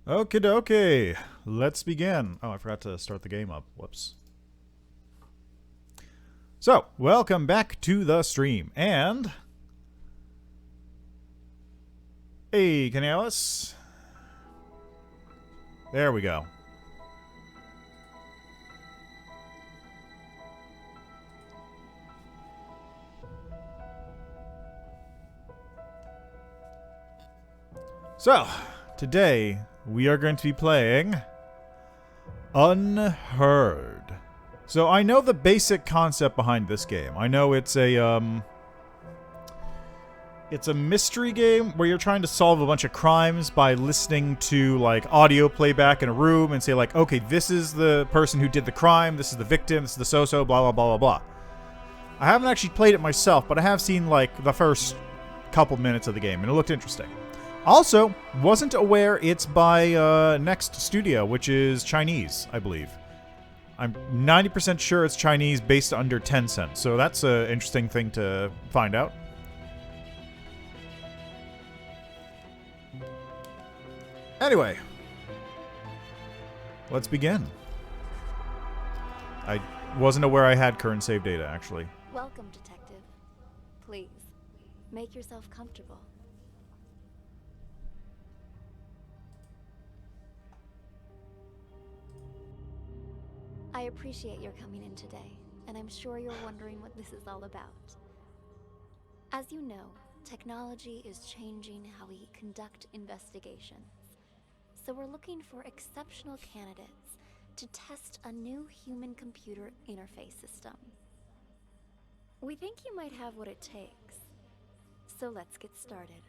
Okie dokie. Let's begin. Oh, I forgot to start the game up. Whoops. So, welcome back to the stream. And... Hey, Canales. There we go. So, today we are going to be playing Unheard. So I know the basic concept behind this game. I know it's a mystery game where you're trying to solve a bunch of crimes by listening to like audio playback in a room and say like, okay, this is the person who did the crime, this is the victim, this is the so-so, blah blah blah blah blah. I haven't actually played it myself, but I have seen like the first couple minutes of the game and it looked interesting. Also, wasn't aware it's by Next Studio, which is Chinese, I believe. I'm 90% sure it's Chinese based under Tencent, so that's an interesting thing to find out. Anyway, let's begin. I wasn't aware I had current save data, actually. Welcome, Detective. Please, make yourself comfortable. I appreciate your coming in today, and I'm sure you're wondering what this is all about. As you know, technology is changing how we conduct investigations. So we're looking for exceptional candidates to test a new human-computer interface system. We think you might have what it takes. So let's get started.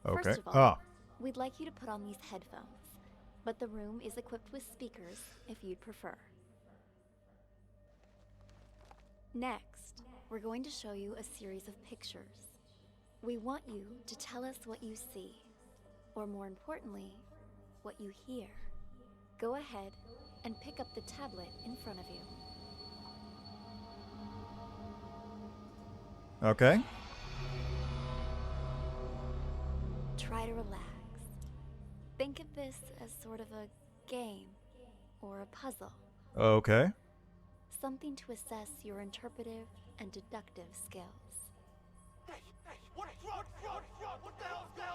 Okay. First of all, we'd like you to put on these headphones, but the room is equipped with speakers if you'd prefer. Next, we're going to show you a series of pictures. We want you to tell us what you see, or more importantly, what you hear. Go ahead and pick up the tablet in front of you. Okay. Try to relax. Think of this as sort of a game or a puzzle. Okay. Something to assess your interpretive and deductive skills. Hey, what the hell's going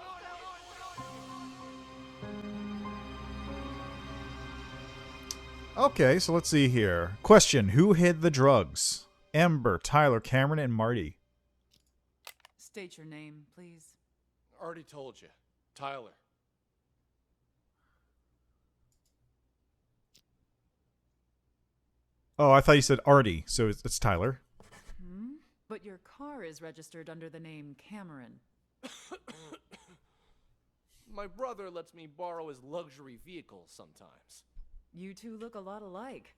on? Okay, so let's see here. Question: Who hid the drugs? Amber, Tyler, Cameron, and Marty. State your name, please. Already told you. Tyler. Oh, I thought you said Artie, so it's Tyler. But your car is registered under the name Cameron. My brother lets me borrow his luxury vehicles sometimes. You two look a lot alike.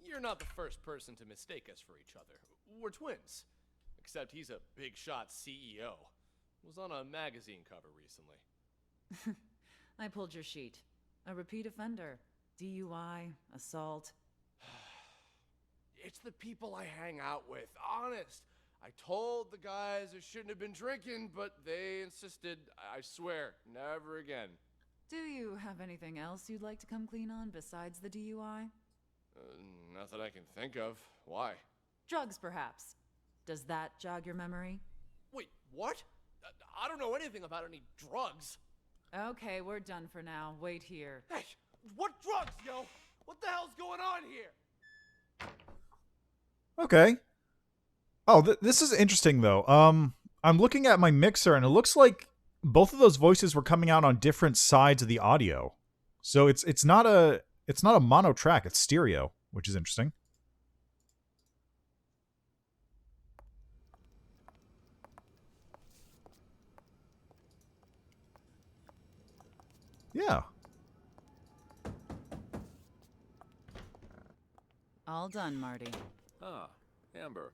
You're not the first person to mistake us for each other. We're twins. Except he's a big shot CEO. Was on a magazine cover recently. I pulled your sheet. A repeat offender. DUI, assault. It's the people I hang out with, honest. I told the guys I shouldn't have been drinking, but they insisted. I swear, never again. Do you have anything else you'd like to come clean on besides the DUI? Not that I can think of. Why? Drugs, perhaps. Does that jog your memory? Wait, what? I don't know anything about any drugs. Okay, we're done for now. Wait here. Hey, what drugs, yo? What the hell's going on here? Okay. Oh, this is interesting though. I'm looking at my mixer and it looks like both of those voices were coming out on different sides of the audio. So it's not a mono track, it's stereo, which is interesting. Yeah. All done, Marty. Ah, Amber.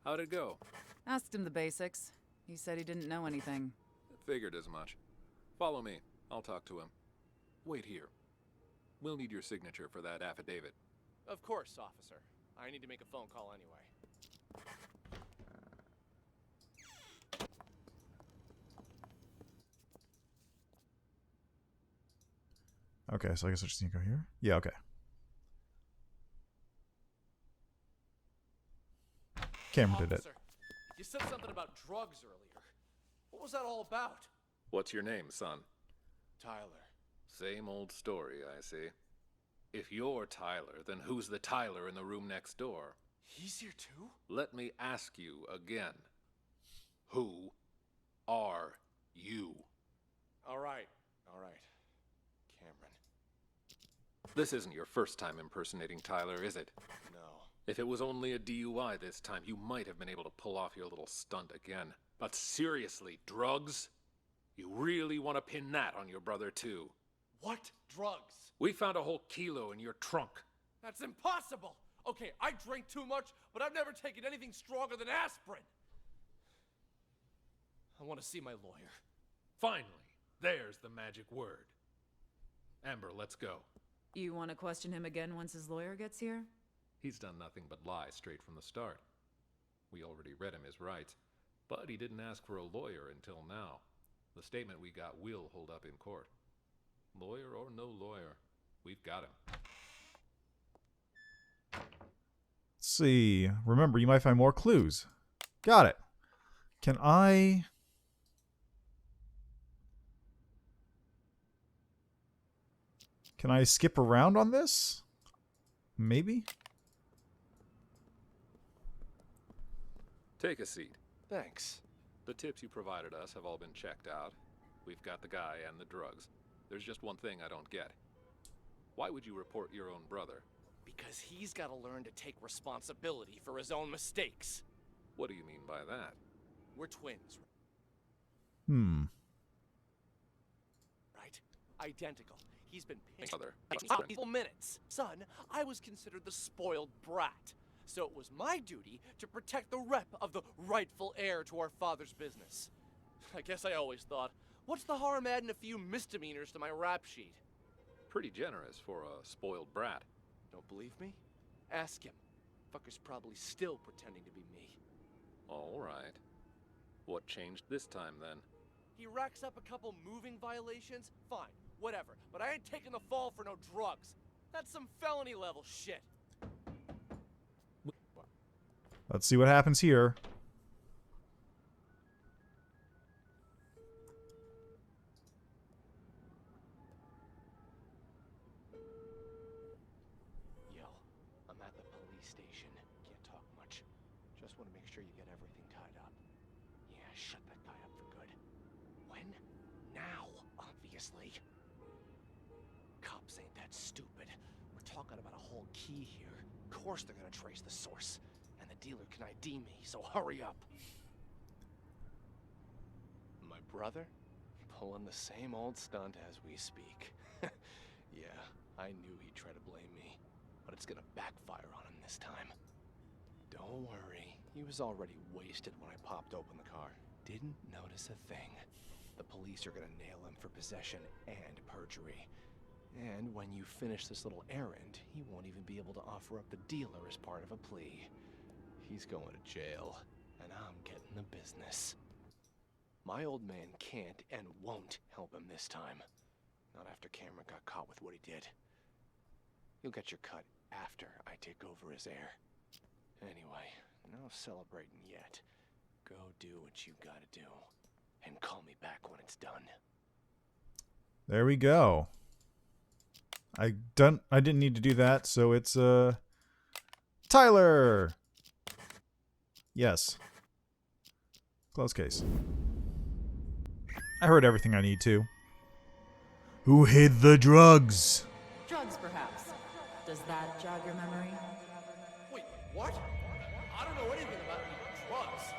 How'd it go? Asked him the basics. He said he didn't know anything. Figured as much. Follow me. I'll talk to him. Wait here. We'll need your signature for that affidavit. Of course, officer. I need to make a phone call anyway. Okay, so I guess I just need to go here. Yeah, okay. Cameron did it. Officer, you said something about drugs earlier. What was that all about? What's your name, son? Tyler. Same old story, I see. If you're Tyler, then who's the Tyler in the room next door? He's here too? Let me ask you again. Who are you? All right. Cameron. This isn't your first time impersonating Tyler, is it? No. If it was only a DUI this time, you might have been able to pull off your little stunt again. But seriously, drugs? You really want to pin that on your brother, too? What drugs? We found a whole kilo in your trunk. That's impossible! Okay, I drink too much, but I've never taken anything stronger than aspirin. I want to see my lawyer. Finally, there's the magic word. Amber, let's go. You want to question him again once his lawyer gets here? He's done nothing but lie straight from the start. We already read him his rights, but he didn't ask for a lawyer until now. The statement we got will hold up in court. Lawyer or no lawyer, we've got him. Let's see. Remember, you might find more clues. Got it. Can I... Can I skip around on this? Maybe? Take a seat. Thanks. The tips you provided us have all been checked out. We've got the guy and the drugs. There's just one thing I don't get. Why would you report your own brother? Because he's got to learn to take responsibility for his own mistakes. What do you mean by that? We're twins, right? Identical. He's been picked Brother. minutes. Son, I was considered the spoiled brat. So it was my duty to protect the rep of the rightful heir to our father's business. I guess I always thought, what's the harm adding a few misdemeanors to my rap sheet? Pretty generous for a spoiled brat. Don't believe me? Ask him. Fucker's probably still pretending to be me. All right. What changed this time, then? He racks up a couple moving violations? Fine, whatever. But I ain't taking the fall for no drugs. That's some felony level shit. Let's see what happens here. Yo, I'm at the police station. Can't talk much. Just want to make sure you get everything tied up. Yeah, shut that guy up for good. When? Now, obviously. Cops ain't that stupid. We're talking about a whole key here. Of course they're gonna trace the source. And the dealer can ID me, so hurry up. My brother? Pulling the same old stunt as we speak. Yeah, I knew he'd try to blame me, but it's gonna backfire on him this time. Don't worry, he was already wasted when I popped open the car. Didn't notice a thing. The police are gonna nail him for possession and perjury. And when you finish this little errand, he won't even be able to offer up the dealer as part of a plea. He's going to jail, and I'm getting the business. My old man can't and won't help him this time. Not after Cameron got caught with what he did. You'll get your cut after I take over as heir. Anyway, no celebrating yet. Go do what you gotta do, and call me back when it's done. There we go. I didn't need to do that, so it's Tyler. Yes. Close case. I heard everything I need to. Who hid the drugs? Drugs, perhaps. Does that jog your memory? Wait, what? I don't know anything about drugs.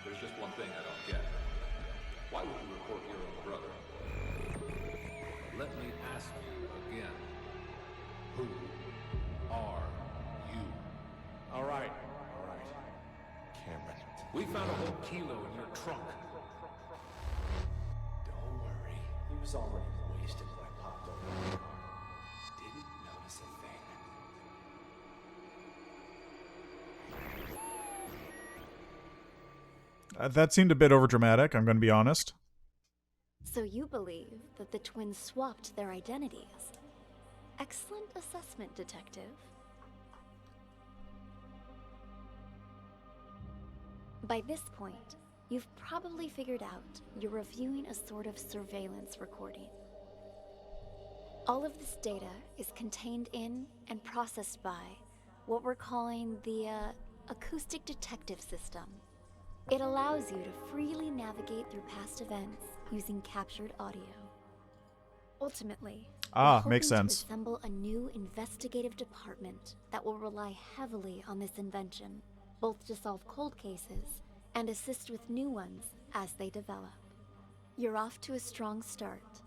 There's just one thing I don't get. Why would you report your own brother? Let me ask you again. Who are you? All right. Cameron. We found a whole kilo in your trunk. Don't worry. He was already wasted when I popped open the car. Didn't notice a thing. That seemed a bit overdramatic, I'm going to be honest. So you believe that the twins swapped their identities? Excellent assessment, Detective. By this point, you've probably figured out you're reviewing a sort of surveillance recording. All of this data is contained in and processed by what we're calling the acoustic detective system. It allows you to freely navigate through past events using captured audio. Ultimately, we're makes hoping sense. to assemble a new investigative department that will rely heavily on this invention, both to solve cold cases and assist with new ones as they develop. You're off to a strong start.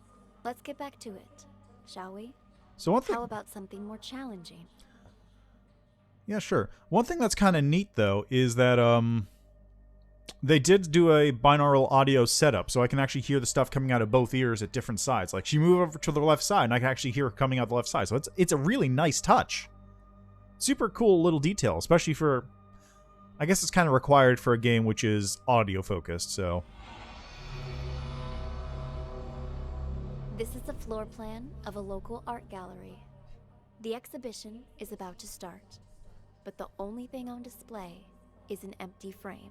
Let's get back to it, shall we? So one thing, How about something more challenging? yeah, sure. One thing that's kind of neat though is that they did do a binaural audio setup, so I can actually hear the stuff coming out of both ears at different sides. Like she moved over to the left side, and I can actually hear it coming out the left side. So it's a really nice touch. Super cool little detail, especially for, I guess it's kind of required for a game which is audio focused. So This is a floor plan of a local art gallery. The exhibition is about to start, but the only thing on display is an empty frame.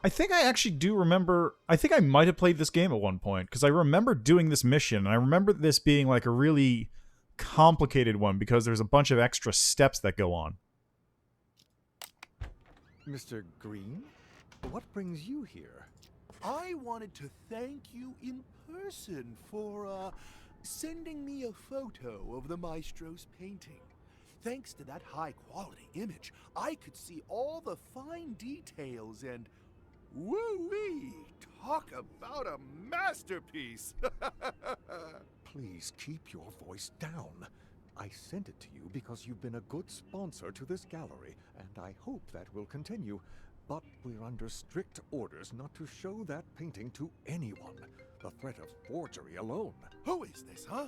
I think I actually do remember, I think I might have played this game at one point, because I remember doing this mission, and I remember this being like a really complicated one because there's a bunch of extra steps that go on. Mr. Green, what brings you here? I wanted to thank you in person for, sending me a photo of the maestro's painting. Thanks to that high-quality image, I could see all the fine details and... woo-wee! Talk about a masterpiece! Please keep your voice down. I sent it to you because you've been a good sponsor to this gallery, and I hope that will continue. But we're under strict orders not to show that painting to anyone. The threat of forgery alone. Who is this, huh?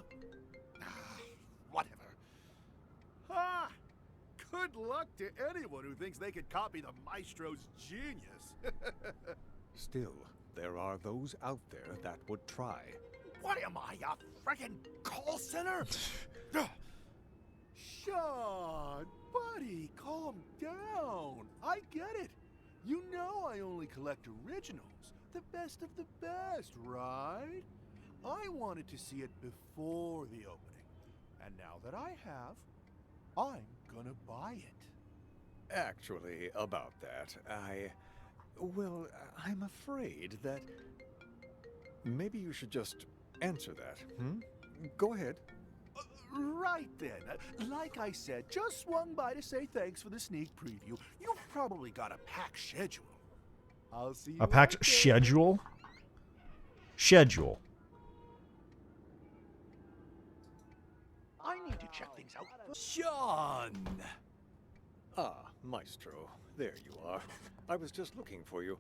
Whatever. Ah! Good luck to anyone who thinks they could copy the maestro's genius. Still, there are those out there that would try. What am I, a friggin' call center? Sean, buddy, calm down. I get it. You know I only collect originals, the best of the best, right? I wanted to see it before the opening, and now that I have, I'm gonna buy it. Actually, about that, I'm afraid that... Maybe you should just answer that, Go ahead. Right then. Like I said, just swung by to say thanks for the sneak preview. You've probably got a packed schedule. I'll see you A packed out there. schedule? Schedule. I need to check things out. Sean! Ah, Maestro, there you are. I was just looking for you.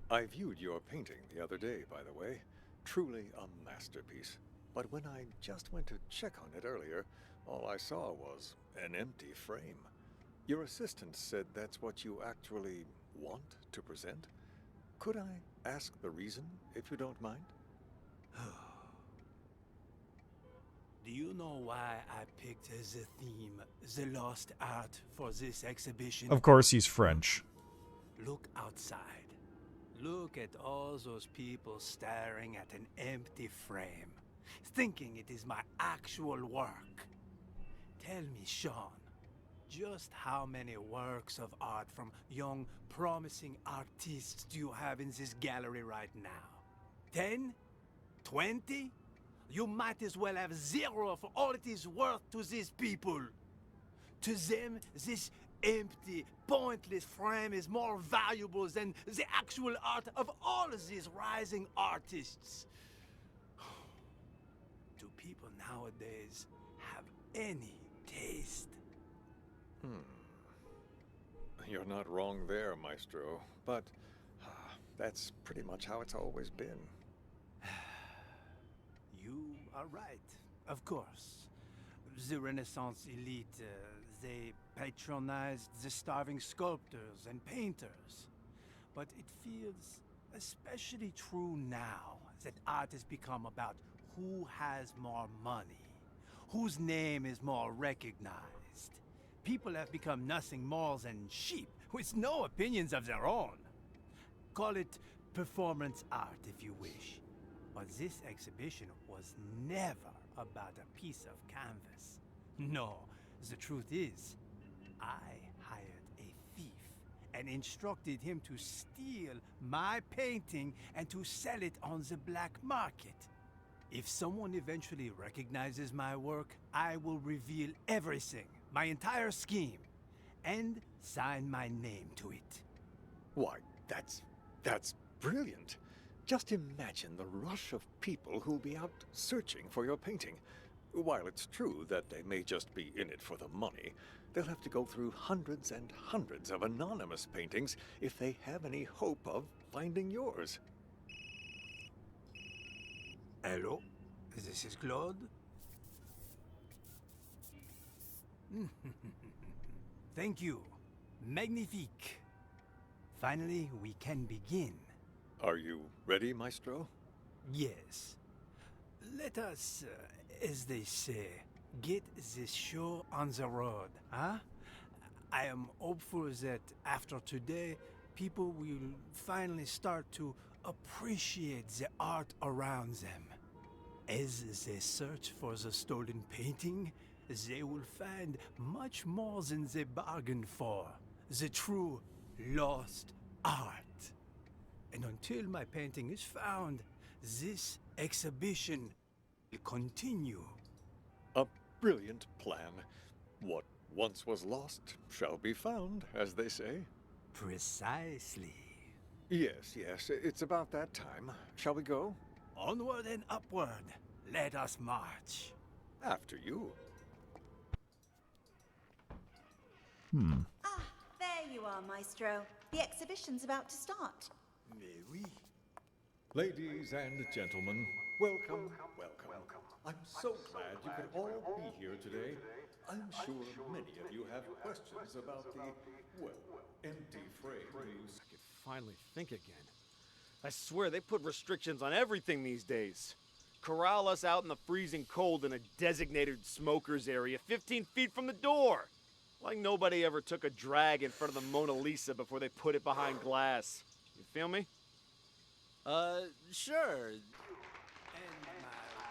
I viewed your painting the other day, by the way. Truly a masterpiece. But when I just went to check on it earlier, all I saw was an empty frame. Your assistant said that's what you actually want to present. Could I ask the reason, if you don't mind? Do you know why I picked as a theme the lost art for this exhibition? Of course, he's French. Look outside. Look at all those people staring at an empty frame, thinking it is my actual work. Tell me, Sean, just how many works of art from young, promising artists do you have in this gallery right now? 10? 20? You might as well have 0 for all it is worth to these people. To them, this empty, pointless frame is more valuable than the actual art of all of these rising artists. Do people nowadays have any taste? You're not wrong there, Maestro, but that's pretty much how it's always been. You are right, of course. The Renaissance elite, they patronized the starving sculptors and painters. But it feels especially true now that art has become about who has more money, whose name is more recognized. People have become nothing more than sheep with no opinions of their own. Call it performance art if you wish. But this exhibition was never about a piece of canvas. No, the truth is, I hired a thief and instructed him to steal my painting and to sell it on the black market. If someone eventually recognizes my work, I will reveal everything, my entire scheme, and sign my name to it. Why, that's brilliant. Just imagine the rush of people who'll be out searching for your painting. While it's true that they may just be in it for the money, they'll have to go through hundreds and hundreds of anonymous paintings if they have any hope of finding yours. Hello? This is Claude? Thank you. Magnifique. Finally, we can begin. Are you ready, Maestro? Yes. Let us, as they say, get this show on the road, huh? I am hopeful that after today, people will finally start to appreciate the art around them. As they search for the stolen painting, they will find much more than they bargained for. The true lost art. And until my painting is found, this exhibition will continue. A brilliant plan. What once was lost shall be found, as they say. Precisely. Yes, it's about that time. Shall we go? Onward and upward. Let us march. After you. Ah, there you are, Maestro. The exhibition's about to start. Mais oui. Ladies and gentlemen, welcome. I'm so glad you could all be here today. I'm sure many of you have questions about the, well, empty frame use. I could finally think again. I swear they put restrictions on everything these days. Corral us out in the freezing cold in a designated smokers area 15 feet from the door. Like nobody ever took a drag in front of the Mona Lisa before they put it behind glass. You feel me? Sure. And my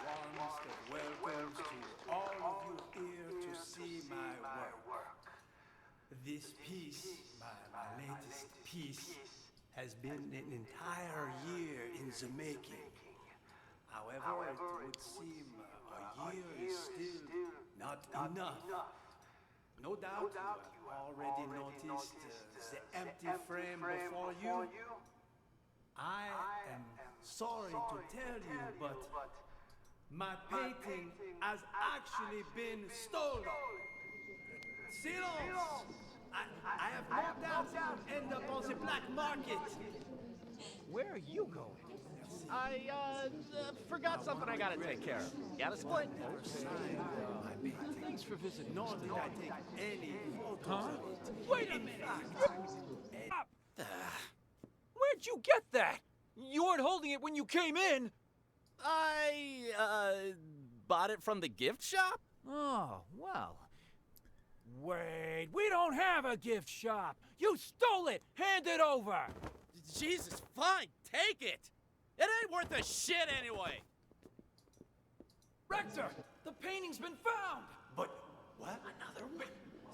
warmest of welcomes to all of you here to see my work. This piece, my latest piece, has been an entire year in the making. However, it would seem a year is still not enough. No doubt you have already noticed the empty frame before you. I am sorry to tell you, but my painting has actually been stolen. Silence! I have no doubt it will end up on the black market. Where are you going? I, forgot something I gotta take care of. Got a split? Thanks for visiting. Nor did I take any photos of it. Wait a minute! Where'd you get that? You weren't holding it when you came in. I, bought it from the gift shop? Oh, well. Wait, we don't have a gift shop. You stole it. Hand it over. Jesus, fine, take it. It ain't worth a shit anyway. Rector, the painting's been found. But what? Another one?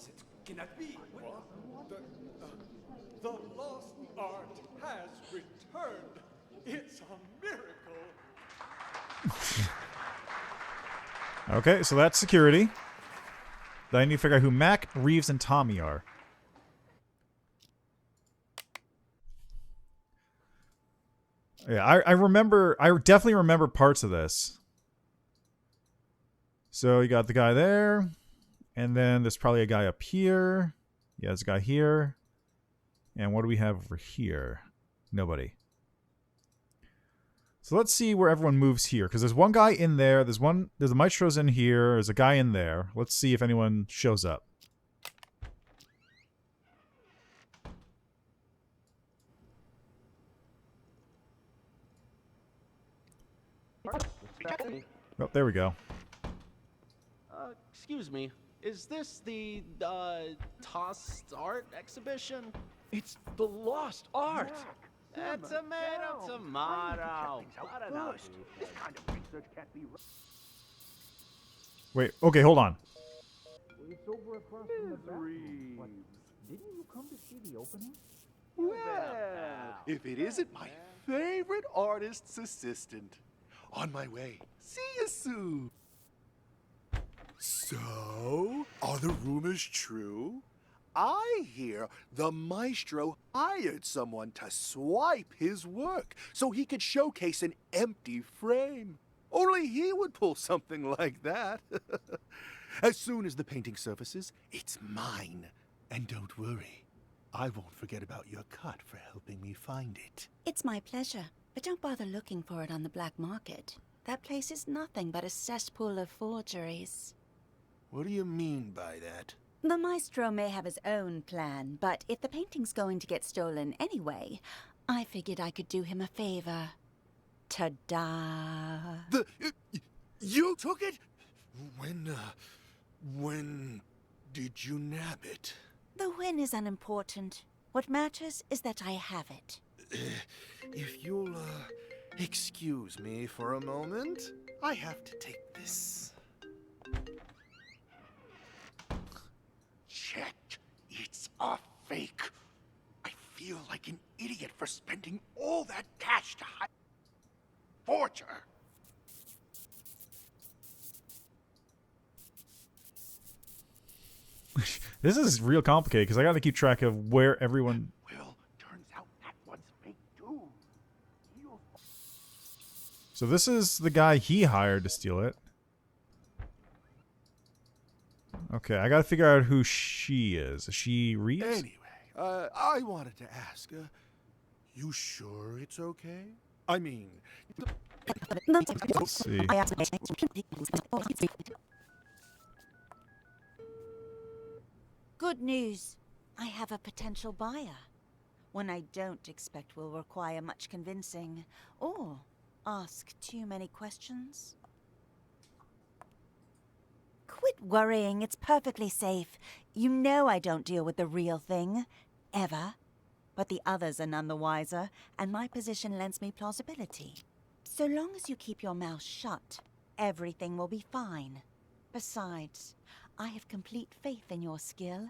It cannot be. The lost art has returned. It's a miracle. Okay, so that's security. Then I need to figure out who Mac, Reeves, and Tommy are. Yeah, I definitely remember parts of this. So you got the guy there, and then there's probably a guy up here. Yeah, there's a guy here. And what do we have over here? Nobody. So let's see where everyone moves here, because there's one guy in there. There's a maestro's in here. There's a guy in there. Let's see if anyone shows up. Oh, there we go. Excuse me. Is this the, tossed art exhibition? It's the lost art. Tomato, tomato. I don't know. This kind of research can't be right. Wait, okay, hold on. It's over across from the back. What? Didn't you come to see the opening? Well, if it isn't my favorite artist's assistant. On my way. See you soon. So, are the rumors true? I hear the maestro hired someone to swipe his work so he could showcase an empty frame. Only he would pull something like that. As soon as the painting surfaces, it's mine. And don't worry, I won't forget about your cut for helping me find it. It's my pleasure, but don't bother looking for it on the black market. That place is nothing but a cesspool of forgeries. What do you mean by that? The maestro may have his own plan, but if the painting's going to get stolen anyway, I figured I could do him a favor. Ta-da! You took it? When did you nab it? The win is unimportant. What matters is that I have it. If you'll, excuse me for a moment, I have to take this. Check. It's a fake. I feel like an idiot for spending all that cash to hide forger. This is real complicated because I got to keep track of where everyone. Well, turns out that one's fake too. So this is the guy he hired to steal it. Okay, I got to figure out who she is. Is she Reeves? Anyway, I wanted to ask, you sure it's okay? I mean... Let's see. Good news. I have a potential buyer. One I don't expect will require much convincing or ask too many questions. Quit worrying. It's perfectly safe. You know I don't deal with the real thing. Ever. But the others are none the wiser, and my position lends me plausibility. So long as you keep your mouth shut, everything will be fine. Besides, I have complete faith in your skill.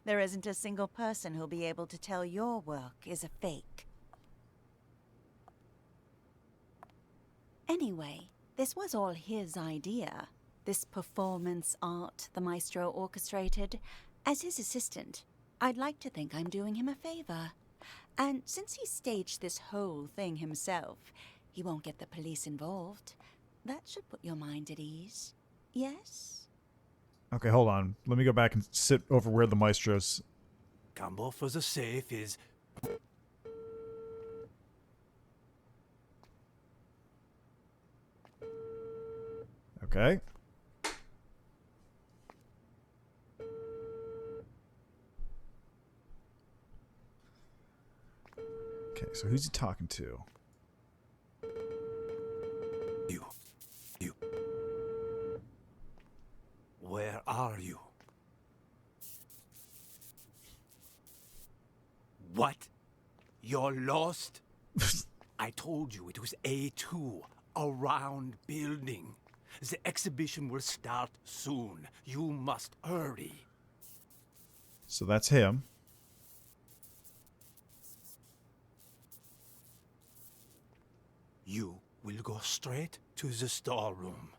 There isn't a single person who'll be able to tell your work is a fake. Anyway, this was all his idea. This performance art the maestro orchestrated. As his assistant, I'd like to think I'm doing him a favor. And since he staged this whole thing himself, he won't get the police involved. That should put your mind at ease. Yes? Okay, hold on. Let me go back and sit over where the maestro's. Combo for the safe is... Okay. Okay, so who's he talking to? You. Where are you? What? You're lost? I told you it was A2, a round building. The exhibition will start soon. You must hurry. So that's him. You will go straight to the storeroom.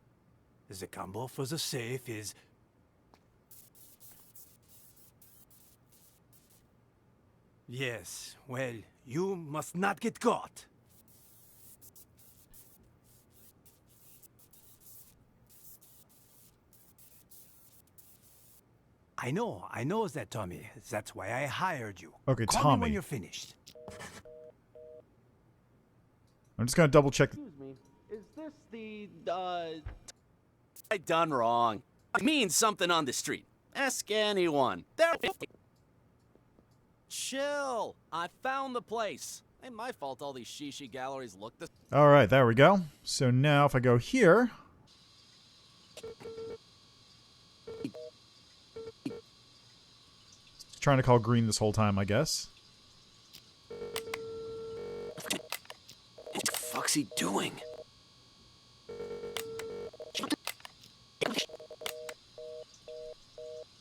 The combo for the safe is... Yes, well, you must not get caught. I know that, Tommy. That's why I hired you. Okay, Call Tommy. me when you're finished. I'm just gonna double check. I done wrong? I mean something on the street. Ask anyone. There. Chill. I found the place. Ain't my fault all these shishi galleries look this. All right, there we go. So now if I go here, trying to call green this whole time, I guess. What the fuck's he doing?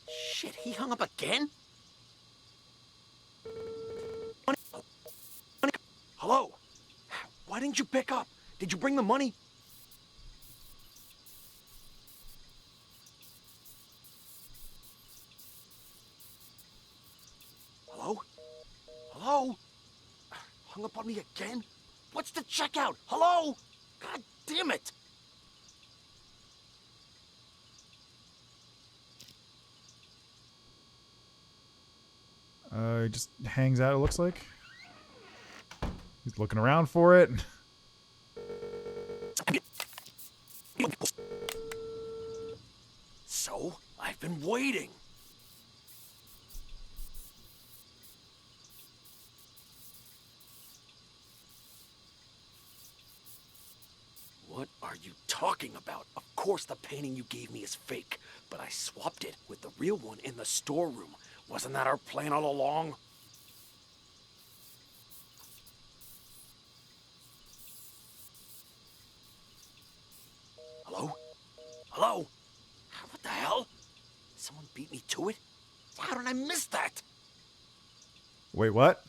Shit, he hung up again? Hello? Why didn't you pick up? Did you bring the money? Hello? Hello? Hung up on me again? What's the checkout? Hello? God damn it! He just hangs out, it looks like. He's looking around for it. So, I've been waiting. What are you talking about? Of course the painting you gave me is fake, but I swapped it with the real one in the storeroom. Wasn't that our plan all along? Hello? Hello? What the hell? Someone beat me to it? How did I miss that? Wait, what?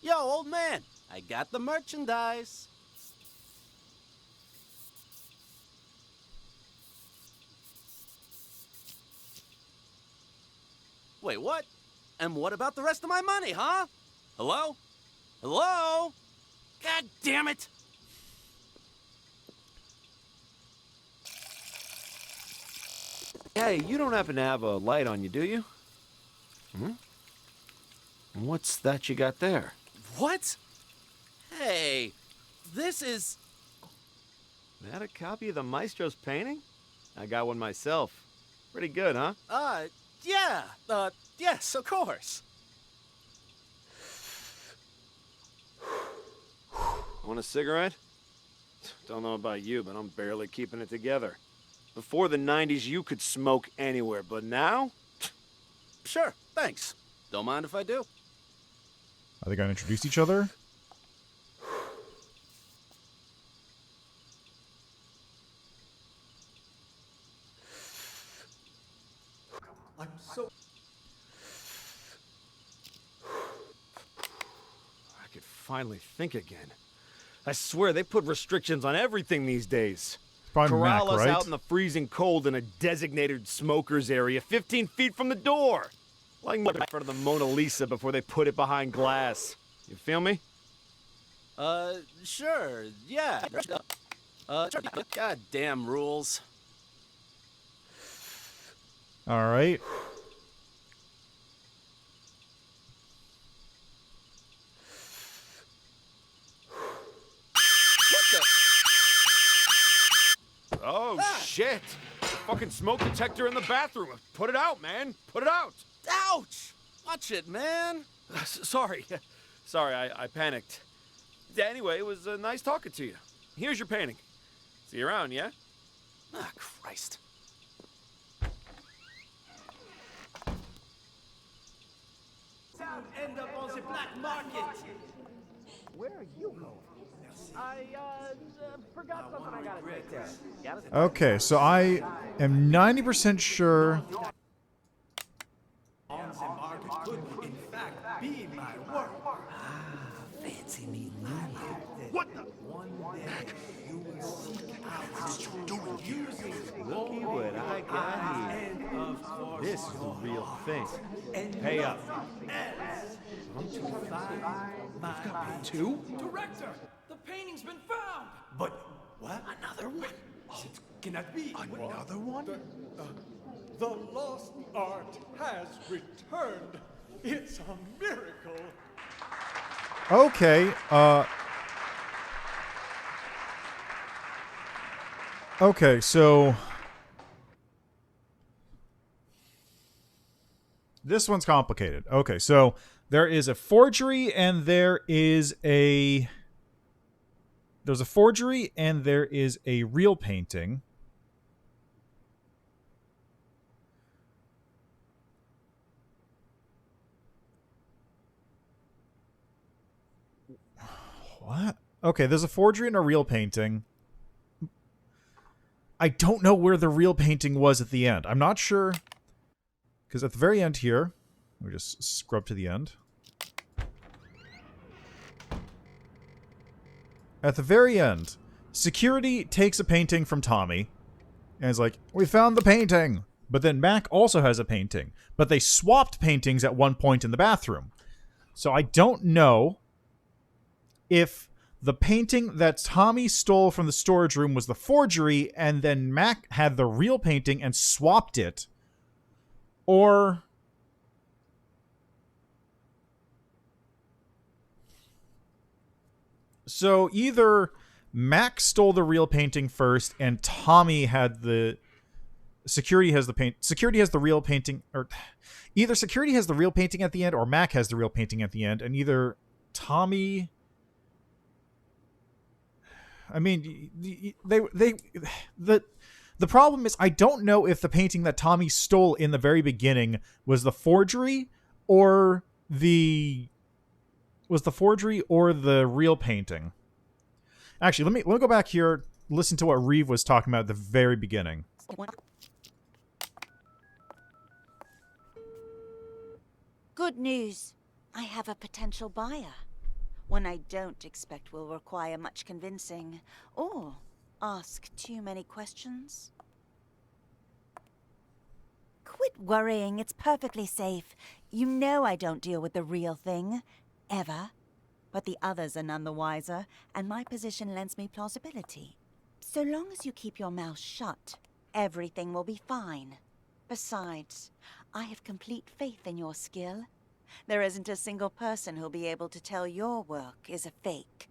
Yo, old man, I got the merchandise. Wait, what? And what about the rest of my money, huh? Hello? Hello? God damn it! Hey, you don't happen to have a light on you, do you? Hmm? What's that you got there? What? Hey, this is... That a copy of the Maestro's painting? I got one myself. Pretty good, huh? Yeah, yes, of course. Want a cigarette? Don't know about you, but I'm barely keeping it together. Before the 90s, you could smoke anywhere, but now? Sure, thanks. Don't mind if I do. Are they going to introduce each other? I'm so... I could finally think again. I swear, they put restrictions on everything these days. Probably Corral Mac, us right? out in the freezing cold in a designated smokers area 15 feet from the door. Like in front of the Mona Lisa before they put it behind glass. You feel me? Sure, yeah. Goddamn rules. All right. Oh, shit. The fucking smoke detector in the bathroom. Put it out, man. Put it out. Ouch! Watch it, man. Sorry. Sorry, I panicked. Anyway, it was nice talking to you. Here's your painting. See you around, yeah? Ah, Christ. End up on the black market. Where are you going? I, forgot something I gotta take care of. Okay, so I am 90% sure. On the market could, in fact, be my work. Fancy meeting you. What the? One day you will seek out What you doing here? Looky what I got here. and of course This is the real thing. and Pay up. else to find my Two? Director, the painting's been found. But what? another one. It cannot be. Another one? The lost art has returned. It's a miracle. Okay, okay, so this one's complicated. Okay, so there is a forgery and there's a forgery and there is a real painting. What? Okay, there's a forgery and a real painting. I don't know where the real painting was at the end. I'm not sure. Because at the very end here, we just scrub to the end. At the very end, security takes a painting from Tommy and is like, we found the painting. But then Mac also has a painting. But they swapped paintings at one point in the bathroom. So I don't know if the painting that Tommy stole from the storage room was the forgery and then Mac had the real painting and swapped it. Or so either Mac stole the real painting first and Tommy had the security has the real painting, or either security has the real painting at the end or Mac has the real painting at the end, and either Tommy, I mean, the problem is I don't know if the painting that Tommy stole in the very beginning was the forgery or the real painting. Actually, let me go back here, listen to what Reeve was talking about at the very beginning. Good news. I have a potential buyer. One I don't expect will require much convincing or ask too many questions. Quit worrying. It's perfectly safe. You know I don't deal with the real thing. Ever. But the others are none the wiser, and my position lends me plausibility. So long as you keep your mouth shut, everything will be fine. Besides, I have complete faith in your skill. There isn't a single person who'll be able to tell your work is a fake.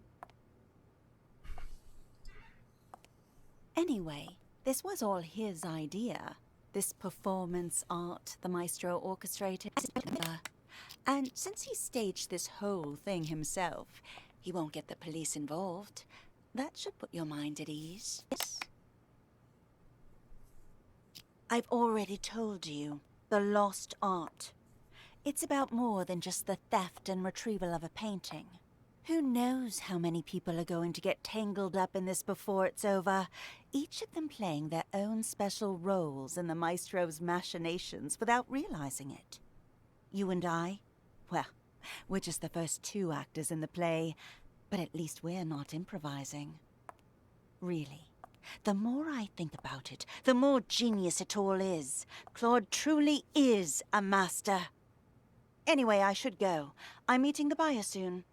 Anyway, this was all his idea. This performance art the maestro orchestrated. And since he staged this whole thing himself, he won't get the police involved. That should put your mind at ease. I've already told you, the lost art. It's about more than just the theft and retrieval of a painting. Who knows how many people are going to get tangled up in this before it's over, each of them playing their own special roles in the maestro's machinations without realizing it. You and I? Well, we're just the first two actors in the play, but at least we're not improvising. Really. The more I think about it, the more genius it all is. Claude truly is a master. Anyway, I should go. I'm meeting the buyer soon.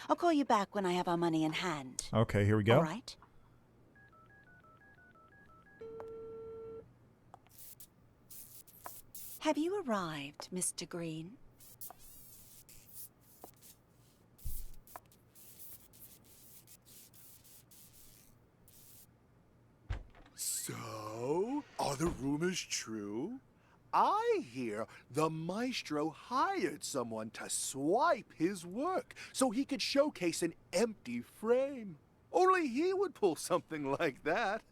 I'll call you back when I have our money in hand. Okay, here we go. All right. Have you arrived, Mr. Green? So, are the rumors true? I hear the maestro hired someone to swipe his work so he could showcase an empty frame. Only he would pull something like that.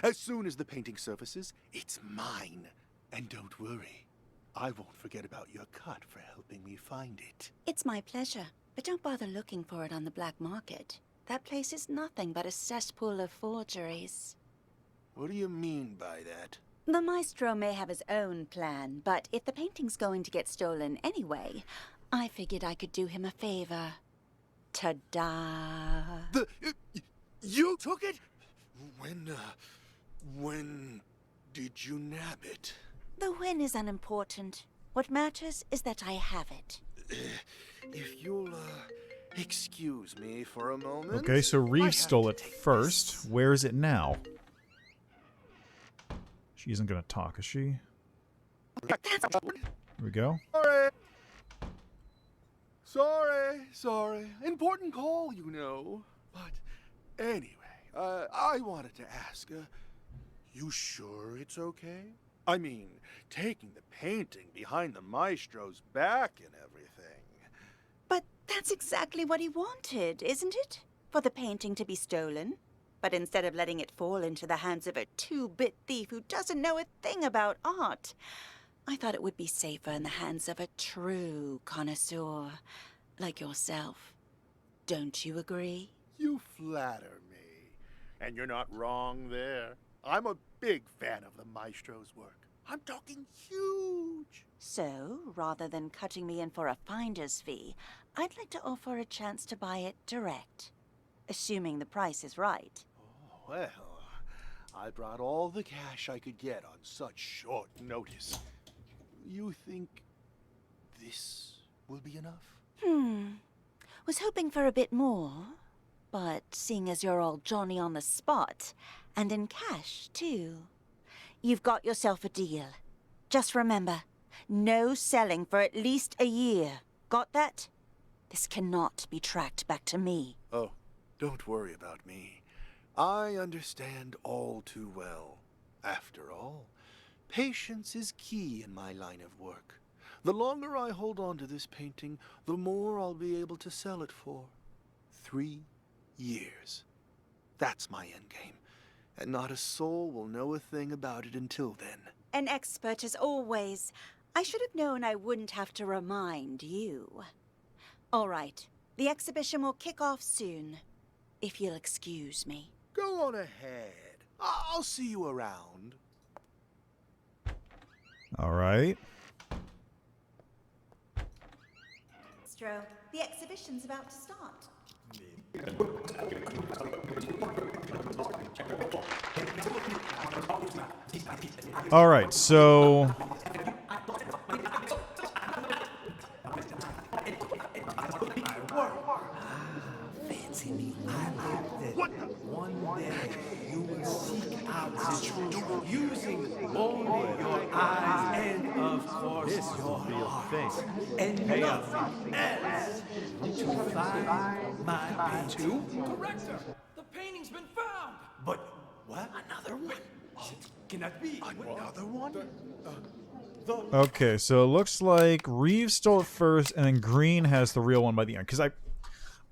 As soon as the painting surfaces, it's mine. And don't worry, I won't forget about your cut for helping me find it. It's my pleasure, but don't bother looking for it on the black market. That place is nothing but a cesspool of forgeries. What do you mean by that? The maestro may have his own plan, but if the painting's going to get stolen anyway, I figured I could do him a favor. Ta-da! You took it? When did you nab it? The when is unimportant. What matters is that I have it. If you'll, excuse me for a moment. Okay, so Reeve stole it first. Where is it now? She isn't going to talk, is she? we go. Sorry. Important call, you know. But anyway, I wanted to ask, you sure it's okay? I mean, taking the painting behind the maestro's back and everything. But that's exactly what he wanted, isn't it? For the painting to be stolen. But instead of letting it fall into the hands of a two-bit thief who doesn't know a thing about art, I thought it would be safer in the hands of a true connoisseur like yourself. Don't you agree? You flatter me. And you're not wrong there. I'm a big fan of the maestro's work. I'm talking huge. So, rather than cutting me in for a finder's fee, I'd like to offer a chance to buy it direct. Assuming the price is right. Oh, well, I brought all the cash I could get on such short notice. You think this will be enough? Was hoping for a bit more. But seeing as you're all Johnny on the spot, and in cash, too, you've got yourself a deal. Just remember, no selling for at least a year. Got that? This cannot be tracked back to me. Oh, don't worry about me. I understand all too well. After all, patience is key in my line of work. The longer I hold on to this painting, the more I'll be able to sell it for. 3 years. That's my endgame. And not a soul will know a thing about it until then. An expert as always. I should have known I wouldn't have to remind you. All right. The exhibition will kick off soon. If you'll excuse me. Go on ahead. I'll see you around. All right. Maestro, the exhibition's about to start. All right, so Fancy me. I hope that one day you will seek out the truth using only your eyes and, of course, your heart. And nothing else to find my painting. Director, the painting's been found. But what? Another one? Oh, cannot be. Another one? okay, so it looks like Reeves stole it first, and then Green has the real one by the end. Because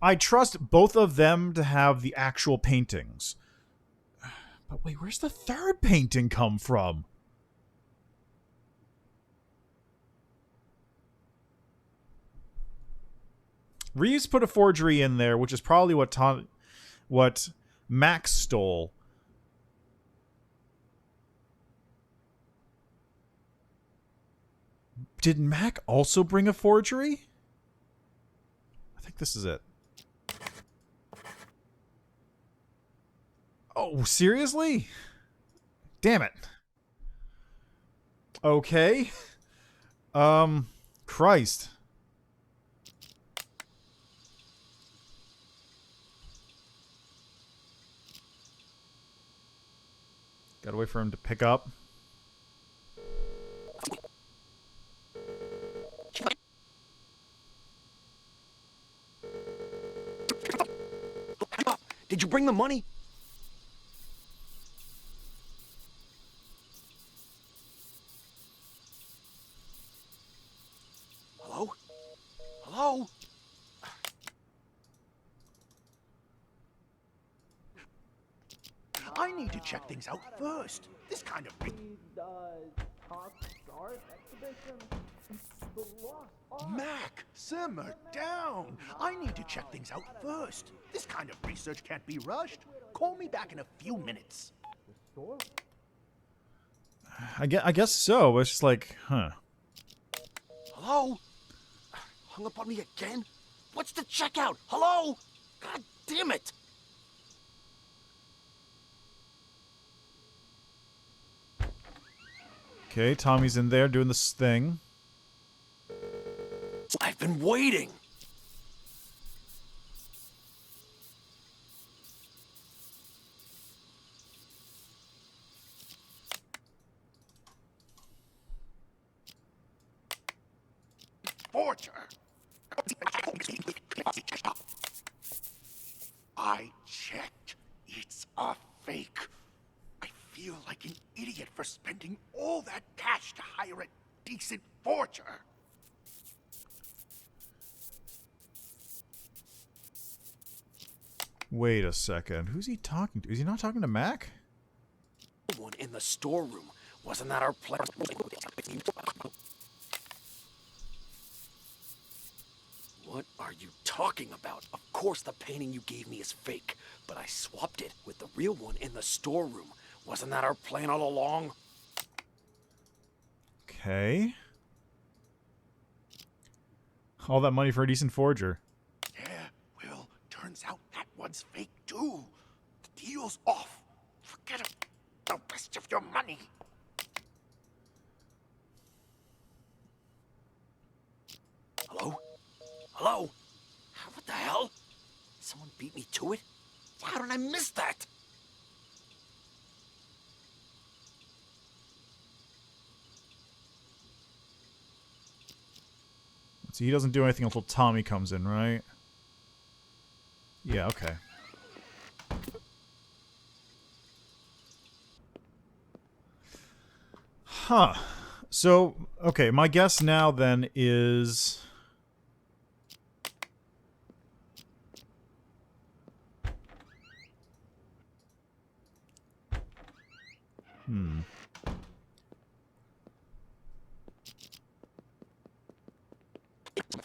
I trust both of them to have the actual paintings. But wait, where's the third painting come from? Reeves put a forgery in there, which is probably what Max stole. Did Mac also bring a forgery? I think this is it. Oh, seriously? Damn it. Okay. Christ. Gotta wait for him to pick up. Did you bring the money? Hello? Hello? I need to check things out first. This kind of... Mac, simmer down. I need to check things out first. This kind of research can't be rushed. Call me back in a few minutes. I guess so. It's just like, huh. Hello? Hung up on me again? What's the checkout? Hello? God damn it! Okay, Tommy's in there doing this thing. I've been waiting. forger. I checked. It's a fake. I feel like an idiot for spending all that cash to hire a decent forger. Wait a second. Who's he talking to? Is he not talking to Mac? One in the storeroom. Wasn't that our plan? What are you talking about? Of course the painting you gave me is fake, but I swapped it with the real one in the storeroom. Wasn't that our plan all along? Okay. All that money for a decent forger. Yeah, well, turns out that one's fake too. The deal's off. Forget the rest of your money. Hello? Hello? What the hell? Someone beat me to it? How did I miss that? So he doesn't do anything until Tommy comes in, right? Yeah, okay. Huh. So, okay, my guess now then is...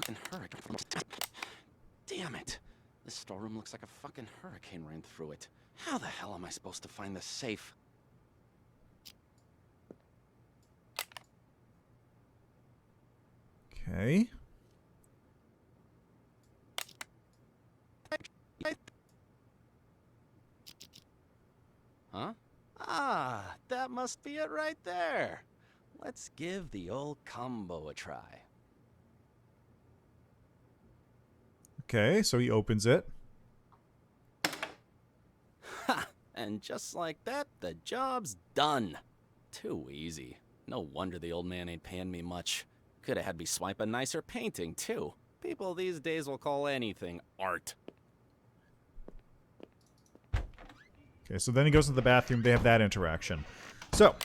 Unheard. Damn it. This storeroom looks like a fucking hurricane ran through it. How the hell am I supposed to find this safe? Okay. Huh? Ah, that must be it right there. Let's give the old combo a try. Okay, so he opens it. Ha! And just like that, the job's done. Too easy. No wonder the old man ain't paying me much. Could have had me swipe a nicer painting, too. People these days will call anything art. Okay, so then he goes to the bathroom. They have that interaction. So,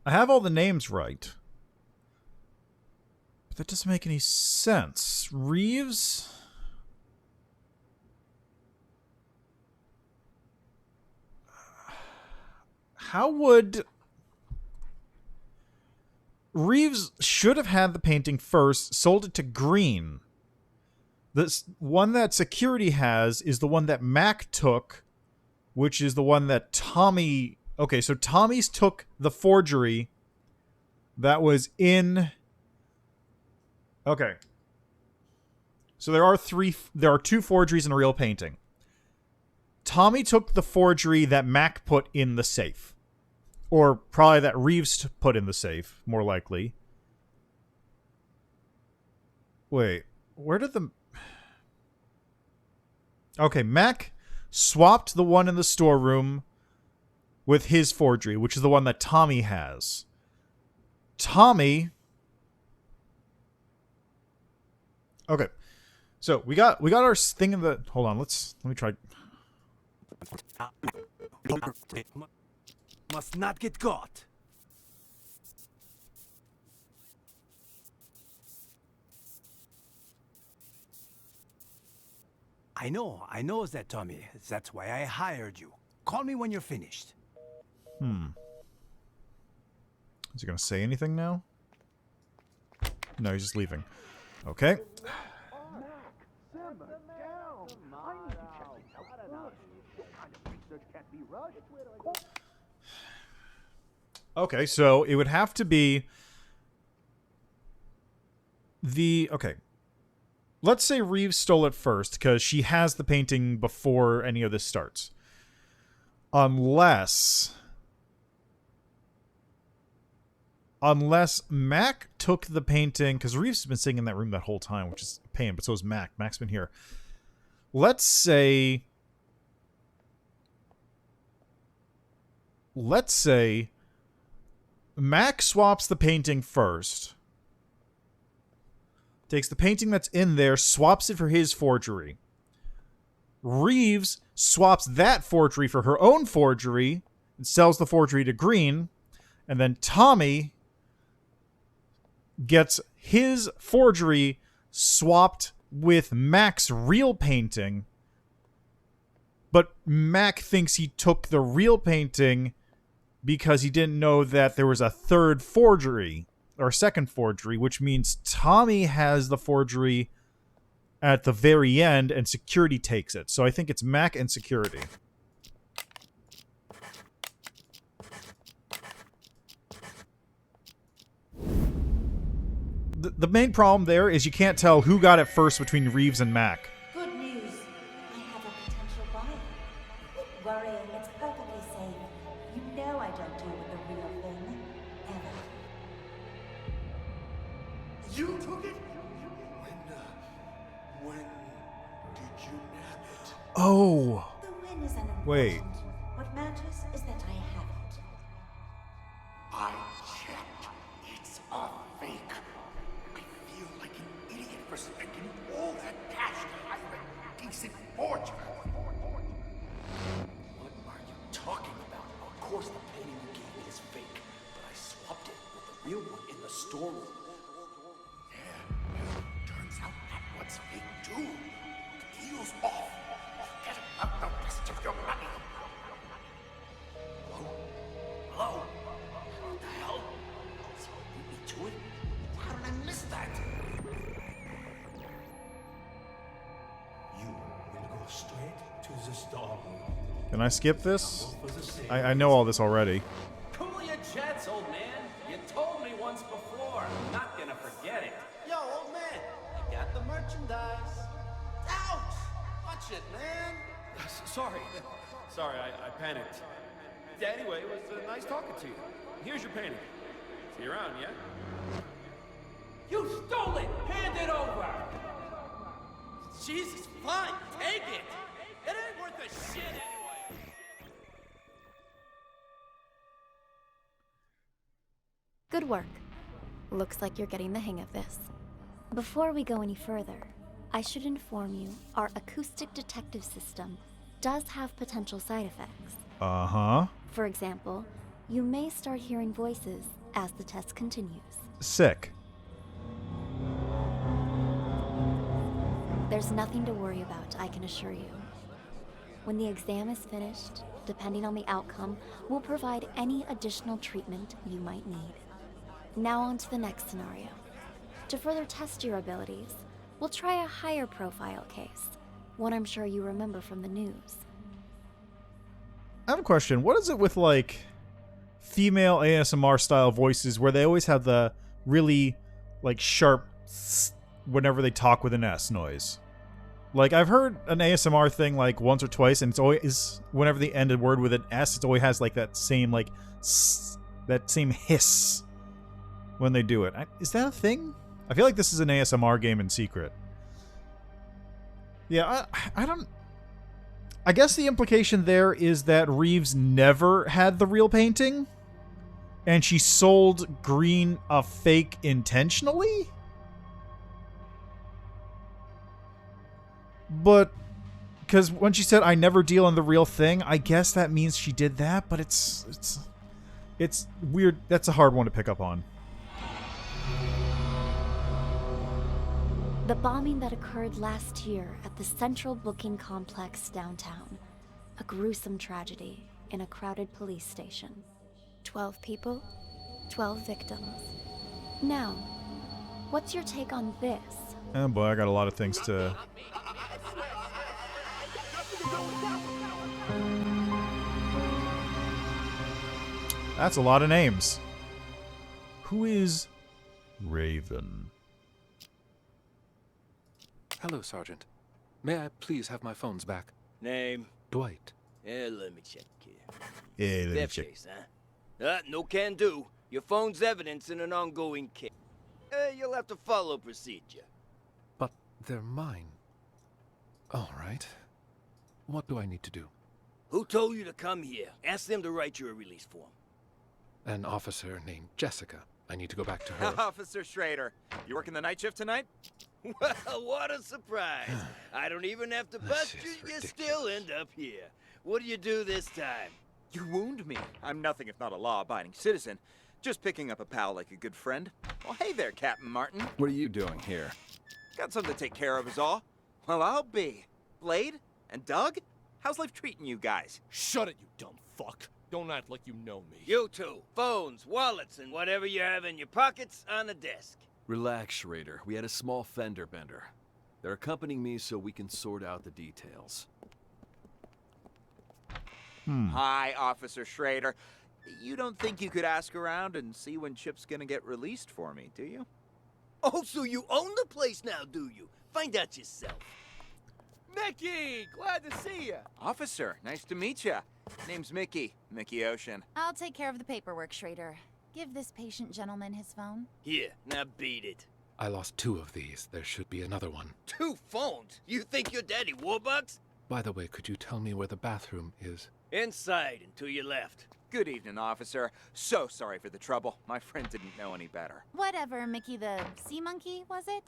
I have all the names right. But that doesn't make any sense. Reeves? How would... Reeves should have had the painting first, sold it to Green. The one that security has is the one that Mac took, which is the one that Tommy... Okay, so Tommy's took the forgery that was in... Okay. So there are two forgeries in a real painting. Tommy took the forgery that Mac put in the safe. Or probably that Reeves put in the safe, more likely. Wait, where did the... Okay, Mac swapped the one in the storeroom with his forgery, which is the one that Tommy has. Tommy... Okay. So, we got our thing in the... Hold on, let me try... Must not get caught. I know that, Tommy. That's why I hired you. Call me when you're finished. Is he gonna say anything now? No, he's just leaving. Okay. Okay, so it would have to be the... Okay. Let's say Reeves stole it first, because she has the painting before any of this starts. Unless Mac took the painting... Because Reeves has been sitting in that room that whole time, which is a pain, but so is Mac. Mac's been here. Let's say Mac swaps the painting first. takes the painting that's in there, swaps it for his forgery. Reeves swaps that forgery for her own forgery and sells the forgery to Green. And then Tommy gets his forgery swapped with Mac's real painting. But Mac thinks he took the real painting because he didn't know that there was a third forgery or second forgery, which means Tommy has the forgery at the very end and security takes it. So I think it's Mac and security. The main problem there is you can't tell who got it first between Reeves and Mac. Good news. I have a potential buyer. Quit worrying. It's perfectly safe. You know I don't deal with the real thing. Ever. You took it? When did you nab it? Oh. The win is unimportant. Wait. What matters is that I have it. I checked. It's a fake. I feel like an idiot for spending all that cash to hire a decent forger. What are you talking about? Of course the painting you gave me is fake, but I swapped it with the real one in the storeroom. Yeah, turns out that one's fake too. The deal's off. Forget about the rest of your money. Hello? Hello? What the hell? Someone beat me to it? How did I miss that? You will go straight to the storeroom. Can I skip this? I know all this already. Cool your jets, old man. You told me once before. I'm not gonna forget it. Yo, old man, I got the merchandise. Ouch! Watch it, man. Sorry. Sorry, I panicked. Yeah, anyway, it was nice talking to you. Here's your painting. See you around, yeah? You stole it! Hand it over! Jesus, fine, take it! It ain't worth a shit anyway! Good work. Looks like you're getting the hang of this. Before we go any further, I should inform you our acoustic detective system does have potential side effects. Uh-huh. For example, you may start hearing voices as the test continues. Sick. There's nothing to worry about, I can assure you. When the exam is finished, depending on the outcome, we'll provide any additional treatment you might need. Now on to the next scenario. To further test your abilities, we'll try a higher profile case, one I'm sure you remember from the news. I have a question. What is it with, like, female ASMR style voices where they always have the really, like, sharp whenever they talk with an S noise? Like, I've heard an ASMR thing, like, once or twice, and it's always, whenever they end a word with an S, it always has, like, that same, like, that same hiss when they do it. Is that a thing? I feel like this is an ASMR game in secret. Yeah, I don't... I guess the implication there is that Reeves never had the real painting, and she sold Green a fake intentionally? But, because when she said, I never deal in the real thing, I guess that means she did that, but it's weird. That's a hard one to pick up on. The bombing that occurred last year at the Central Booking Complex downtown. A gruesome tragedy in a crowded police station. 12 people, 12 victims. Now, what's your take on this? Oh boy, I got a lot of things to... That's a lot of names. Who is Raven? Hello, Sergeant. May I please have my phones back? Name? Dwight. Yeah, let me check here. Yeah, let me Theft check. case, huh? No can do. Your phone's evidence in an ongoing case. You'll have to follow procedure. But they're mine. All right. What do I need to do? Who told you to come here? Ask them to write you a release form. An officer named Jessica. I need to go back to her. Officer Schrader, you working the night shift tonight? Well, what a surprise. I don't even have to bust you. You still end up here. What do you do this time? You wound me. I'm nothing if not a law-abiding citizen. Just picking up a pal like a good friend. Well, hey there, Captain Martin. What are you doing here? Got something to take care of is all. Well, I'll be. Blade? And Doug? How's life treating you guys? Shut it, you dumb fuck. Don't act like you know me. You two, phones, wallets, and whatever you have in your pockets on the desk. Relax, Schrader. We had a small fender bender. They're accompanying me so we can sort out the details. Hi, Officer Schrader. You don't think you could ask around and see when Chip's gonna get released for me, do you? Oh, so you own the place now, do you? Find out yourself. Mickey! Glad to see you. Officer, nice to meet you. Name's Mickey. Mickey Ocean. I'll take care of the paperwork, Schrader. Give this patient gentleman his phone. Here, now beat it. I lost 2 of these. There should be another one. 2 phones? You think you're Daddy Warbucks? By the way, could you tell me where the bathroom is? Inside and to your left. Good evening, officer. So sorry for the trouble. My friend didn't know any better. Whatever, Mickey the sea monkey, was it?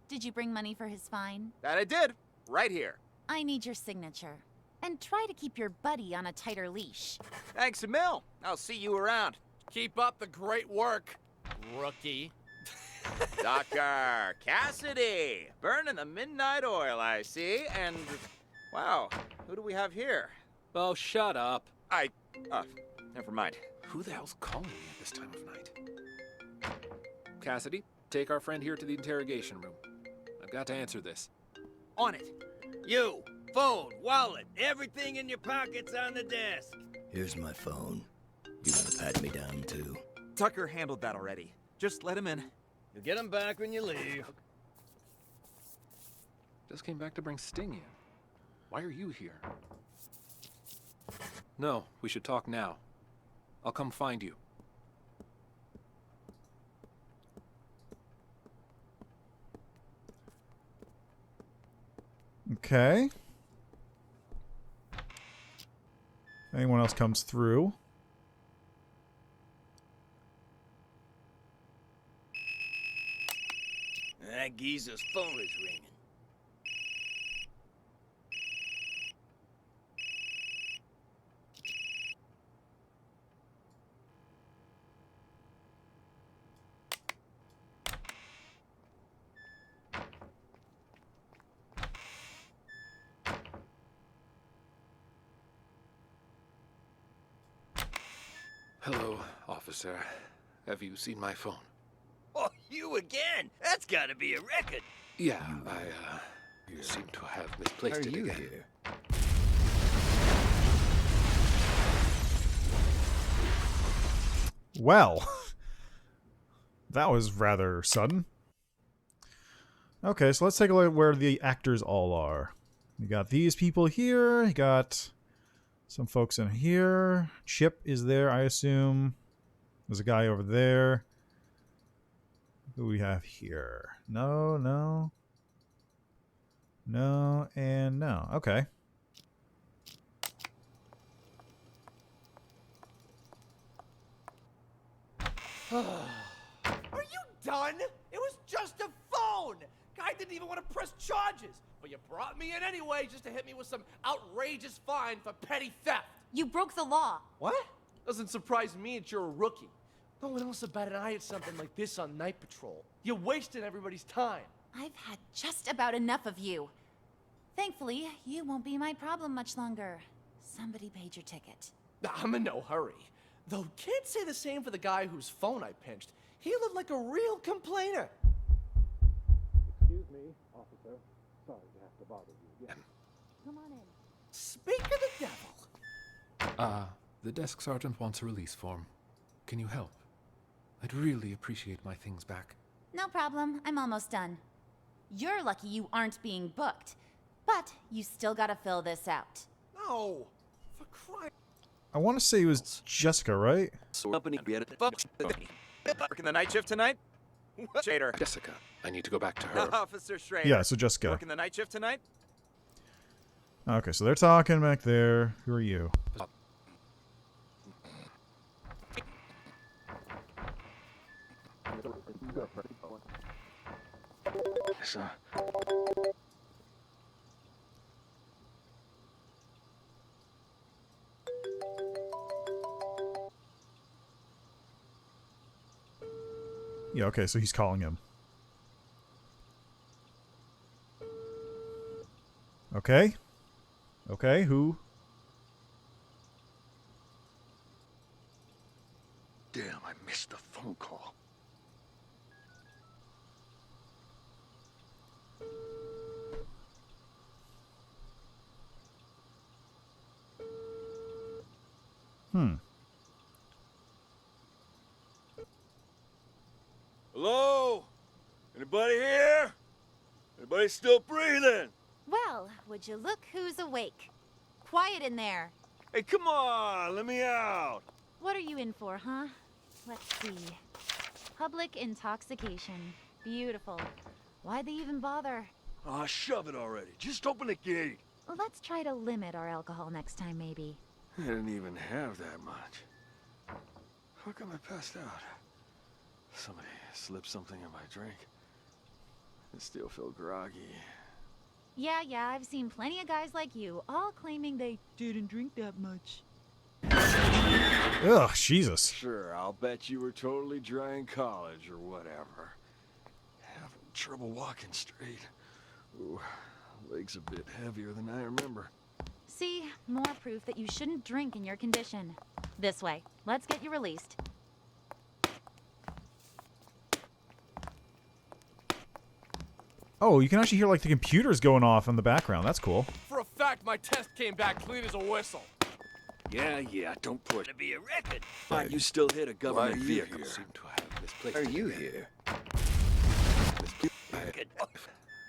Did you bring money for his fine? That I did. Right here. I need your signature. And try to keep your buddy on a tighter leash. Thanks a mil. I'll see you around. Keep up the great work, rookie. Dr. Cassidy. Burning the midnight oil, I see. And, wow, who do we have here? Oh, shut up. Never mind. Who the hell's calling me at this time of night? Cassidy, take our friend here to the interrogation room. I've got to answer this. On it. You, phone, wallet, everything in your pockets on the desk. Here's my phone. You wanna pat me down, too? Tucker handled that already. Just let him in. You'll get him back when you leave. Just came back to bring Sting in. Why are you here? No, we should talk now. I'll come find you. Okay. Anyone else comes through? That geezer's phone is ringing. Hello, officer. Have you seen my phone? Oh, you again? That's gotta be a record. Yeah, I seem to have misplaced it again. Here? Well, that was rather sudden. Okay, so let's take a look at where the actors all are. You got these people here. You got some folks in here. Chip is there, I assume. There's a guy over there. Who do we have here? No, no. No, and no. Okay. Are you done? It was just a phone! Guy didn't even want to press charges, but you brought me in anyway just to hit me with some outrageous fine for petty theft. You broke the law. What? Doesn't surprise me that you're a rookie. No one else about an eye at something like this on night patrol. You're wasting everybody's time. I've had just about enough of you. Thankfully, you won't be my problem much longer. Somebody paid your ticket. I'm in no hurry. Though can't say the same for the guy whose phone I pinched. He looked like a real complainer. Excuse me, officer. Sorry to have to bother you again. Come on in. Speak of the devil. The desk sergeant wants a release form. Can you help? I'd really appreciate my things back. No problem. I'm almost done. You're lucky you aren't being booked. But you still gotta fill this out. No! For crying... I want to say it was Jessica, right? Working the night shift tonight? Schrader. Jessica. I need to go back to her. Officer Schrader. Yeah, so Jessica. Working the night shift tonight? Okay, so they're talking back there. Who are you? Sir. Yeah, okay, so he's calling him. Okay. Okay, who? Damn, I missed the phone call. Hello? Anybody here? Anybody still breathing? Well, would you look who's awake? Quiet in there. Hey, come on, let me out. What are you in for, huh? Let's see. Public intoxication. Beautiful. Why'd they even bother? Aw, shove it already. Just open the gate. Let's try to limit our alcohol next time, maybe. I didn't even have that much. How come I passed out? Somebody slipped something in my drink. I still feel groggy. Yeah, I've seen plenty of guys like you, all claiming they didn't drink that much. Ugh, Jesus. Sure, I'll bet you were totally dry in college or whatever. Having trouble walking straight. Ooh, legs a bit heavier than I remember. See, more proof that you shouldn't drink in your condition. This way. Let's get you released. Oh, you can actually hear like the computers going off in the background. That's cool. For a fact, my test came back clean as a whistle. Yeah, don't push. To be a record. Why you still hit a government Why are you vehicle? here? Seem to have misplaced. Are you here?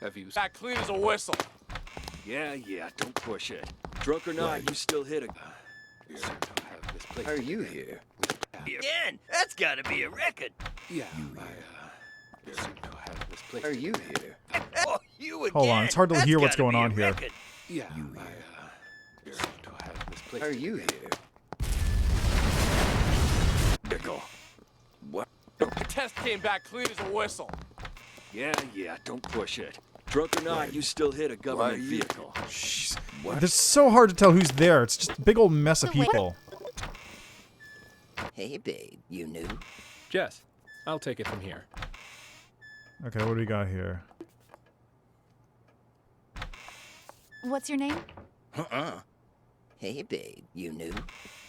Have you... Back clean as a whistle. Yeah, don't push it. Drunk or not, you still hit a... Seem to have misplaced. Are you here? Again, that's gotta be a record. Yeah, I seem to have misplaced. Are you here? Oh, you again. Hold on, it's hard to That's hear what's gotta going be a on here. record. Yeah, I seem to have misplaced. Are you here? Pickle. What? The test came back clean as a whistle. Yeah, don't push it. Drunk or not, you still hit a government vehicle. Jeez. It's so hard to tell who's there. It's just a big old mess of people. Hey, babe, you new? Jess, I'll take it from here. Okay, what do we got here? What's your name? Hey, babe, you new?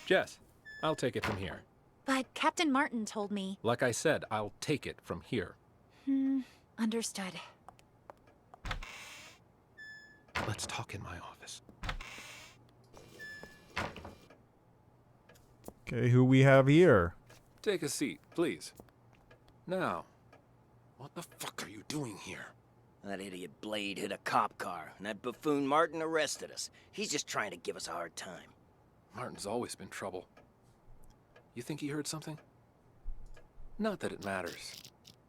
Jess, I'll take it from here. But Captain Martin told me. Like I said, I'll take it from here. Understood. Let's talk in my office. Okay, who we have here? Take a seat, please. Now, what the fuck are you doing here? That idiot Blade hit a cop car, and that buffoon Martin arrested us. He's just trying to give us a hard time. Martin's always been trouble. You think he heard something? Not that it matters.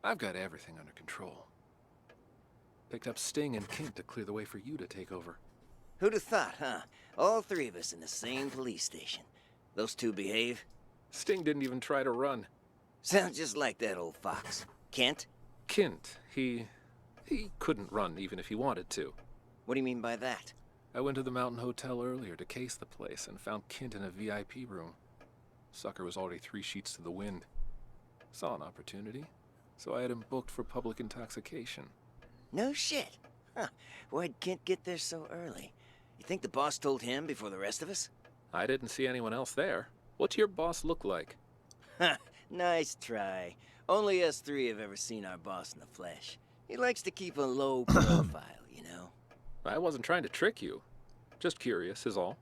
I've got everything under control. Picked up Sting and Kent to clear the way for you to take over. Who'd have thought, huh? All three of us in the same police station. Those two behave? Sting didn't even try to run. Sounds just like that old fox. Kent? Kent, he couldn't run even if he wanted to. What do you mean by that? I went to the Mountain Hotel earlier to case the place and found Kent in a VIP room. Sucker was already 3 sheets to the wind. Saw an opportunity, so I had him booked for public intoxication. No shit. Huh. Why'd Kent get there so early? You think the boss told him before the rest of us? I didn't see anyone else there. What's your boss look like? Ha! Nice try. Only us three have ever seen our boss in the flesh. He likes to keep a low profile, you know? I wasn't trying to trick you. Just curious is all.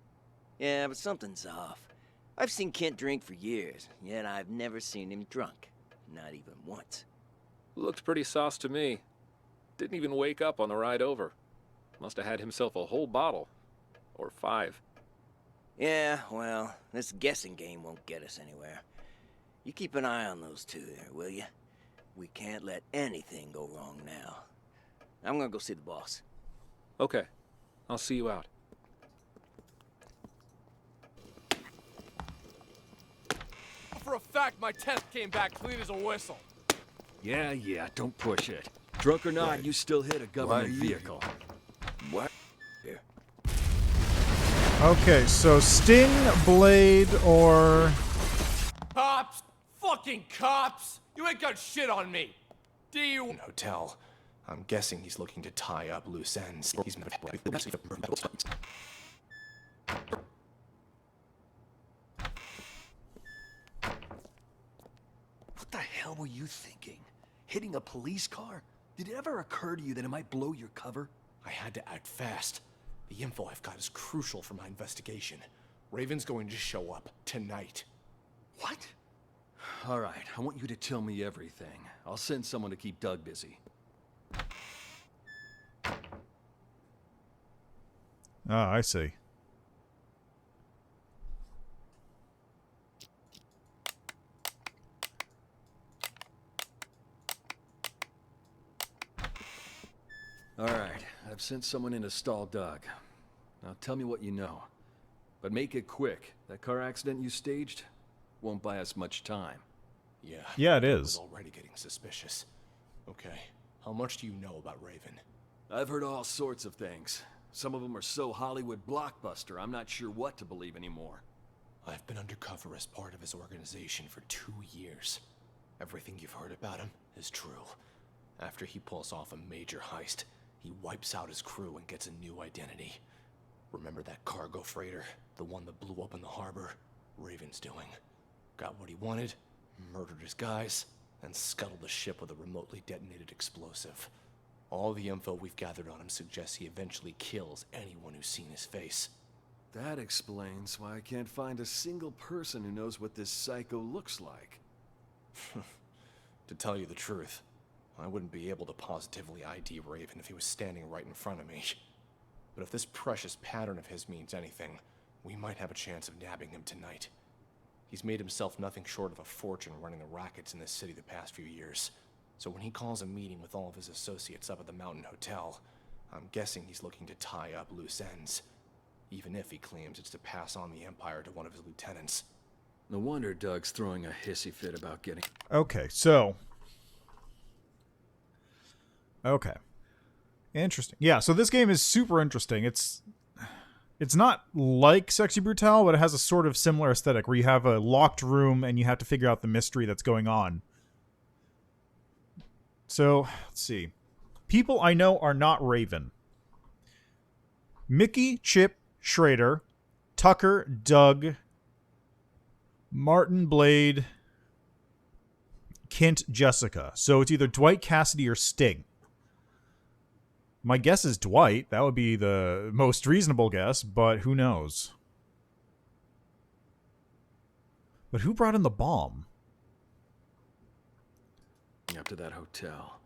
Yeah, but something's off. I've seen Kent drink for years, yet I've never seen him drunk. Not even once. Looked pretty sauce to me. Didn't even wake up on the ride over. Must have had himself a whole bottle. Or 5. Yeah, well, this guessing game won't get us anywhere. You keep an eye on those two there, will you? We can't let anything go wrong now. I'm gonna go see the boss. Okay. I'll see you out. For a fact, my test came back clean as a whistle. Yeah, don't push it. Drunk or not, you still hit a government vehicle. What? Here. Okay, so Sting, Blade, or... Cops! Fucking cops! You ain't got shit on me! Hotel. I'm guessing he's looking to tie up loose ends. He's What the hell were you thinking? Hitting a police car? Did it ever occur to you that it might blow your cover? I had to act fast. The info I've got is crucial for my investigation. Raven's going to show up tonight. What? All right, I want you to tell me everything. I'll send someone to keep Doug busy. Ah, I see. All right, I've sent someone in to stall Doug. Now tell me what you know. But make it quick. That car accident you staged won't buy us much time. Yeah, it I is. was already getting suspicious. Okay, how much do you know about Raven? I've heard all sorts of things. Some of them are so Hollywood blockbuster, I'm not sure what to believe anymore. I've been undercover as part of his organization for 2 years. Everything you've heard about him is true. After he pulls off a major heist, he wipes out his crew and gets a new identity. Remember that cargo freighter? The one that blew up in the harbor? Raven's doing. Got what he wanted, murdered his guys, and scuttled the ship with a remotely detonated explosive. All the info we've gathered on him suggests he eventually kills anyone who's seen his face. That explains why I can't find a single person who knows what this psycho looks like. To tell you the truth, I wouldn't be able to positively ID Raven if he was standing right in front of me. But if this precious pattern of his means anything, we might have a chance of nabbing him tonight. He's made himself nothing short of a fortune running the rackets in this city the past few years. So when he calls a meeting with all of his associates up at the Mountain Hotel, I'm guessing he's looking to tie up loose ends. Even if he claims it's to pass on the Empire to one of his lieutenants. No wonder Doug's throwing a hissy fit about getting... Okay, so... Okay. Interesting. Yeah, so this game is super interesting. It's not like Sexy Brutale, but it has a sort of similar aesthetic where you have a locked room and you have to figure out the mystery that's going on. So, let's see. People I know are not Raven. Mickey, Chip, Schrader, Tucker, Doug, Martin, Blade, Kent, Jessica. So it's either Dwight, Cassidy, or Sting. My guess is Dwight. That would be the most reasonable guess, but who knows? But who brought in the bomb? Up to that hotel.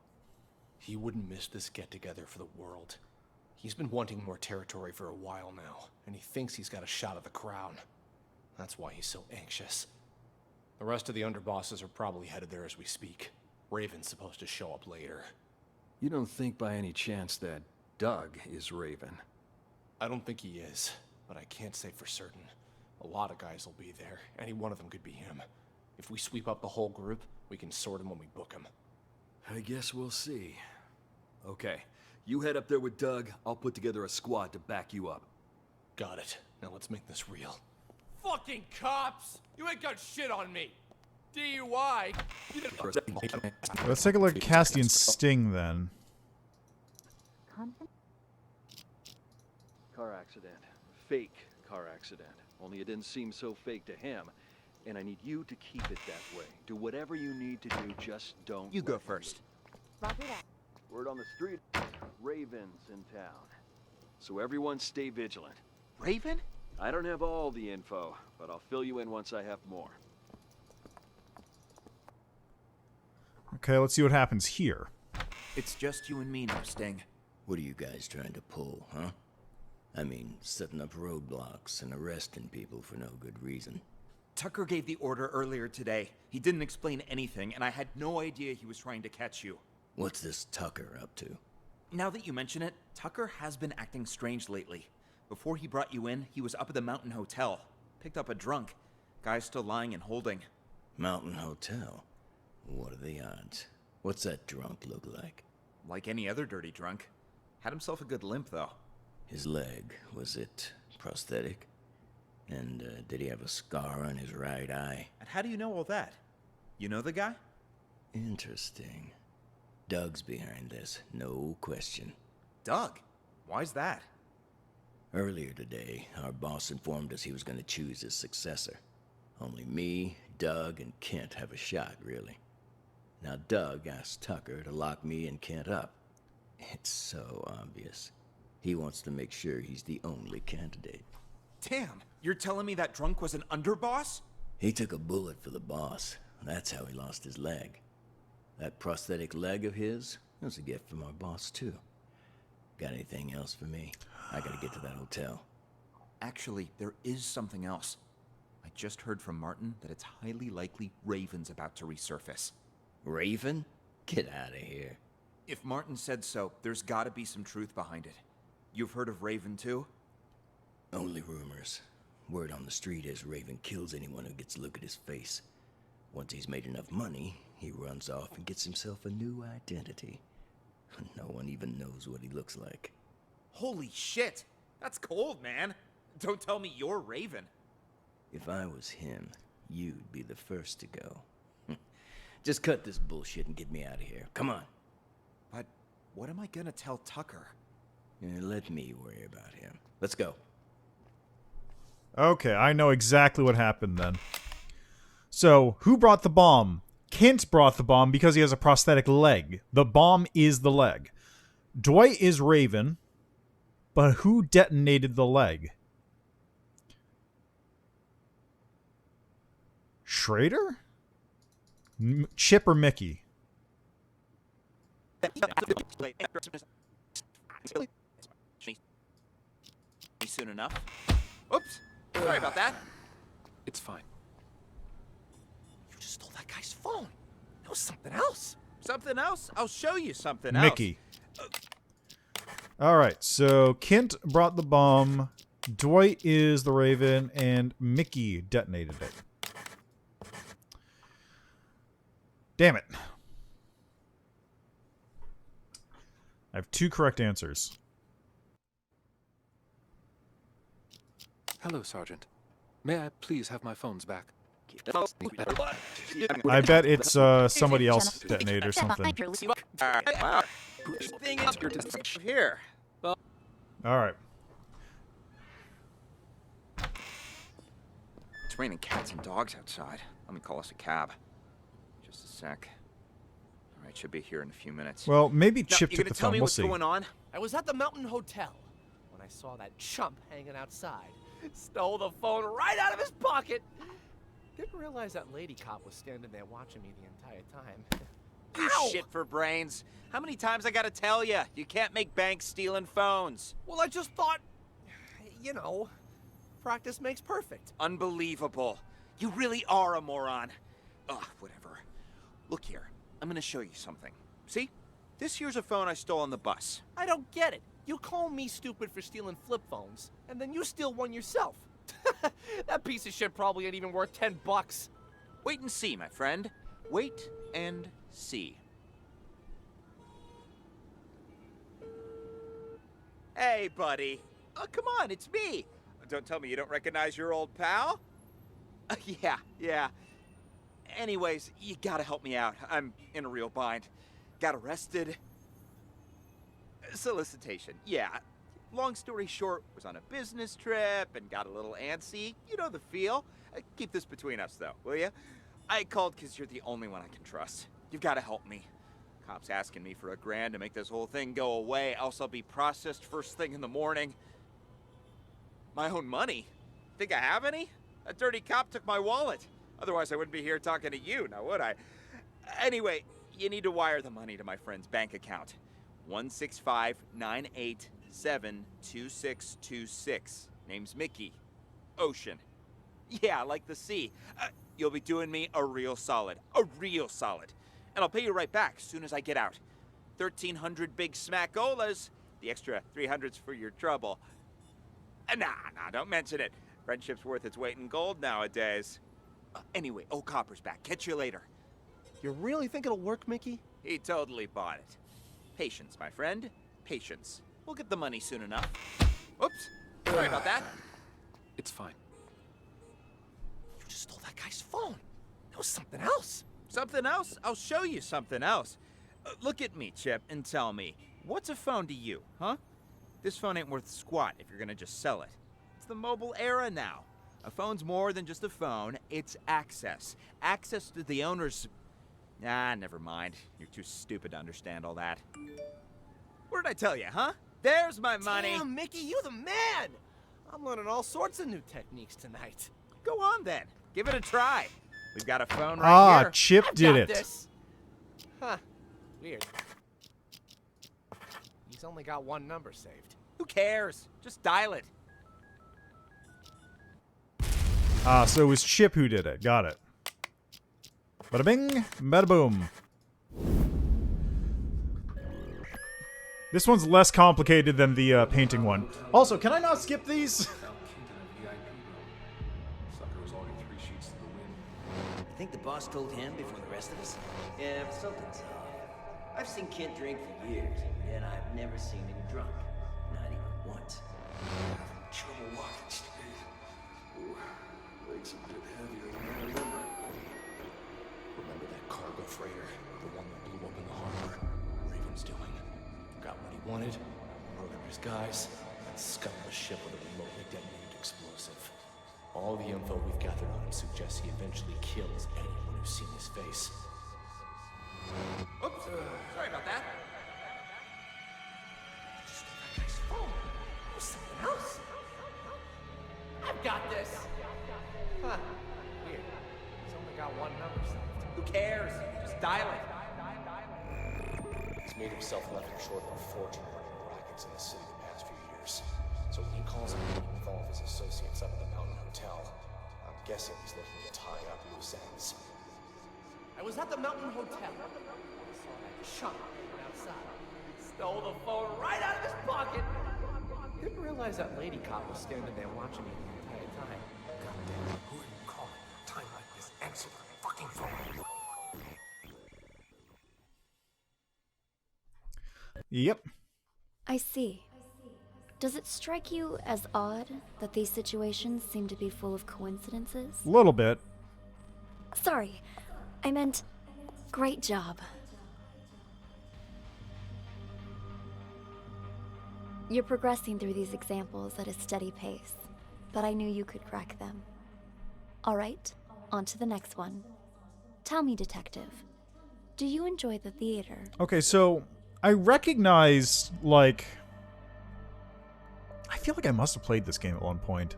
He wouldn't miss this get-together for the world. He's been wanting more territory for a while now, and he thinks he's got a shot at the crown. That's why he's so anxious. The rest of the underbosses are probably headed there as we speak. Raven's supposed to show up later. You don't think by any chance that Doug is Raven? I don't think he is, but I can't say for certain. A lot of guys will be there. Any one of them could be him. If we sweep up the whole group, we can sort him when we book him. I guess we'll see. Okay, you head up there with Doug. I'll put together a squad to back you up. Got it. Now let's make this real. Fucking cops! You ain't got shit on me! DUI! Let's take a look at Cassidy and Sting then. Car accident. Fake car accident. Only it didn't seem so fake to him. And I need you to keep it that way. Do whatever you need to do, just don't. You go first. Word on the street, Raven's in town. So everyone stay vigilant. Raven? I don't have all the info, but I'll fill you in once I have more. Okay, let's see what happens here. It's just you and me now, Sting. What are you guys trying to pull, huh? I mean, setting up roadblocks and arresting people for no good reason. Tucker gave the order earlier today. He didn't explain anything, and I had no idea he was trying to catch you. What's this Tucker up to? Now that you mention it, Tucker has been acting strange lately. Before he brought you in, he was up at the Mountain Hotel. Picked up a drunk. Guy's still lying and holding. Mountain Hotel? What are the odds? What's that drunk look like? Like any other dirty drunk. Had himself a good limp, though. His leg, was it prosthetic? And did he have a scar on his right eye? And how do you know all that? You know the guy? Interesting. Doug's behind this, no question. Doug? Why's that? Earlier today, our boss informed us he was going to choose his successor. Only me, Doug, and Kent have a shot, really. Now Doug asked Tucker to lock me and Kent up. It's so obvious. He wants to make sure he's the only candidate. Damn, you're telling me that drunk was an underboss? He took a bullet for the boss. That's how he lost his leg. That prosthetic leg of his was a gift from our boss, too. Got anything else for me? I gotta get to that hotel. Actually, there is something else. I just heard from Martin that it's highly likely Raven's about to resurface. Raven? Get out of here. If Martin said so, there's gotta be some truth behind it. You've heard of Raven, too? Only rumors. Word on the street is Raven kills anyone who gets a look at his face. Once he's made enough money, he runs off and gets himself a new identity. No one even knows what he looks like. Holy shit! That's cold, man! Don't tell me you're Raven. If I was him, you'd be the first to go. Just cut this bullshit and get me out of here. Come on. But what am I gonna tell Tucker? Let me worry about him. Let's go. Okay, I know exactly what happened then. So, who brought the bomb? Kent brought the bomb because he has a prosthetic leg. The bomb is the leg. Dwight is Raven, but who detonated the leg? Schrader? Chip or Mickey? Soon enough. Oops! Sorry about that. It's fine. You just stole that guy's phone. That was something else. Something else? I'll show you something Mickey. Alright, so Kent brought the bomb, Dwight is the Raven, and Mickey detonated it. Damn it. I have 2 correct answers. Hello, Sergeant. May I please have my phones back? I bet it's somebody else detonated or something. Wow. Thing is here. Alright. It's raining cats and dogs outside. Let me call us a cab. Just a sec. Alright, should be here in a few minutes. Well, maybe Now, Chip you took gonna the tell phone. me We'll what's see. going on? I was at the Mountain Hotel when I saw that chump hanging outside. Stole the phone right out of his pocket. Didn't realize that lady cop was standing there watching me the entire time. You shit for brains. How many times I gotta tell you? You can't make bank stealing phones. Well, I just thought, you know, practice makes perfect. Unbelievable. You really are a moron. Ugh, whatever. Look here. I'm gonna show you something. See? This here's a phone I stole on the bus. I don't get it. You call me stupid for stealing flip phones, and then you steal one yourself. That piece of shit probably ain't even worth $10. Wait and see, my friend. Wait and see. Hey, buddy. Oh, come on, it's me. Don't tell me you don't recognize your old pal? Yeah. Anyways, you gotta help me out. I'm in a real bind. Got arrested. Solicitation, yeah. Long story short, was on a business trip and got a little antsy. You know the feel. Keep this between us, though, will ya? I called because you're the only one I can trust. You've got to help me. Cops asking me for $1,000 to make this whole thing go away, else I'll be processed first thing in the morning. My own money? Think I have any? A dirty cop took my wallet. Otherwise, I wouldn't be here talking to you, now would I? Anyway, you need to wire the money to my friend's bank account. 165-987-2626. Name's Mickey. Ocean. Yeah, like the sea. You'll be doing me a real solid. A real solid. And I'll pay you right back as soon as I get out. 1,300 big smackolas. The extra 300's for your trouble. Nah, don't mention it. Friendship's worth its weight in gold nowadays. Anyway, Copper's back. Catch you later. You really think it'll work, Mickey? He totally bought it. Patience, my friend. Patience. We'll get the money soon enough. Oops. Sorry about that. It's fine. You just stole that guy's phone. That was something else. Something else? I'll show you something else. Look at me, Chip, and tell me, what's a phone to you, huh? This phone ain't worth squat if you're gonna just sell it. It's the mobile era now. A phone's more than just a phone, it's access. Access to the owner's... Ah, never mind. You're too stupid to understand all that. What did I tell you, huh? There's my money! Damn, Mickey, you the man! I'm learning all sorts of new techniques tonight. Go on, then. Give it a try. We've got a phone right here. Chip did it. This. Huh. Weird. He's only got one number saved. Who cares? Just dial it. So it was Chip who did it. Got it. Bada bing, bada boom. This one's less complicated than the painting one. Also, can I not skip these? You think the boss told him before the rest of us? Yeah, but something's off. I've seen Kent drink for years, and I've never seen him drunk. Not even once. I'm having trouble walking straight. Ooh, legs a bit heavier than I remember. Remember that cargo freighter? The one that blew up in the harbor? Raven's doing. Got what he wanted, murdered his guys, and scuttled the ship with a remotely detonated explosive. All the info we've gathered on him suggests he eventually kills anyone who's seen his face. Oops, sorry about that. Just stole that guy's phone. That was something else. I've got this. Huh. Weird. He's only got one number saved. Who cares? Just dial it. He's made himself nothing short of a fortune running rackets in the city the past few years. So when he calls a meeting with all of his associates up at the Mountain Hotel, I'm guessing he's looking to tie up loose ends. I was at the Mountain Hotel. I saw that chump hanging outside. Stole the phone right out of his pocket. Didn't realize that lady cop was standing there watching me the entire time. Goddamn, who are you calling at a time like this? Answer the fucking phone. Yep. I see. Does it strike you as odd that these situations seem to be full of coincidences? A little bit. Sorry, I meant great job. You're progressing through these examples at a steady pace, but I knew you could crack them. All right, on to the next one. Tell me, detective, do you enjoy the theater? Okay, so I recognize, like... I feel like I must have played this game at one point.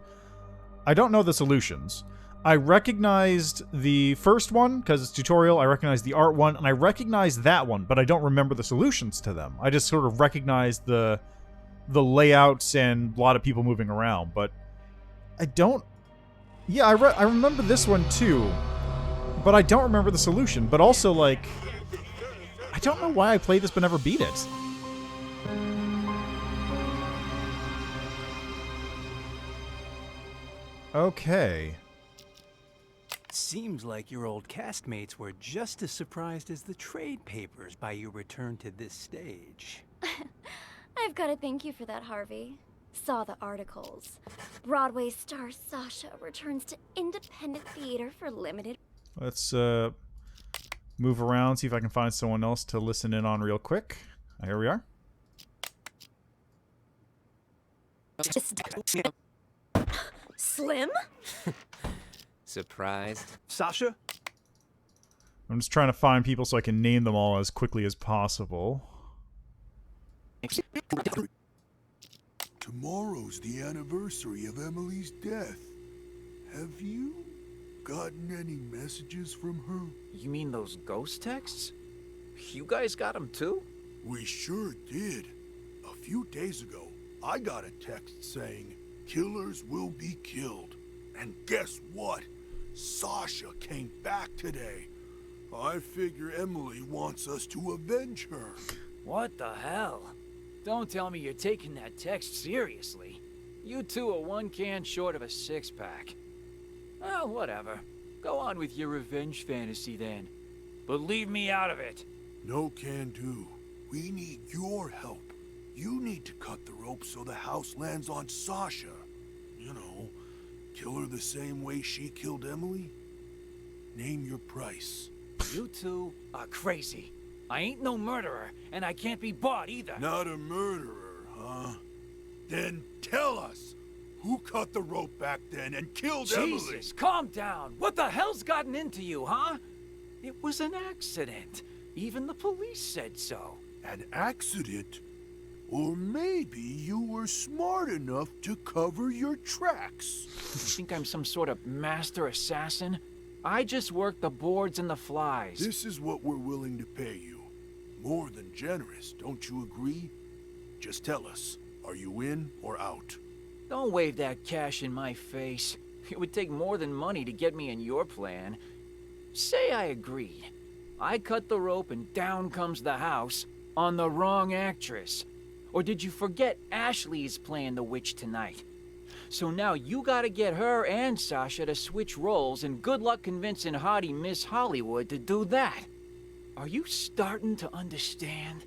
I don't know the solutions. I recognized the first one, because it's tutorial, I recognized the art one, and I recognized that one, but I don't remember the solutions to them. I just sort of recognized the layouts and a lot of people moving around, but I don't... Yeah, I remember this one too, but I don't remember the solution, but also, like... I don't know why I played this but never beat it. Okay. Seems like your old castmates were just as surprised as the trade papers by your return to this stage. I've got to thank you for that, Harvey. Saw the articles. Broadway star Sasha returns to independent theater for limited... Let's move around, see if I can find someone else to listen in on real quick. Here we are. Slim? Surprised? Sasha? I'm just trying to find people so I can name them all as quickly as possible. Tomorrow's the anniversary of Emily's death. Have you gotten any messages from her? You mean those ghost texts? You guys got them too? We sure did. A few days ago, I got a text saying, "Killers will be killed." And guess what? Sasha came back today. I figure Emily wants us to avenge her. What the hell? Don't tell me you're taking that text seriously. You two are one can short of a six-pack. Well, whatever. Go on with your revenge fantasy then. But leave me out of it. No can do. We need your help. You need to cut the rope so the house lands on Sasha. You know, kill her the same way she killed Emily. Name your price. You two are crazy. I ain't no murderer, and I can't be bought either. Not a murderer, huh? Then tell us, who cut the rope back then and killed Emily? Jesus, calm down. What the hell's gotten into you, huh? It was an accident. Even the police said so. An accident? Or maybe you were smart enough to cover your tracks. You think I'm some sort of master assassin? I just work the boards and the flies. This is what we're willing to pay you. More than generous, don't you agree? Just tell us, are you in or out? Don't wave that cash in my face. It would take more than money to get me in your plan. Say I agreed. I cut the rope and down comes the house on the wrong actress. Or did you forget Ashley is playing the witch tonight? So now you gotta get her and Sasha to switch roles, and good luck convincing hottie Miss Hollywood to do that. Are you starting to understand?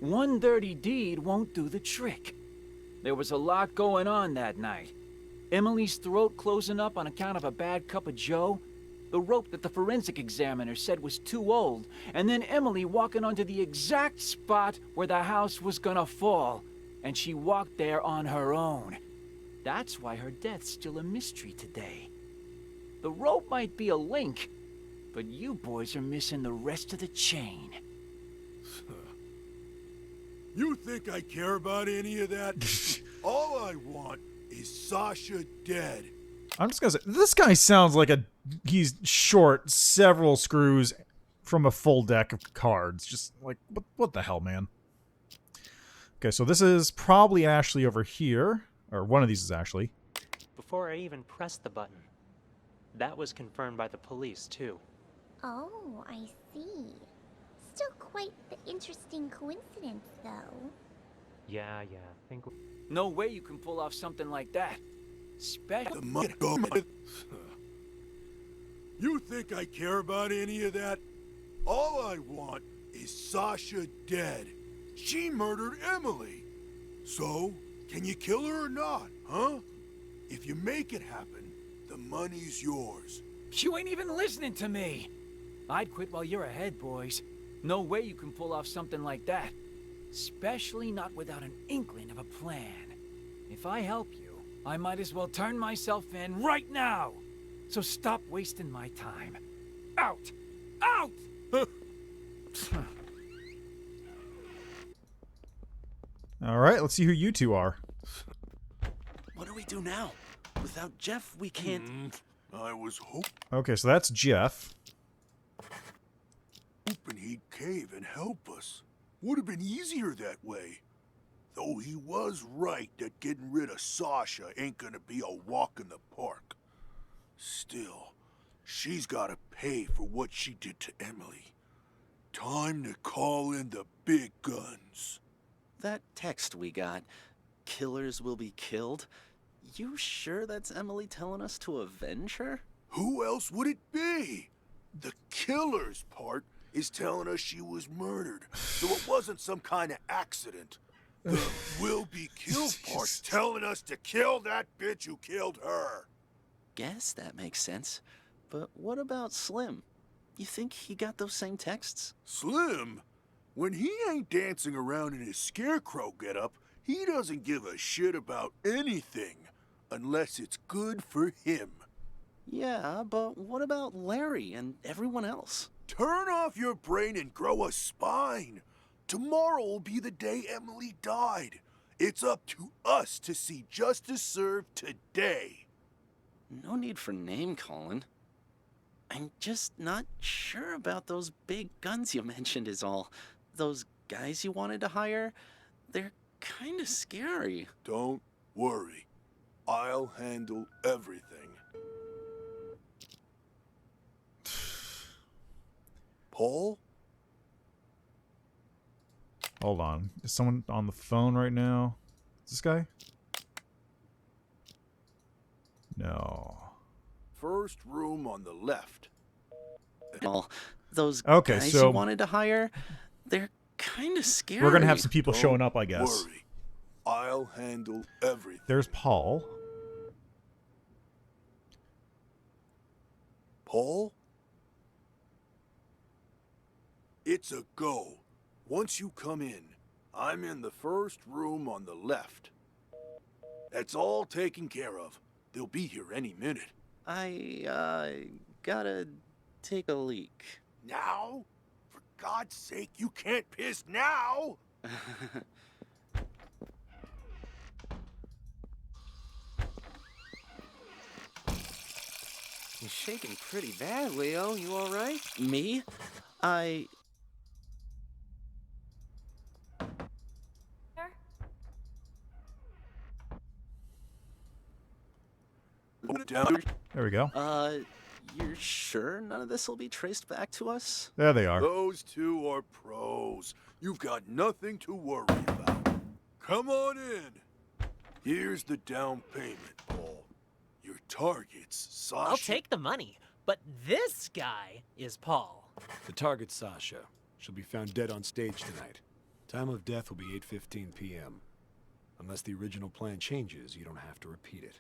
One dirty deed won't do the trick. There was a lot going on that night. Emily's throat closing up on account of a bad cup of joe, the rope that the forensic examiner said was too old, and then Emily walking onto the exact spot where the house was gonna fall, and she walked there on her own. That's why her death's still a mystery today. The rope might be a link, but you boys are missing the rest of the chain. You think I care about any of that? All I want is Sasha dead. I'm just gonna say, this guy sounds like he's short several screws from a full deck of cards. Just like, what the hell, man? Okay, so this is probably Ashley over here. Or one of these is Ashley. Before I even pressed the button. That was confirmed by the police, too. Oh, I see. Still quite the interesting coincidence, though. Yeah, think... No way you can pull off something like that. Special... You think I care about any of that? All I want is Sasha dead. She murdered Emily. So, can you kill her or not, huh? If you make it happen, the money's yours. You ain't even listening to me. I'd quit while you're ahead, boys. No way you can pull off something like that. Especially not without an inkling of a plan. If I help you, I might as well turn myself in right now. So stop wasting my time. Out! Out! All right, let's see who you two are. What do we do now? Without Jeff, we can't... I was hoping Okay, so that's Jeff. he'd cave and help us. Would have been easier that way. Though he was right that getting rid of Sasha ain't gonna be a walk in the park. Still, she's gotta pay for what she did to Emily. Time to call in the big guns. That text we got, killers will be killed. You sure that's Emily telling us to avenge her? Who else would it be? The killer's part is telling us she was murdered, so it wasn't some kind of accident. The will be killed part's telling us to kill that bitch who killed her. Guess that makes sense. But what about Slim? You think he got those same texts? Slim? When he ain't dancing around in his scarecrow getup, he doesn't give a shit about anything, unless it's good for him. Yeah, but what about Larry and everyone else? Turn off your brain and grow a spine. Tomorrow will be the day Emily died. It's up to us to see justice served today. No need for name-calling. I'm just not sure about those big guns you mentioned is all. Those guys you wanted to hire, they're kind of scary. Don't worry. I'll handle everything. Paul? Hold on. Is someone on the phone right now? Is this guy? No. First room on the left. All those Okay, guys so you wanted to hire, They're kind of scary. We're gonna have some people Don't showing up, I guess. worry. I'll handle everything. There's Paul. Paul? It's a go. Once you come in, I'm in the first room on the left. That's all taken care of. They'll be here any minute. I gotta take a leak. Now? For God's sake, you can't piss now! You're shaking pretty bad, Leo. You all right? Me? There we go. You're sure none of this will be traced back to us? There they are. Those two are pros. You've got nothing to worry about. Come on in. Here's the down payment, Paul. Your target's Sasha. I'll take the money, but this guy is Paul. The target's Sasha. She'll be found dead on stage tonight. Time of death will be 8:15 p.m. Unless the original plan changes, you don't have to repeat it.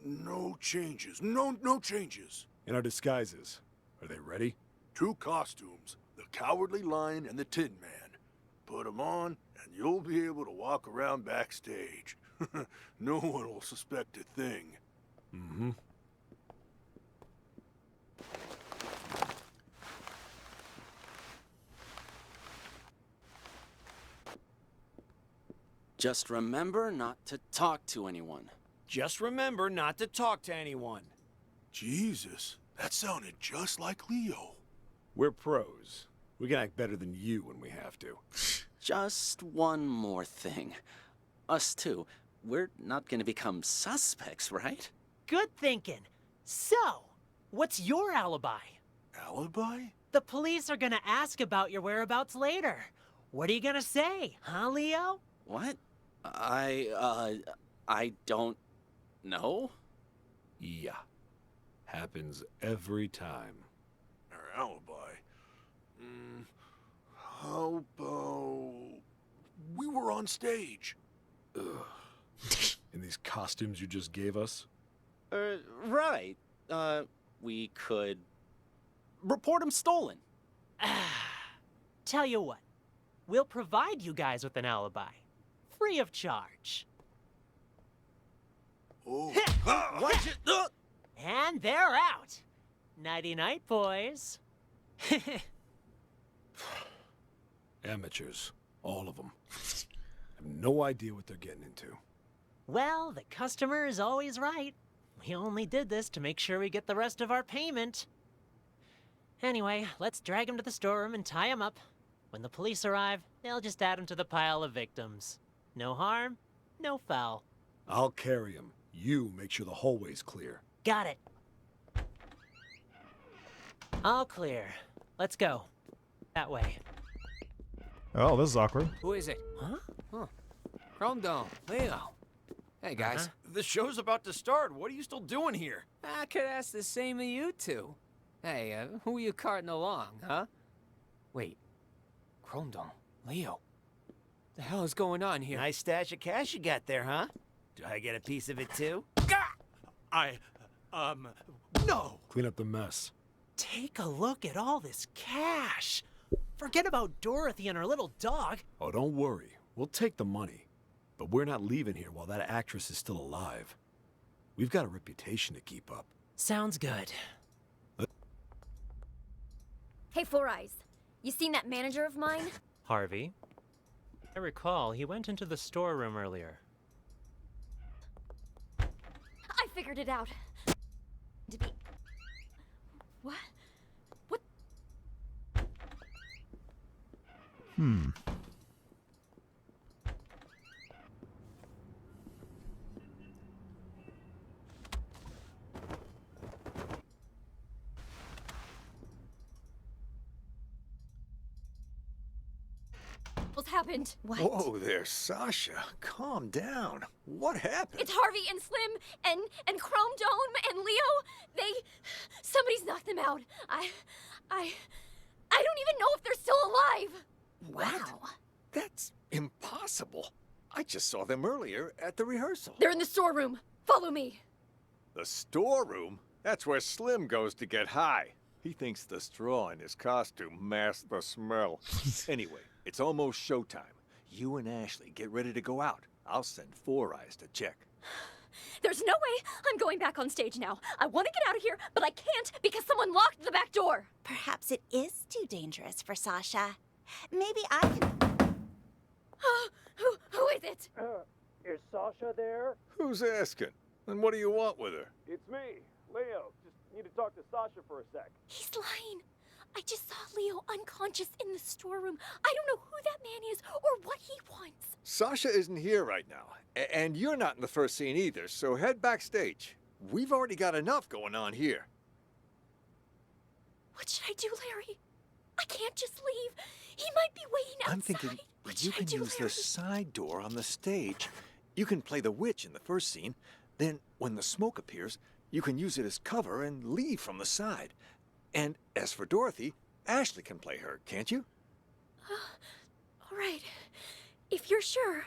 No changes. No changes. In our disguises, are they ready? 2 costumes, the Cowardly Lion and the Tin Man. Put 'em on, and you'll be able to walk around backstage. No one will suspect a thing. Mm-hmm. Just remember not to talk to anyone. Just remember not to talk to anyone. Jesus, that sounded just like Leo. We're pros. We can act better than you when we have to. Just one more thing. Us too. We're not gonna become suspects, right? Good thinking. So, what's your alibi? Alibi? The police are gonna ask about your whereabouts later. What are you gonna say, huh, Leo? What? I don't know. Yeah. Happens every time. Our alibi? How about... we were on stage. Ugh. In these costumes you just gave us? Right. We could... report him stolen. Tell you what, we'll provide you guys with an alibi. Free of charge. Oh. Watch it! And they're out. Nighty-night, boys. Amateurs. All of them. Have no idea what they're getting into. Well, the customer is always right. We only did this to make sure we get the rest of our payment. Anyway, let's drag him to the storeroom and tie him up. When the police arrive, they'll just add him to the pile of victims. No harm, no foul. I'll carry him. You make sure the hallway's clear. Got it. All clear. Let's go. That way. Oh, this is awkward. Who is it? Huh? Chrome Dome, Leo. Hey, guys. The show's about to start. What are you still doing here? I could ask the same of you two. Hey, who are you carting along, huh? Wait. Chrome Dome, Leo. The hell is going on here? Nice stash of cash you got there, huh? Do I get a piece of it too? No! Clean up the mess. Take a look at all this cash. Forget about Dorothy and her little dog. Oh, don't worry. We'll take the money. But we're not leaving here while that actress is still alive. We've got a reputation to keep up. Sounds good. Hey, Four Eyes. You seen that manager of mine? Harvey? I recall he went into the storeroom earlier. I figured it out. To be... What? What? What's happened? What? Whoa there, Sasha. Calm down. What happened? It's Harvey and Slim and Chrome Dome and Leo. Somebody's knocked them out. I don't even know if they're still alive! Wow. That's impossible. I just saw them earlier at the rehearsal. They're in the storeroom. Follow me. The storeroom? That's where Slim goes to get high. He thinks the straw in his costume masks the smell. Anyway, it's almost showtime. You and Ashley get ready to go out. I'll send Four Eyes to check. There's no way I'm going back on stage now. I want to get out of here, but I can't because someone locked the back door. Perhaps it is too dangerous for Sasha. Maybe I can... Who is it? Is Sasha there? Who's asking? And what do you want with her? It's me, Leo. Just need to talk to Sasha for a sec. He's lying. I just saw Leo unconscious in the storeroom. I don't know who that man is or what he wants. Sasha isn't here right now. And you're not in the first scene either, so head backstage. We've already got enough going on here. What should I do, Larry? I can't just leave. He might be waiting outside. I'm thinking you can use the side door on the stage. You can play the witch in the first scene. Then, when the smoke appears, you can use it as cover and leave from the side. And as for Dorothy, Ashley can play her, can't you? All right. If you're sure.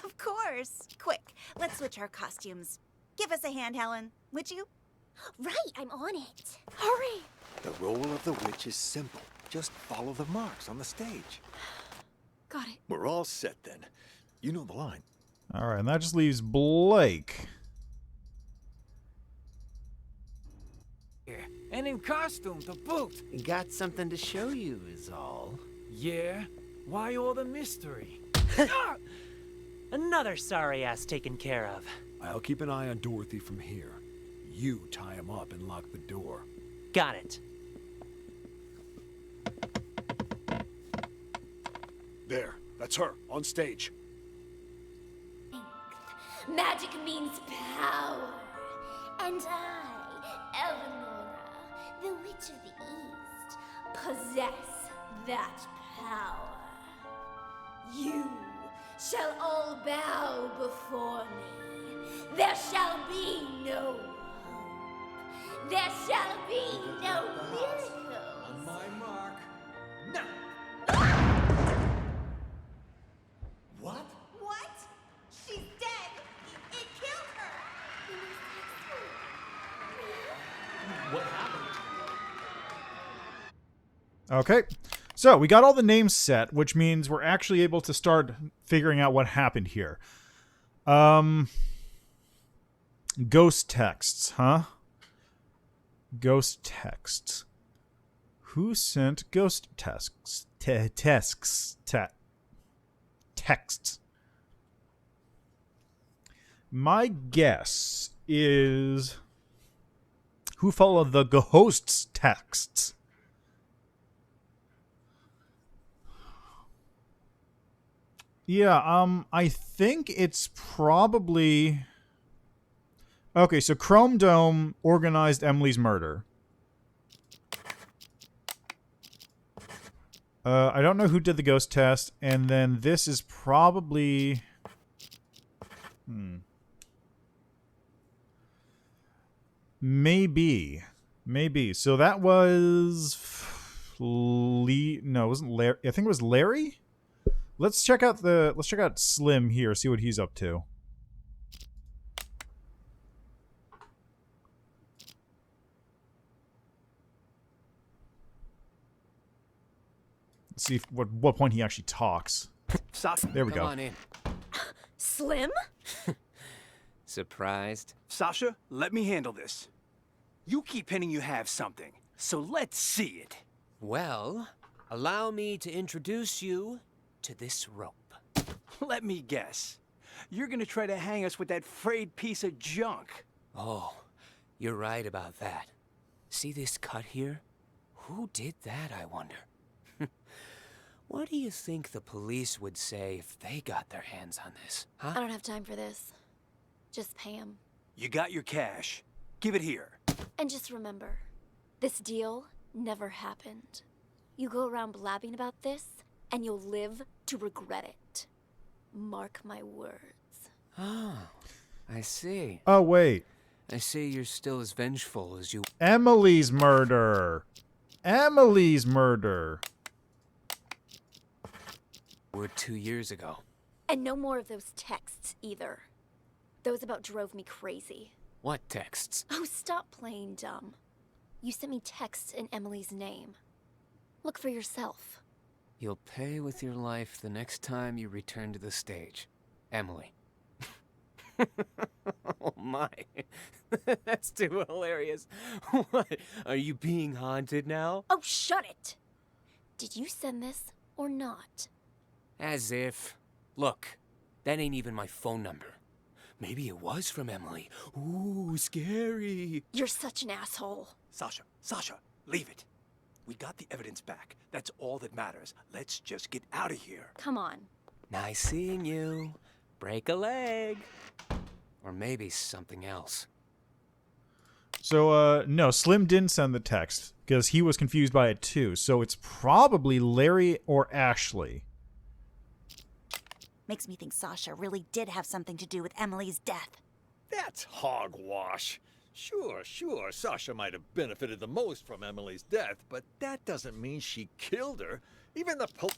Of course. Quick, let's switch our costumes. Give us a hand, Helen, would you? Right, I'm on it. Hurry! The role of the witch is simple. Just follow the marks on the stage. Got it. We're all set then. You know the line. All right, and that just leaves Blake. And in costume to boot. Got something to show you is all. Yeah? Why all the mystery? Another sorry ass taken care of. I'll keep an eye on Dorothy from here. You tie him up and lock the door. Got it. There, that's her, on stage. Magic means power. And I, Eleanor, the Witch of the East, possess that power. You shall all bow before me. There shall be no hope. There shall be no miracles. On my mark. Now! What? What? She's dead. It killed her. What happened? Okay. So we got all the names set, which means we're actually able to start figuring out what happened here. Ghost texts, huh? Ghost texts. Who sent ghost texts? Texts. My guess is who followed the ghosts texts. Yeah, I think it's probably... Okay, so Chrome Dome organized Emily's murder. I don't know who did the ghost test, and then this is probably... Maybe. So that was... No, it wasn't Larry. I think it was Larry? Let's check out Slim here, see what he's up to. Let's see what point he actually talks. There we go. Come on in. Slim? Surprised? Sasha, let me handle this. You keep hinting you have something, so let's see it. Well, allow me to introduce you to this rope. Let me guess. You're gonna try to hang us with that frayed piece of junk. Oh, you're right about that. See this cut here? Who did that, I wonder? What do you think the police would say if they got their hands on this, huh? I don't have time for this. Just pay him. You got your cash. Give it here. And just remember, this deal never happened. You go around blabbing about this, and you'll live to regret it. Mark my words. Oh, I see. Oh, wait. I see you're still as vengeful as you... Emily's murder. Emily's murder. We're 2 years ago. And no more of those texts either. Those about drove me crazy. What texts? Oh, stop playing dumb. You sent me texts in Emily's name. Look for yourself. You'll pay with your life the next time you return to the stage. Emily. Oh my. That's too hilarious. What? Are you being haunted now? Oh, shut it! Did you send this or not? As if. Look, that ain't even my phone number. Maybe it was from Emily. Ooh, scary. You're such an asshole. Sasha, leave it. We got the evidence back. That's all that matters. Let's just get out of here. Come on. Nice seeing you. Break a leg. Or maybe something else. So, no, Slim didn't send the text because he was confused by it too. So it's probably Larry or Ashley. Makes me think Sasha really did have something to do with Emily's death. That's hogwash. Sure, Sasha might have benefited the most from Emily's death, but that doesn't mean she killed her. Even the Hold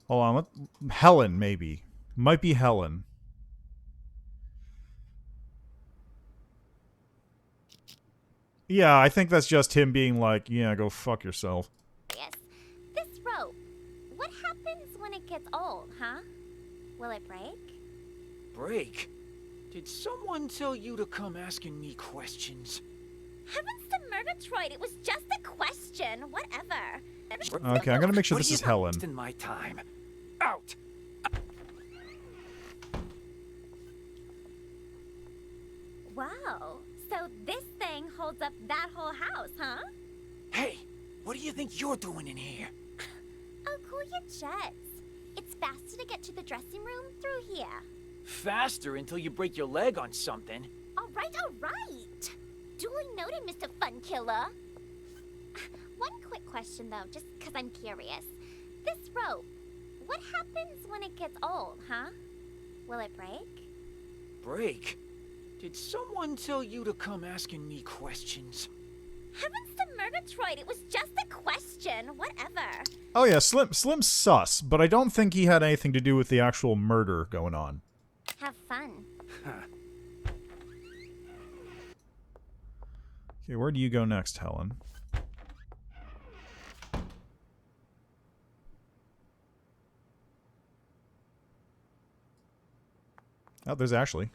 on, Helen, maybe. Might be Helen. Yeah, I think that's just him being like, yeah, go fuck yourself. Yes. This rope, what happens when it gets old, huh? Will it break? Break? Did someone tell you to come asking me questions? Heavens to Murgatroyd, it was just a question. Whatever. Okay, I'm gonna make sure What this are is you Helen. wasting my time. Out! Wow. So this thing holds up that whole house, huh? Hey, what do you think you're doing in here? Oh, cool your jets. It's faster to get to the dressing room through here. Faster until you break your leg on something. All right. Duly noted, Mr. Fun Killer. One quick question, though, just because I'm curious. This rope, what happens when it gets old, huh? Will it break? Break? Did someone tell you to come asking me questions? Heavens to Murgatroyd, it was just a question. Whatever. Oh yeah, Slim's sus, but I don't think he had anything to do with the actual murder going on. Have fun. Okay, where do you go next, Helen? Oh, there's Ashley.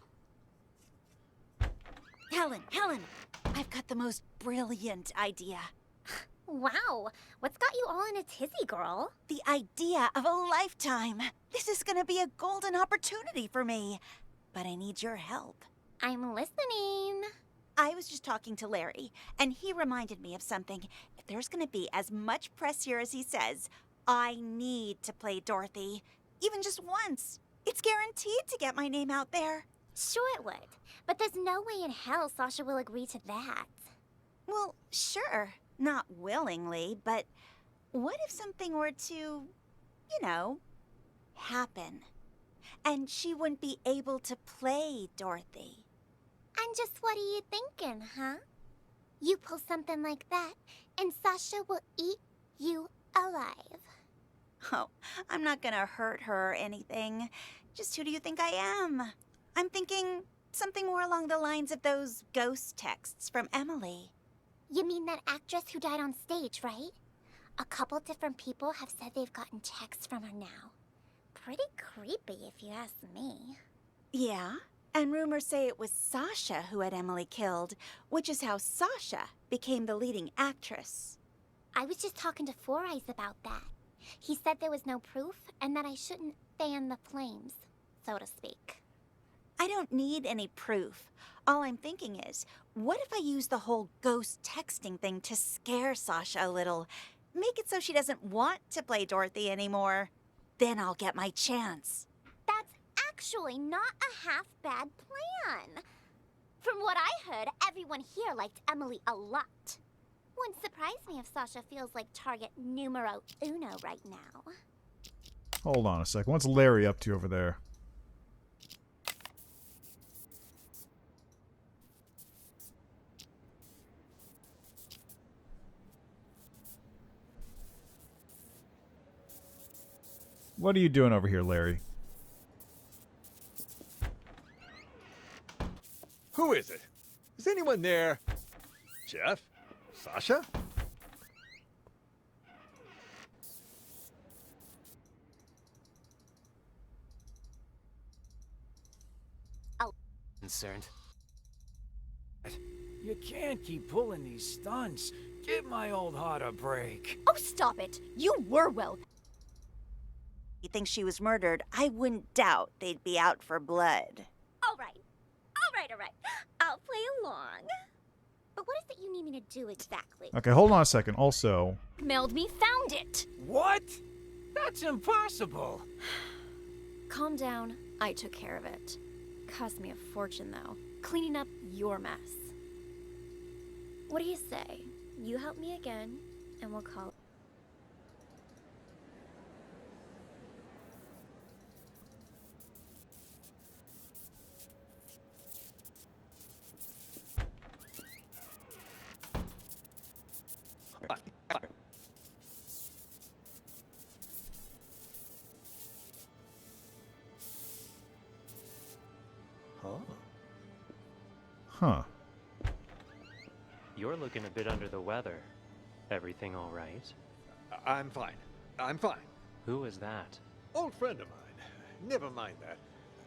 Helen, I've got the most brilliant idea. Wow, what's got you all in a tizzy, girl? The idea of a lifetime. This is gonna be a golden opportunity for me. But I need your help. I'm listening. I was just talking to Larry, and he reminded me of something. If there's gonna be as much press here as he says, I need to play Dorothy. Even just once. It's guaranteed to get my name out there. Sure it would, but there's no way in hell Sasha will agree to that. Well, sure. Not willingly, but what if something were to, happen? And she wouldn't be able to play Dorothy. And just what are you thinking, huh? You pull something like that, and Sasha will eat you alive. Oh, I'm not gonna hurt her or anything. Just who do you think I am? I'm thinking something more along the lines of those ghost texts from Emily. You mean that actress who died on stage, right? A couple different people have said they've gotten texts from her now. Pretty creepy, if you ask me. Yeah, and rumors say it was Sasha who had Emily killed, which is how Sasha became the leading actress. I was just talking to Four Eyes about that. He said there was no proof, and that I shouldn't fan the flames, so to speak. I don't need any proof. All I'm thinking is, what if I use the whole ghost texting thing to scare Sasha a little? Make it so she doesn't want to play Dorothy anymore. Then I'll get my chance. That's actually not a half-bad plan. From what I heard, everyone here liked Emily a lot. Wouldn't surprise me if Sasha feels like target numero uno right now. Hold on a second. What's Larry up to over there? What are you doing over here, Larry? Who is it? Is anyone there? Jeff? Sasha? Concerned. You can't keep pulling these stunts. Give my old heart a break. Oh, stop it. You were well. You think she was murdered, I wouldn't doubt they'd be out for blood. All right. All right. I'll play along. But what is it you need me to do exactly? Okay, hold on a second. Also, Mailed me found it. What? That's impossible. Calm down. I took care of it. Cost me a fortune, though. Cleaning up your mess. What do you say? You help me again, and we'll call it. huh. You're looking a bit under the weather. Everything all right? I'm fine. I'm fine. Who is that? Old friend of mine. Never mind that.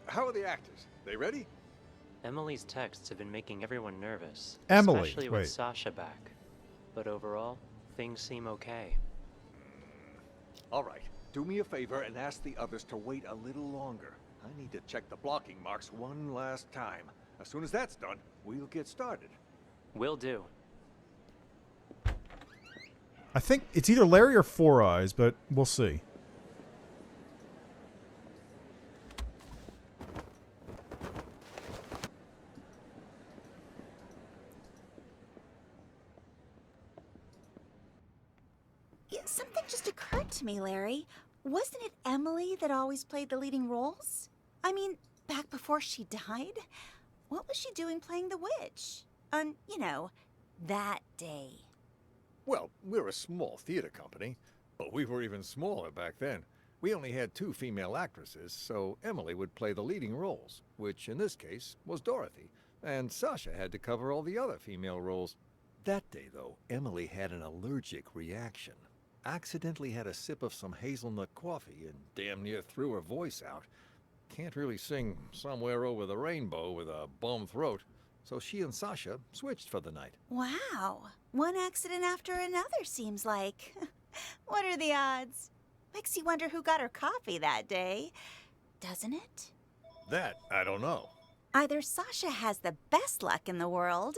How are the actors? They ready? Emily's texts have been making everyone nervous. Emily, Especially with wait. Sasha back. But overall, things seem okay. All right. Do me a favor and ask the others to wait a little longer. I need to check the blocking marks one last time. As soon as that's done, we'll get started. Will do. I think it's either Larry or Four Eyes, but we'll see. Yeah, something just occurred to me, Larry. Wasn't it Emily that always played the leading roles? I mean, back before she died? What was she doing playing the witch? On, that day. Well, we're a small theater company, but we were even smaller back then. We only had 2 female actresses, so Emily would play the leading roles, which in this case was Dorothy, and Sasha had to cover all the other female roles. That day, though, Emily had an allergic reaction. Accidentally had a sip of some hazelnut coffee and damn near threw her voice out. Can't really sing Somewhere Over the Rainbow with a bum throat, so she and Sasha switched for the night. Wow. One accident after another, seems like. What are the odds? Makes you wonder who got her coffee that day, doesn't it? That, I don't know. Either Sasha has the best luck in the world,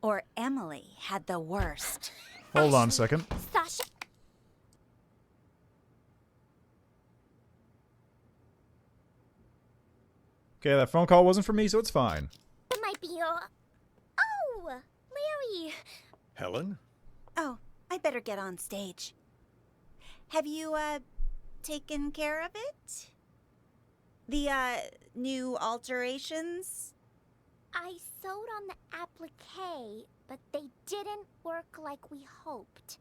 or Emily had the worst. Hold on a second. Sasha. Okay, that phone call wasn't for me, so it's fine. It might be your... Oh, Larry. Helen? Oh, I'd better get on stage. Have you, taken care of it? The, new alterations? I sewed on the applique, but they didn't work like we hoped.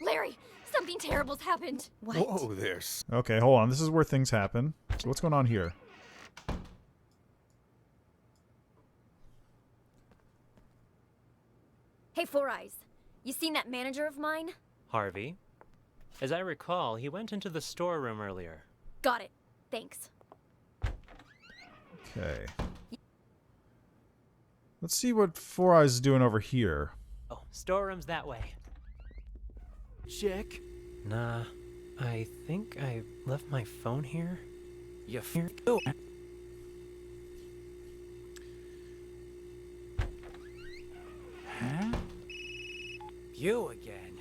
Larry, something terrible's happened. What? Whoa, there's... Okay, hold on. This is where things happen. So what's going on here? Hey, Four Eyes. You seen that manager of mine? Harvey? As I recall, he went into the storeroom earlier. Got it. Thanks. Okay. Let's see what Four Eyes is doing over here. Oh, storeroom's that way. Check. Nah, I think I left my phone here. Here. Oh. Huh? You again?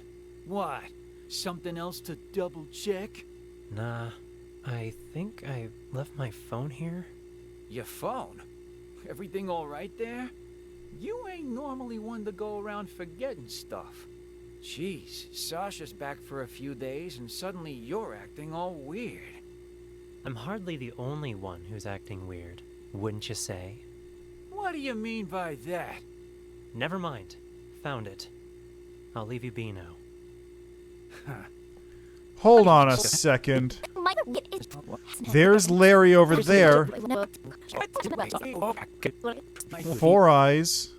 What? Something else to double check? Nah, I think I left my phone here. Your phone? Everything all right there? You ain't normally one to go around forgetting stuff. Jeez, Sasha's back for a few days and suddenly you're acting all weird. I'm hardly the only one who's acting weird, wouldn't you say? What do you mean by that? Never mind. Found it. I'll leave you be now. Hold on a second. My There's Larry over there. Four Eyes.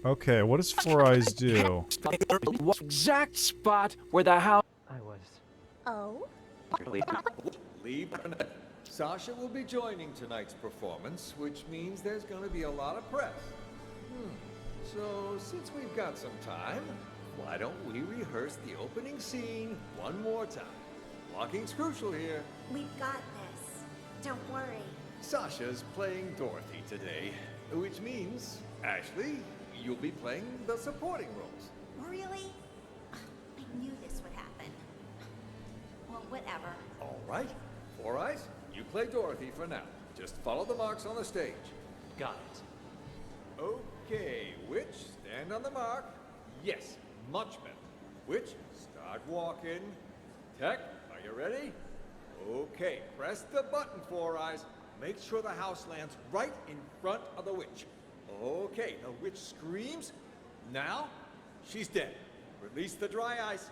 Okay, what does Four Eyes do? Exact spot where the house. I was. Oh? Leave. Sasha will be joining tonight's performance, which means there's going to be a lot of press. So, since we've got some time, why don't we rehearse the opening scene one more time? Walking's crucial here. We've got this. Don't worry. Sasha's playing Dorothy today, which means, Ashley, you'll be playing the supporting roles. Really? I knew this would happen. Well, whatever. All right. Four Eyes, you play Dorothy for now. Just follow the marks on the stage. Got it. Okay, Witch, stand on the mark. Yes, much better. Witch, start walking. Tech, are you ready? Okay, press the button, Four Eyes. Make sure the house lands right in front of the witch. Okay, the witch screams. Now, she's dead. Release the dry ice,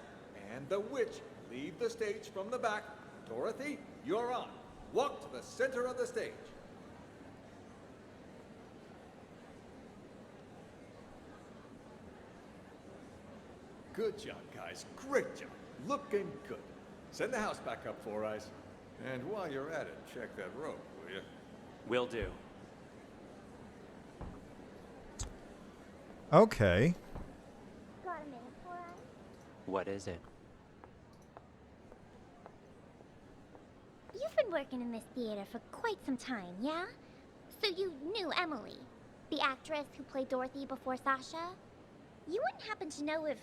and the witch leave the stage from the back. Dorothy, you're on. Walk to the center of the stage. Good job, guys. Great job. Looking good. Send the house back up, Four Eyes. And while you're at it, check that rope, will you? Will do. Okay. Got a minute for us? What is it? You've been working in this theater for quite some time, yeah? So you knew Emily, the actress who played Dorothy before Sasha? You wouldn't happen to know if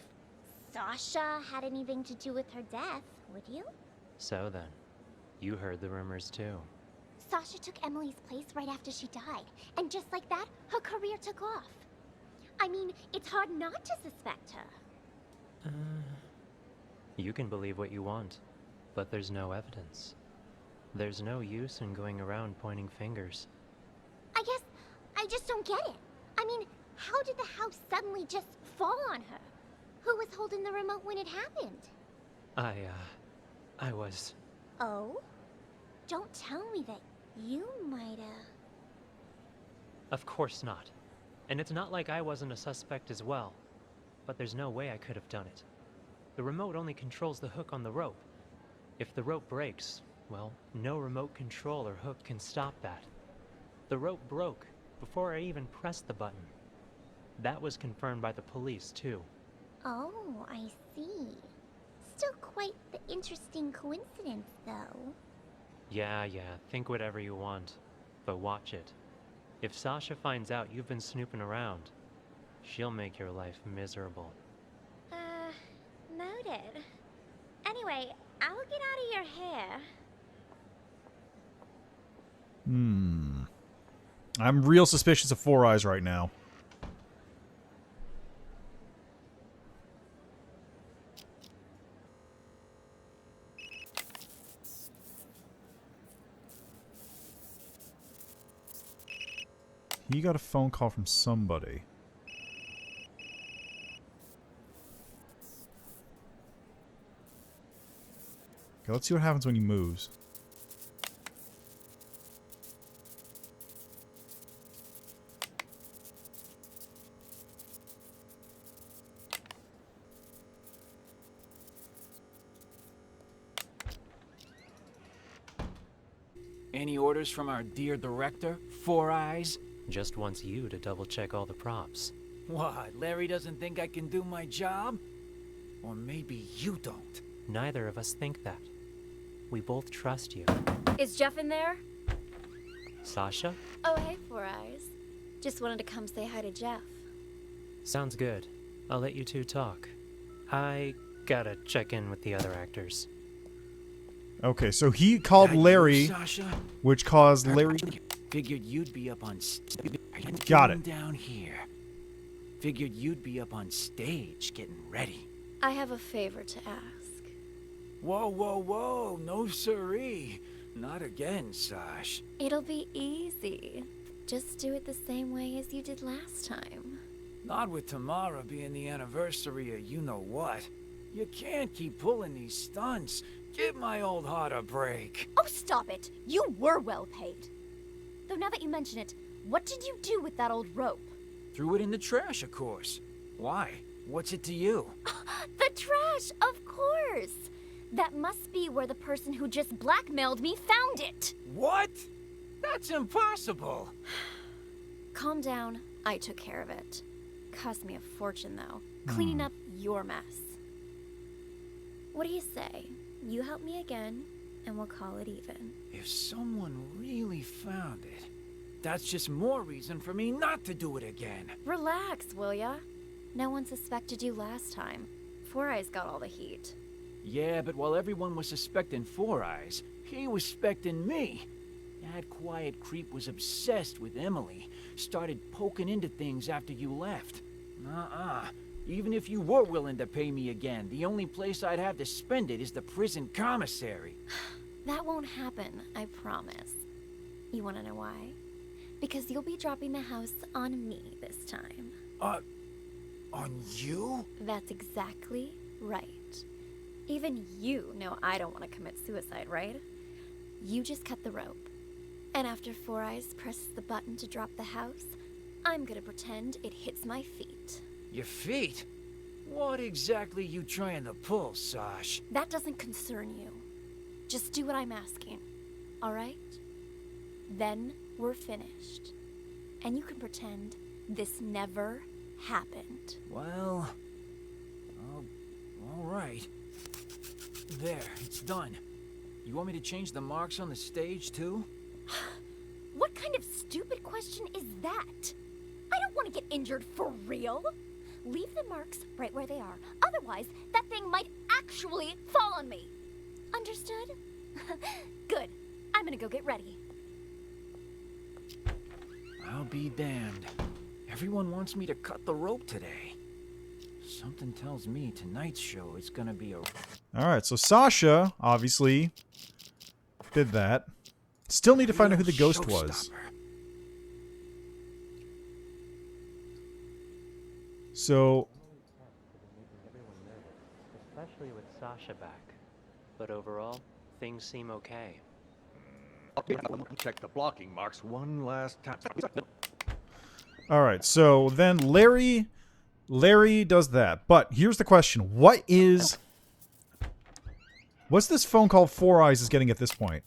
Sasha had anything to do with her death, would you? So then, you heard the rumors too. Sasha took Emily's place right after she died, and just like that, her career took off. I mean, it's hard not to suspect her. You can believe what you want, but there's no evidence. There's no use in going around pointing fingers. I guess I just don't get it. I mean, how did the house suddenly just fall on her? Who was holding the remote when it happened? I was... Oh? Don't tell me that you might've... Of course not. And it's not like I wasn't a suspect as well. But there's no way I could have done it. The remote only controls the hook on the rope. If the rope breaks, well, no remote control or hook can stop that. The rope broke before I even pressed the button. That was confirmed by the police, too. Oh, I see. Still quite the interesting coincidence, though. Yeah, think whatever you want. But watch it. If Sasha finds out you've been snooping around, she'll make your life miserable. Noted. Anyway, I'll get out of your hair. I'm real suspicious of Four Eyes right now. He got a phone call from somebody. Okay, let's see what happens when he moves. Any orders from our dear director, Four Eyes? Just wants you to double-check all the props. What, Larry doesn't think I can do my job? Or maybe you don't. Neither of us think that. We both trust you. Is Jeff in there? Sasha? Oh, hey, Four Eyes. Just wanted to come say hi to Jeff. Sounds good. I'll let you two talk. I gotta check in with the other actors. Okay, so he called Larry, which caused Larry... Figured you'd be up on... Got it. Down here. Figured you'd be up on stage getting ready. I have a favor to ask. Whoa, no siree. Not again, Sash. It'll be easy. Just do it the same way as you did last time. Not with tomorrow being the anniversary of you-know-what. You can't keep pulling these stunts. Give my old heart a break. Oh, stop it. You were well paid. Though now that you mention it, what did you do with that old rope? Threw it in the trash, of course. Why? What's it to you? The trash, of course. That must be where the person who just blackmailed me found it. What? That's impossible. Calm down. I took care of it. Cost me a fortune, though. Cleaning up your mess. What do you say? You help me again, and we'll call it even. If someone really found it, that's just more reason for me not to do it again. Relax, will ya? No one suspected you last time. Four Eyes got all the heat. Yeah, but while everyone was suspecting Four Eyes, he was suspecting me. That quiet creep was obsessed with Emily. Started poking into things after you left. Even if you were willing to pay me again, the only place I'd have to spend it is the prison commissary. That won't happen, I promise. You wanna know why? Because you'll be dropping the house on me this time. On you? That's exactly right. Even you know I don't want to commit suicide, right? You just cut the rope. And after Four Eyes presses the button to drop the house, I'm gonna pretend it hits my feet. Your feet? What exactly you trying to pull, Sash? That doesn't concern you. Just do what I'm asking, alright? Then we're finished. And you can pretend this never happened. Well, all right. There, it's done. You want me to change the marks on the stage, too? What kind of stupid question is that? I don't want to get injured for real. Leave the marks right where they are. Otherwise, that thing might actually fall on me. Understood? Good. I'm gonna go get ready. I'll be damned. Everyone wants me to cut the rope today. Something tells me tonight's show is gonna be a... Alright, so Sasha, obviously, did that. Still need to find out who the ghost was. So... Especially with Sasha back. But overall, things seem okay. Check the blocking marks one last time. Alright, so then Larry does that. But here's the question. What's this phone call Four Eyes is getting at this point?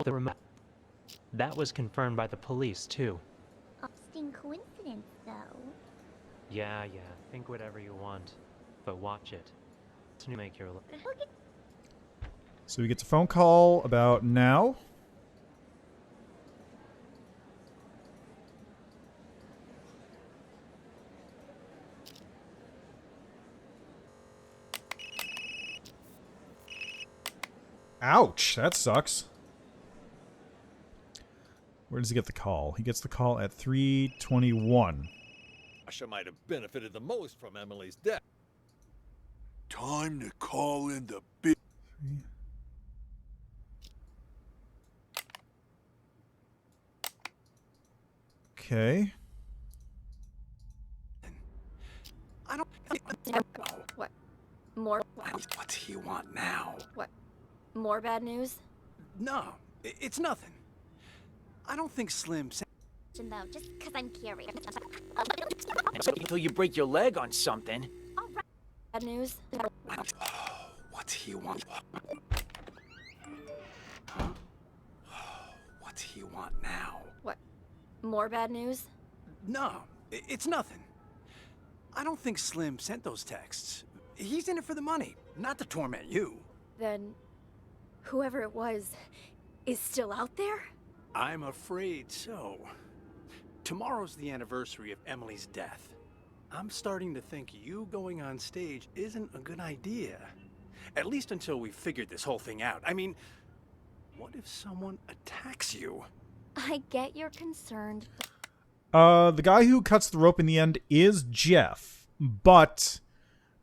The remote. That was confirmed by the police, too. Interesting coincidence, though. Yeah, think whatever you want. But watch it. To make your... So we get a phone call about now. Ouch, that sucks. Where does he get the call? He gets the call at 3:21. Sasha might have benefited the most from Emily's death. Time to call in the big... Okay. I don't... What? More? What do you want now? What? More bad news? No, it's nothing. I don't think Slim... Though, just because I'm curious. Until you break your leg on something. All right. Bad news? What do you want? Huh? What do you want now? What? More bad news? No, it's nothing. I don't think Slim sent those texts. He's in it for the money, not to torment you. Then, whoever it was is still out there? I'm afraid so. Tomorrow's the anniversary of Emily's death. I'm starting to think you going on stage isn't a good idea. At least until we've figured this whole thing out. I mean, what if someone attacks you? I get you're concerned. The guy who cuts the rope in the end is Jeff, but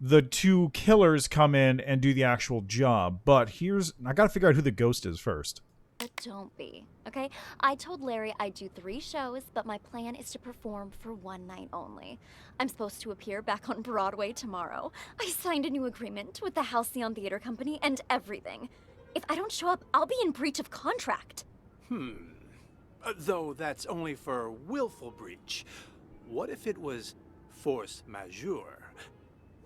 the two killers come in and do the actual job. But I gotta figure out who the ghost is first. but don't be, okay? I told Larry I'd do 3 shows, but my plan is to perform for 1 night only. I'm supposed to appear back on Broadway tomorrow. I signed a new agreement with the Halcyon Theater Company and everything. If I don't show up, I'll be in breach of contract. Though that's only for willful breach. What if it was force majeure?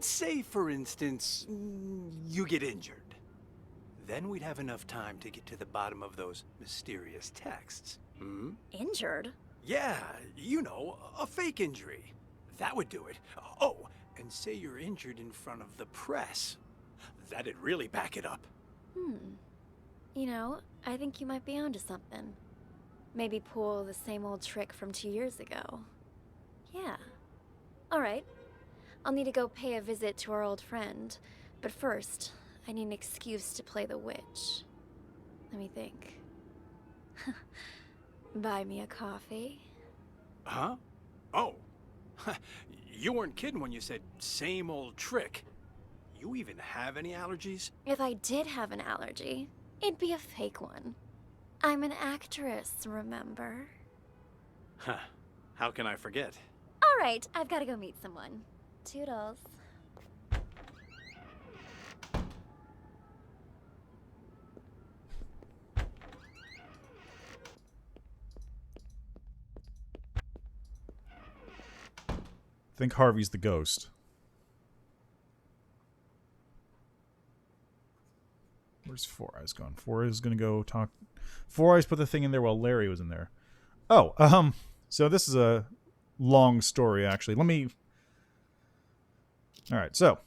Say, for instance, you get injured. Then we'd have enough time to get to the bottom of those mysterious texts. Injured? Yeah, you know, a fake injury. That would do it. Oh, and say you're injured in front of the press. That'd really back it up. You know, I think you might be onto something. Maybe pull the same old trick from 2 years ago. Yeah. All right. I'll need to go pay a visit to our old friend. But first, I need an excuse to play the witch. Let me think. Buy me a coffee? Huh? Oh. You weren't kidding when you said same old trick. You even have any allergies? If I did have an allergy, it'd be a fake one. I'm an actress, remember? Huh. How can I forget? All right, I've got to go meet someone. Toodles. I think Harvey's the ghost. Where's Four Eyes gone? Four Eyes is gonna go talk. Four Eyes put the thing in there while Larry was in there. Oh, so this is a long story, actually. Alright, so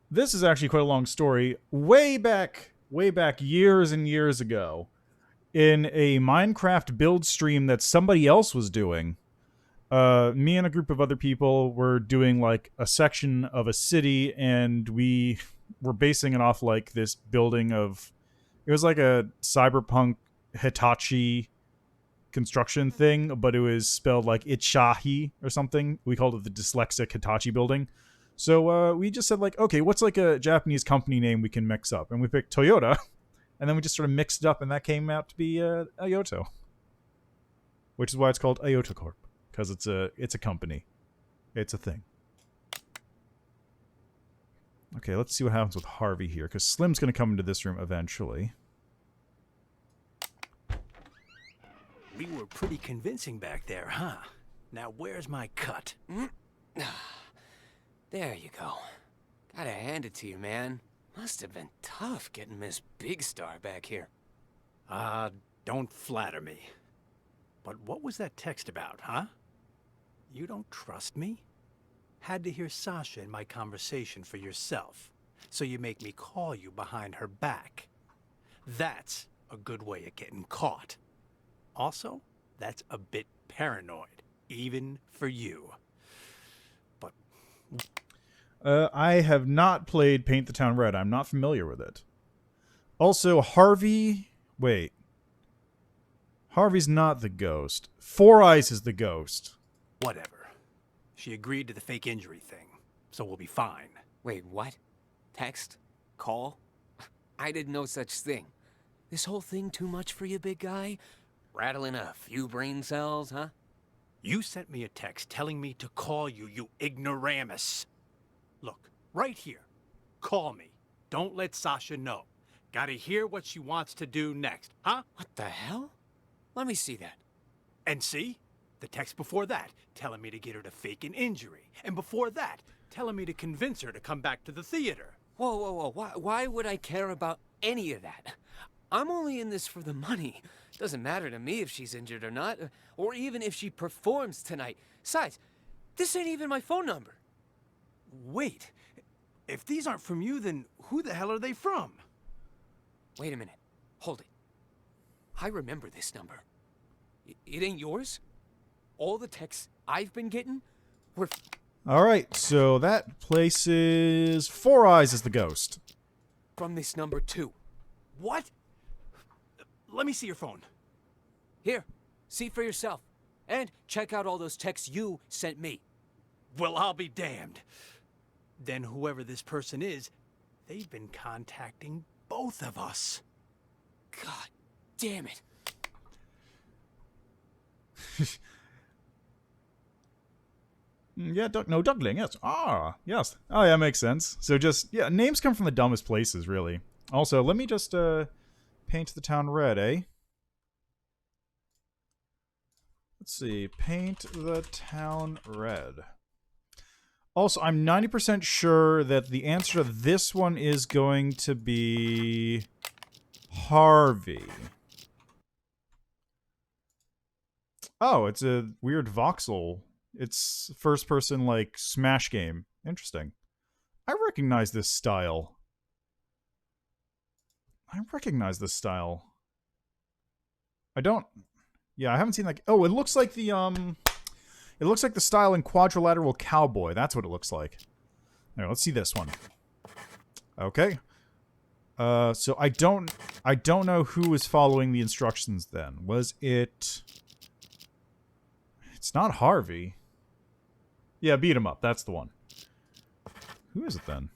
this is actually quite a long story. Way back years and years ago, in a Minecraft build stream that somebody else was doing, me and a group of other people were doing like a section of a city, and we were basing it off like this building of, it was like a cyberpunk Hitachi construction thing, but it was spelled like Ichahi or something. We called it the dyslexic Hitachi building. So we just said like, okay, what's like a Japanese company name we can mix up? And we picked Toyota, and then we just sort of mixed it up, and that came out to be Ayoto, which is why it's called Ayoto Corp, because it's a company, it's a thing. Okay, let's see what happens with Harvey here, because Slim's going to come into this room eventually. We were pretty convincing back there, huh? Now where's my cut? There you go. Gotta hand it to you, man. Must have been tough getting Miss Big Star back here. Don't flatter me. But what was that text about, huh? You don't trust me? Had to hear Sasha in my conversation for yourself, so you make me call you behind her back. That's a good way of getting caught. Also, that's a bit paranoid, even for you. But I have not played Paint the Town Red. I'm not familiar with it. Also, Harvey... Wait. Harvey's not the ghost. Four Eyes is the ghost. Whatever. She agreed to the fake injury thing, so we'll be fine. Wait, what? Text? Call? I did no such thing. This whole thing too much for you, big guy? Rattling a few brain cells, huh? You sent me a text telling me to call you, you ignoramus. Look, right here. Call me. Don't let Sasha know. Gotta hear what she wants to do next, huh? What the hell? Let me see that. And see? The text before that, telling me to get her to fake an injury. And before that, telling me to convince her to come back to the theater. Whoa, whoa, whoa. Why would I care about any of that? I'm only in this for the money. Doesn't matter to me if she's injured or not, or even if she performs tonight. Besides, this ain't even my phone number. Wait, if these aren't from you, then who the hell are they from? Wait a minute. Hold it. I remember this number. It ain't yours? All the texts I've been getting were... Alright, so that places Four Eyes as the ghost. From this number, too. What? Let me see your phone. Here, see for yourself. And check out all those texts you sent me. Well, I'll be damned. Then whoever this person is, they've been contacting both of us. God damn it. Yeah, no, duckling, yes. Ah, yes. Oh, yeah, makes sense. So just, yeah, names come from the dumbest places, really. Also, let me just paint the town red, eh? Let's see. Paint the town red. Also, I'm 90% sure that the answer to this one is going to be Harvey. Oh, it's a weird voxel. It's first person, like, Smash game. Interesting. I recognize this style. I don't... Yeah, I haven't seen, like... Oh, it looks like the, It looks like the style in Quadrilateral Cowboy. That's what it looks like. All right, let's see this one. Okay. So I don't know who was following the instructions then. Was it... It's not Harvey. Yeah, beat him up. That's the one. Who is it then?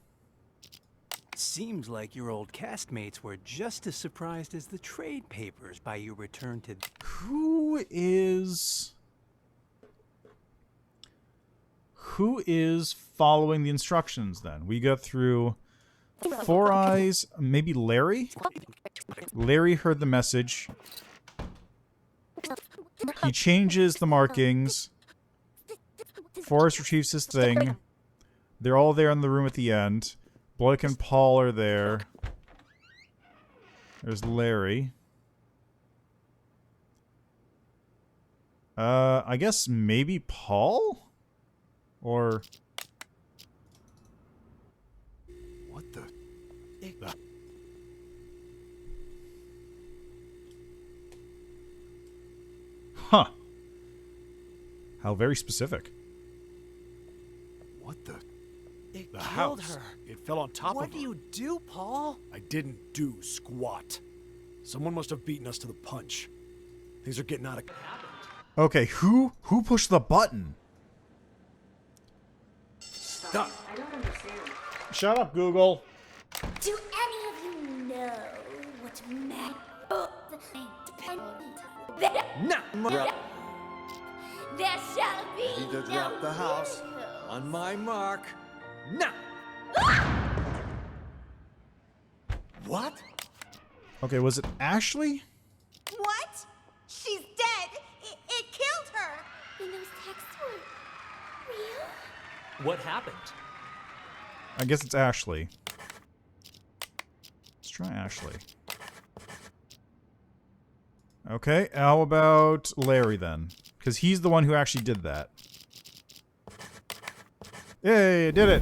Seems like your old castmates were just as surprised as the trade papers by your return to... Who is following the instructions then? We go through Four Eyes, maybe Larry? Larry heard the message. He changes the markings. Forrest retrieves his thing. They're all there in the room at the end. Blake and Paul are there. There's Larry. I guess maybe Paul? Or... What the... Huh. How very specific. What the... It The killed house. her. It fell on top What of do her. you do, Paul? I didn't do squat. Someone must have beaten us to the punch. Things are getting out of... Okay, who pushed the button? Stop. I don't understand. Shut up, Google. Do any of you know what mad No. There shall be Ready to no drop the house. miracles. On my mark. Now. What? Okay, was it Ashley? What? She's dead? It killed her! And those texts were real? What happened? I guess it's Ashley. Let's try Ashley. Okay, how about Larry then? Because he's the one who actually did that. Yay, I did it!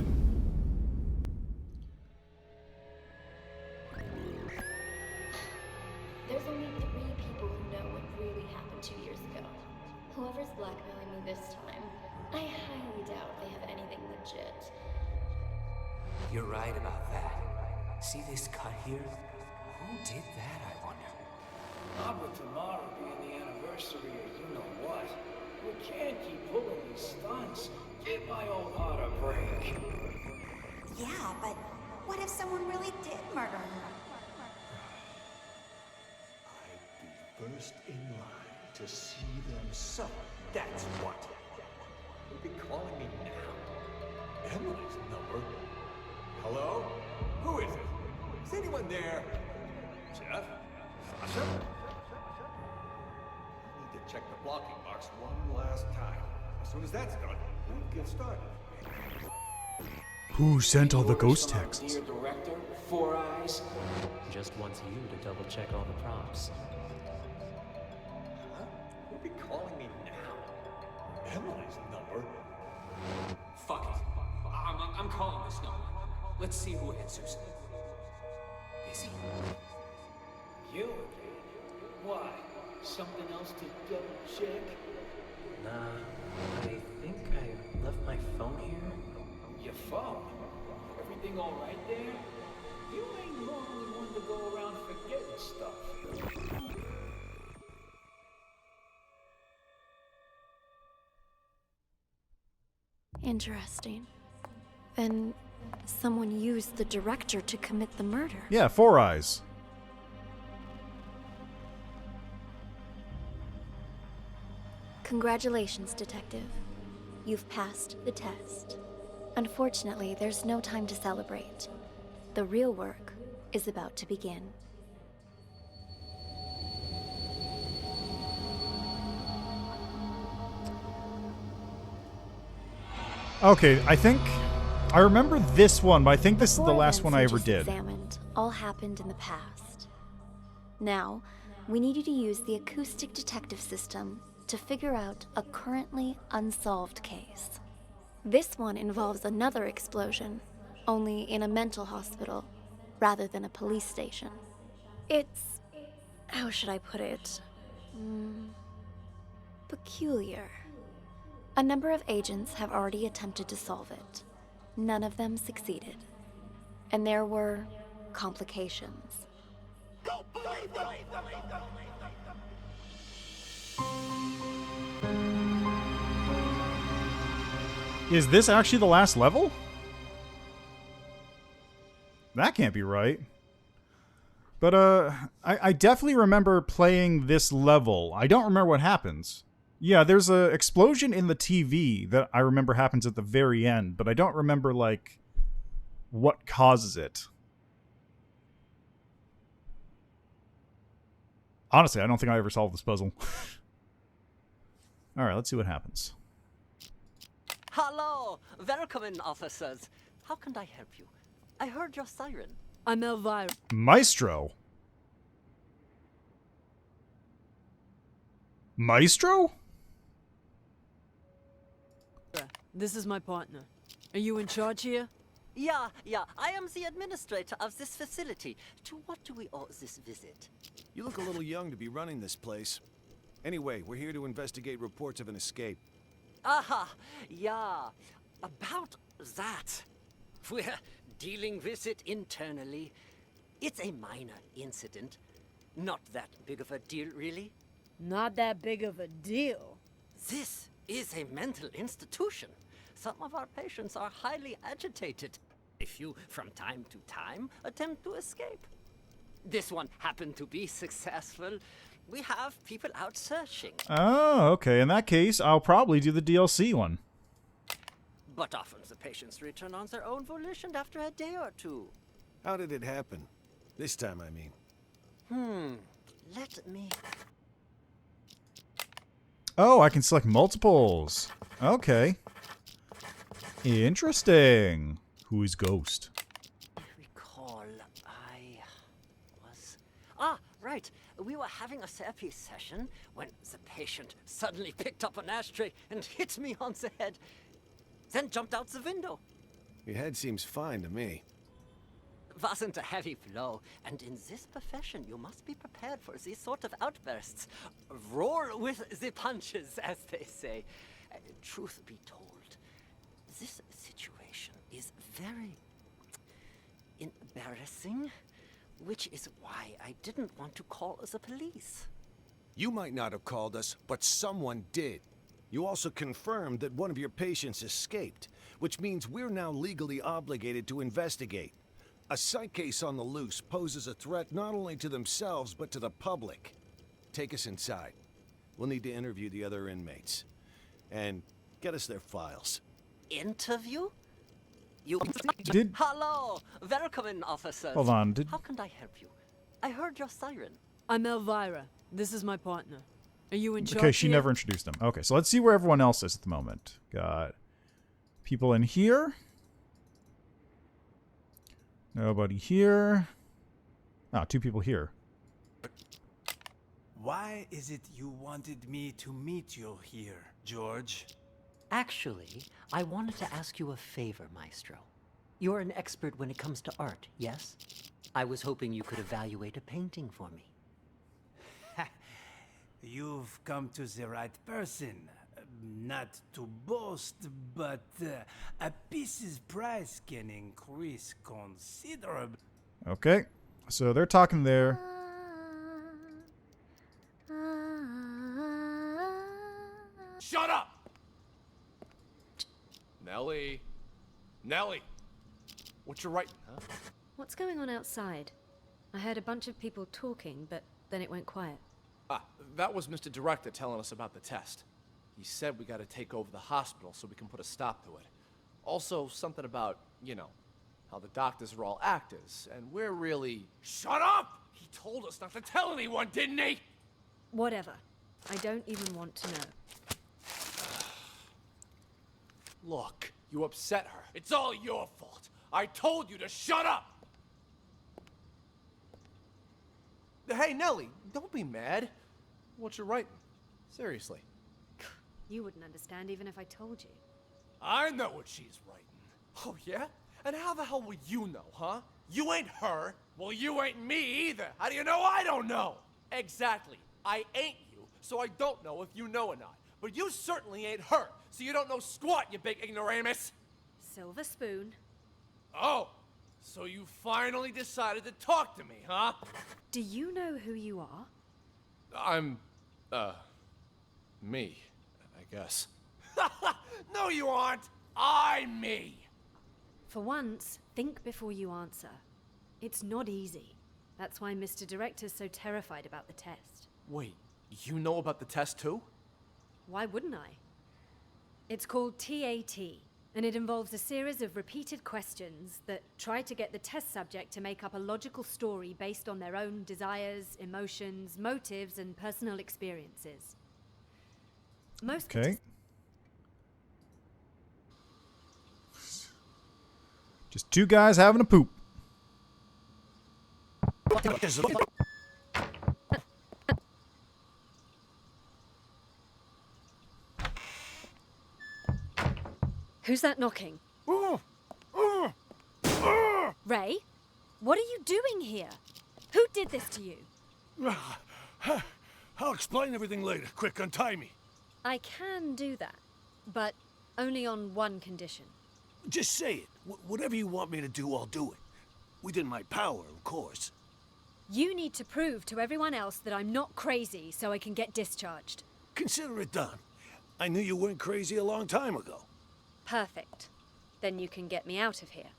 There's only 3 people who know what really happened 2 years ago. Whoever's blackmailing me this time, I highly doubt they have anything legit. You're right about that. See this cut here? Who did that, I wonder? Not with tomorrow being the anniversary of you know what. We can't keep pulling these stunts. Give my old heart a break. Yeah, but what if someone really did murder her? First in line to see them suffer. That's what. You'll be calling me now. Emily's number? Hello? Who is it? Is anyone there? Jeff? Sasha? I need to check the blocking box one last time. As soon as that's done, we'll get started. Who sent all the ghost texts? Dear director, Four Eyes. Just wants you to double check all the props. Who'll be calling me now? Emily's number? Fuck it. I'm calling this number. Let's see who answers. Busy? You again? Why? Something else to double check? Nah, I think I left my phone here. Your phone? Everything all right there? You ain't normally one to go around forgetting stuff. Interesting. Then someone used the director to commit the murder. Yeah, Four Eyes. Congratulations, Detective. You've passed the test. Unfortunately, there's no time to celebrate. The real work is about to begin. Okay, I remember this one, but I think this is the last one I ever did. Examined all happened in the past. Now, we need you to use the acoustic detective system to figure out a currently unsolved case. This one involves another explosion, only in a mental hospital rather than a police station. It's, how should I put it? Peculiar. A number of agents have already attempted to solve it. None of them succeeded. And there were complications. Is this actually the last level? That can't be right. But, I definitely remember playing this level. I don't remember what happens. Yeah, there's a explosion in the TV that I remember happens at the very end, but I don't remember, like, what causes it. Honestly, I don't think I ever solved this puzzle. Alright, let's see what happens. Hello! Welcome in, officers. How can I help you? I heard your siren. I'm Elvira. Maestro? Maestro? This is my partner. Are you in charge here? Yeah, I am the administrator of this facility. To what do we owe this visit? You look a little young to be running this place. Anyway, we're here to investigate reports of an escape. Aha, yeah. About that. We're dealing with it internally. It's a minor incident. Not that big of a deal, really. Not that big of a deal. This is a mental institution. Some of our patients are highly agitated. A few, from time to time, attempt to escape. This one happened to be successful. We have people out searching. Oh, okay. In that case, I'll probably do the DLC one. But often the patients return on their own volition after a day or two. How did it happen? This time, I mean. Let me... Oh, I can select multiples. Okay. Interesting. Who is Ghost? Recall, I was... Ah, right. We were having a therapy session when the patient suddenly picked up an ashtray and hit me on the head. Then jumped out the window. Your head seems fine to me. Wasn't a heavy blow, and in this profession you must be prepared for these sort of outbursts. Roar with the punches, as they say. Truth be told, this situation is very embarrassing, which is why I didn't want to call the police. You might not have called us, but someone did. You also confirmed that one of your patients escaped, which means we're now legally obligated to investigate. A psych case on the loose poses a threat not only to themselves, but to the public. Take us inside. We'll need to interview the other inmates. And get us their files. Interview? You... Did... Hello! Welcome in, officers. Hold on, How can I help you? I heard your siren. I'm Elvira. This is my partner. Are you in charge Okay, she here? never introduced them. Okay, so let's see where everyone else is at the moment. Got people in here. Nobody here. Ah, 2 people here. Why is it you wanted me to meet you here, George? Actually, I wanted to ask you a favor, Maestro. You're an expert when it comes to art, yes? I was hoping you could evaluate a painting for me. You've come to the right person. Not to boast, but a piece's price can increase considerably. Okay, so they're talking there. Shut up! Nellie. Nellie! What you writing, huh? What's going on outside? I heard a bunch of people talking, but then it went quiet. Ah, that was Mr. Director telling us about the test. He said we gotta take over the hospital so we can put a stop to it. Also, something about, you know, how the doctors are all actors, and we're really... Shut up! He told us not to tell anyone, didn't he? Whatever. I don't even want to know. Look, you upset her. It's all your fault. I told you to shut up! Hey, Nellie, don't be mad. What you writing? Seriously. You wouldn't understand even if I told you. I know what she's writing. Oh, yeah? And how the hell will you know, huh? You ain't her. Well, you ain't me either. How do you know I don't know? Exactly. I ain't you, so I don't know if you know or not. But you certainly ain't her, so you don't know squat, you big ignoramus. Silver spoon. Oh, so you finally decided to talk to me, huh? Do you know who you are? I'm, me, I guess. No, you aren't. I'm me. For once, think before you answer. It's not easy. That's why Mr. Director's so terrified about the test. Wait, you know about the test too? Why wouldn't I? It's called TAT, and it involves a series of repeated questions that try to get the test subject to make up a logical story based on their own desires, emotions, motives, and personal experiences. Most Okay. Just two guys having a poop. Who's that knocking? Ray? What are you doing here? Who did this to you? I'll explain everything later. Quick, untie me. I can do that, but only on one condition. Just say it. Whatever you want me to do, I'll do it. Within my power, of course. You need to prove to everyone else that I'm not crazy so I can get discharged. Consider it done. I knew you weren't crazy a long time ago. Perfect. Then you can get me out of here.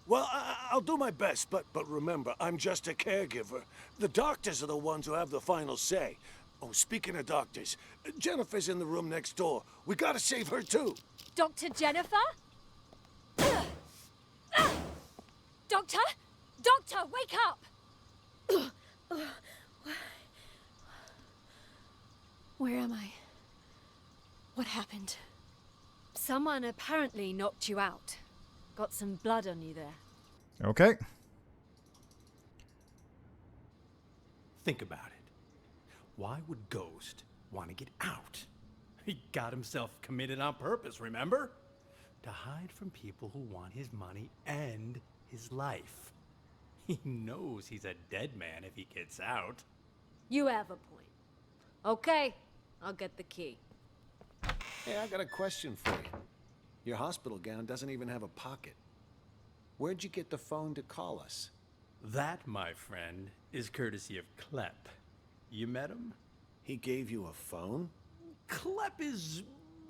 Well, I'll do my best, but remember, I'm just a caregiver. The doctors are the ones who have the final say. Oh, speaking of doctors, Jennifer's in the room next door. We gotta save her, too. Dr. Jennifer? Doctor? Doctor, wake up! Where am I? What happened? Someone apparently knocked you out. Got some blood on you there. Okay. Think about it. Why would Ghost want to get out? He got himself committed on purpose, remember? To hide from people who want his money and his life. He knows he's a dead man if he gets out. You have a point. Okay, I'll get the key. Hey, I got a question for you. Your hospital gown doesn't even have a pocket. Where'd you get the phone to call us? That, my friend, is courtesy of Klepp. You met him? He gave you a phone? Klepp is...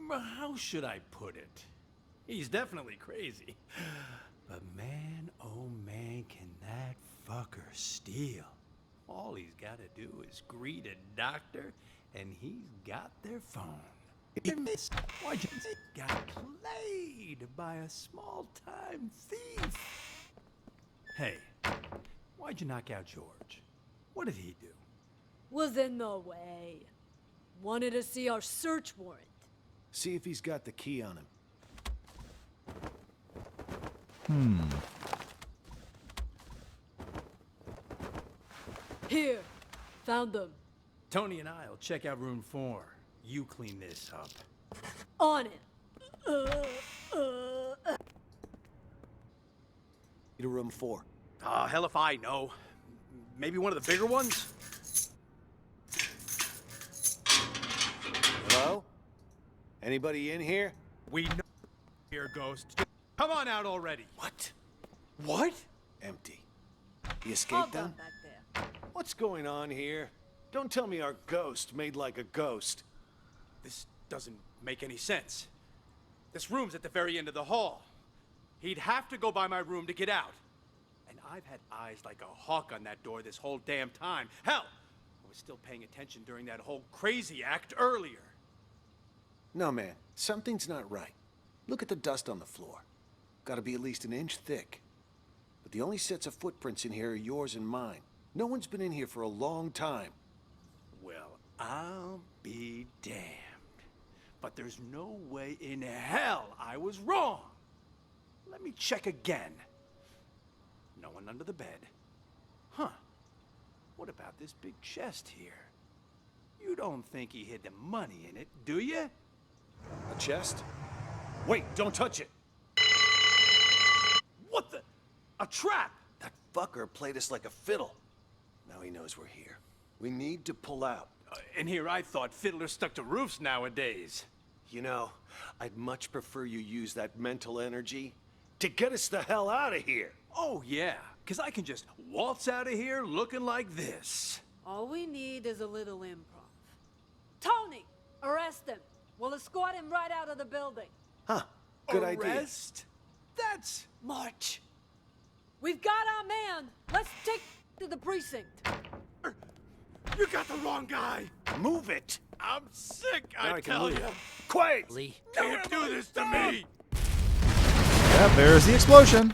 how should I put it? He's definitely crazy. But man, oh man, can that fucker steal. All he's gotta do is greet a doctor, and he's got their phone. Why'd you think got played by a small-time thief? Hey, why'd you knock out George? What did he do? Was in the way. Wanted to see our search warrant. See if he's got the key on him. Here, found them. Tony and I'll check out room 4. You clean this up. On it. To room 4. Hell if I know. Maybe one of the bigger ones? Hello? Anybody in here? We know here, Ghost. Come on out already. What? What? Empty. He escaped them? Back there. What's going on here? Don't tell me our ghost made like a ghost. This doesn't make any sense. This room's at the very end of the hall. He'd have to go by my room to get out. And I've had eyes like a hawk on that door this whole damn time. Hell, I was still paying attention during that whole crazy act earlier. No, man. Something's not right. Look at the dust on the floor. Gotta be at least an inch thick. But the only sets of footprints in here are yours and mine. No one's been in here for a long time. Well, I'll be damned. But there's no way in hell I was wrong. Let me check again. No one under the bed. Huh. What about this big chest here? You don't think he hid the money in it, do you? A chest? Wait, don't touch it! What the? A trap! That fucker played us like a fiddle. Now he knows we're here. We need to pull out. And here I thought fiddlers stuck to roofs nowadays. You know, I'd much prefer you use that mental energy to get us the hell out of here. Oh, yeah, because I can just waltz out of here looking like this. All we need is a little improv. Tony, arrest him. We'll escort him right out of the building. Huh, good idea. Arrest? That's... March. We've got our man. Let's take to the precinct. You got the wrong guy. Move it. I'm sick, Now I can tell move. you. Quiet! Lee. Can't do this to me. Yeah, there's the explosion.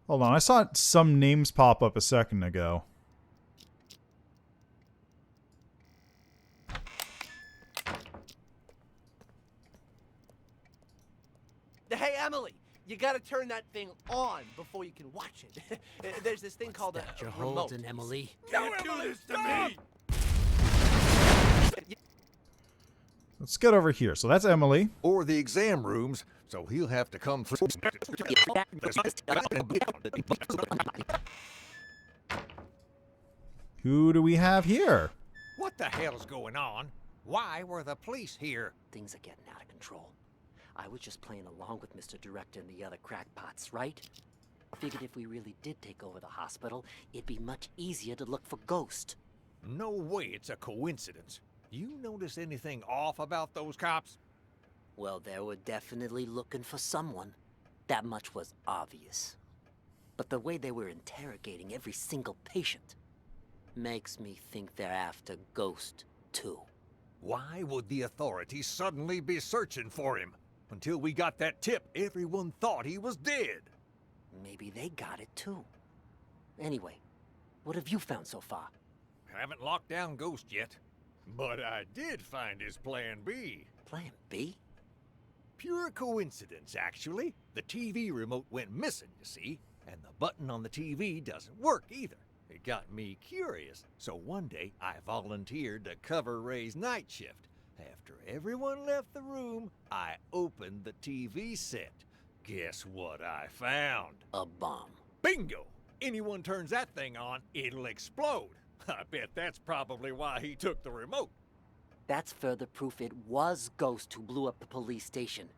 Hold on, I saw some names pop up a second ago. Hey, Emily, you gotta turn that thing on before you can watch it. There's this thing called a You're remote. holding, Emily. Can't do this to me. Let's get over here. So that's Emily. Or the exam rooms, so he'll have to come through. Who do we have here? What the hell's going on? Why were the police here? Things are getting out of control. I was just playing along with Mr. Director and the other crackpots, right? Figured if we really did take over the hospital, it'd be much easier to look for Ghost. No way it's a coincidence. You notice anything off about those cops? Well, they were definitely looking for someone. That much was obvious. But the way they were interrogating every single patient makes me think they're after Ghost, too. Why would the authorities suddenly be searching for him? Until we got that tip, everyone thought he was dead. Maybe they got it, too. Anyway, what have you found so far? Haven't locked down Ghost yet. But I did find his Plan B. Plan B? Pure coincidence, actually. The TV remote went missing, you see, and the button on the TV doesn't work either. It got me curious, so one day I volunteered to cover Ray's night shift. After everyone left the room, I opened the TV set. Guess what I found? A bomb. Bingo! Anyone turns that thing on, it'll explode. I bet that's probably why he took the remote. That's further proof it was Ghost who blew up the police station.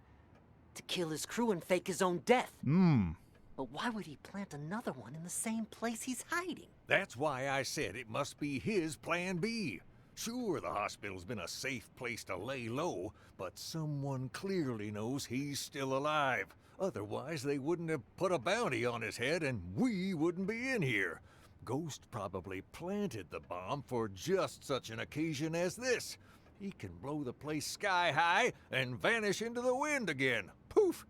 To kill his crew and fake his own death. But why would he plant another one in the same place he's hiding? That's why I said it must be his Plan B. Sure, the hospital's been a safe place to lay low, but someone clearly knows he's still alive. Otherwise, they wouldn't have put a bounty on his head and we wouldn't be in here. Ghost probably planted the bomb for just such an occasion as this. He can blow the place sky high and vanish into the wind again. Poof!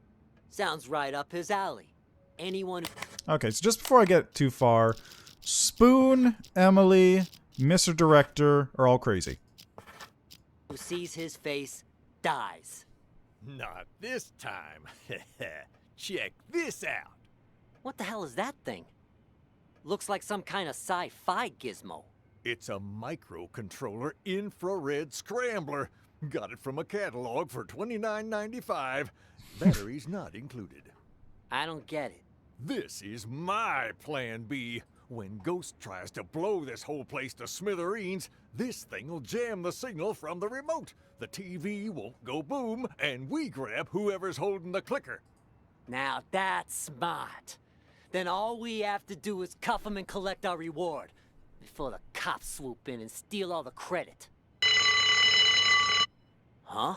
Sounds right up his alley. Anyone... Okay, so just before I get too far, Spoon, Emily, Mr. Director are all crazy. who sees his face dies. Not this time. Check this out. What the hell is that thing? Looks like some kind of sci-fi gizmo. It's a microcontroller infrared scrambler. Got it from a catalog for $29.95. Batteries not included. I don't get it. This is my plan B. When Ghost tries to blow this whole place to smithereens, this thing will jam the signal from the remote. The TV won't go boom, and we grab whoever's holding the clicker. Now that's smart. Then all we have to do is cuff him and collect our reward before the cops swoop in and steal all the credit. Huh?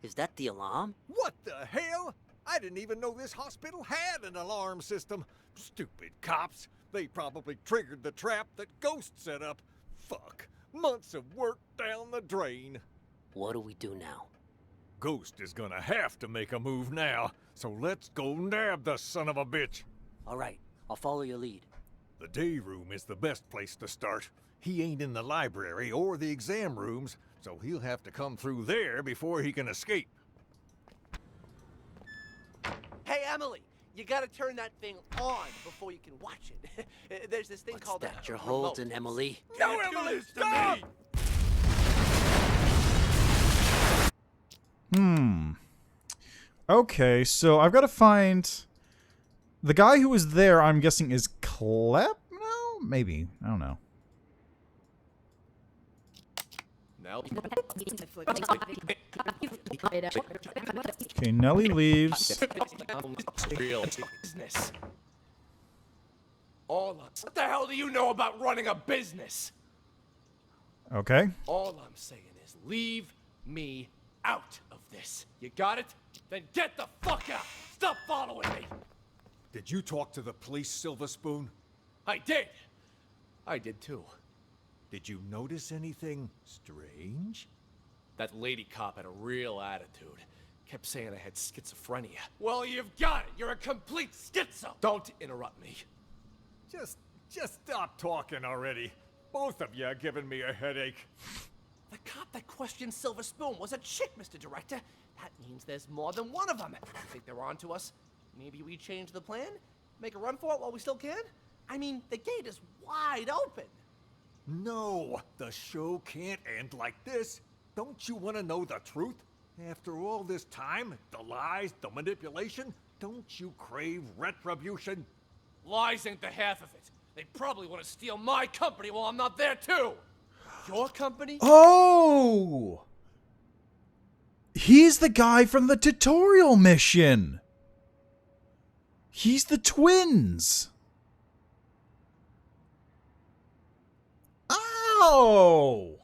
Is that the alarm? What the hell? I didn't even know this hospital had an alarm system. Stupid cops. They probably triggered the trap that Ghost set up. Fuck. Months of work down the drain. What do we do now? Ghost is gonna have to make a move now, so let's go nab the son of a bitch. All right, I'll follow your lead. The day room is the best place to start. He ain't in the library or the exam rooms, so he'll have to come through there before he can escape. Hey, Emily, you gotta turn that thing on before you can watch it. There's this thing called That you're remote. holding, Emily. No, Emily, stop! Okay, so I've got to find... The guy who was there, I'm guessing, is Clep? No? Maybe. I don't know. Okay, Nellie leaves. Real business. What the hell do you know about running a business? Okay. All I'm saying is leave me out of this. You got it? Then get the fuck out. Stop following me. Did you talk to the police, Silver Spoon? I did. I did too. Did you notice anything strange? That lady cop had a real attitude. Kept saying I had schizophrenia. Well, you've got it. You're a complete schizo. Don't interrupt me. Just stop talking already. Both of you are giving me a headache. The cop that questioned Silver Spoon was a chick, Mr. Director. That means there's more than one of them. You think they're on to us? Maybe we change the plan? Make a run for it while we still can? I mean, the gate is wide open. No, the show can't end like this. Don't you want to know the truth? After all this time, the lies, the manipulation, don't you crave retribution? Lies ain't the half of it. They probably want to steal my company while I'm not there too. Your company? Oh! He's the guy from the tutorial mission. He's the twins. Oh!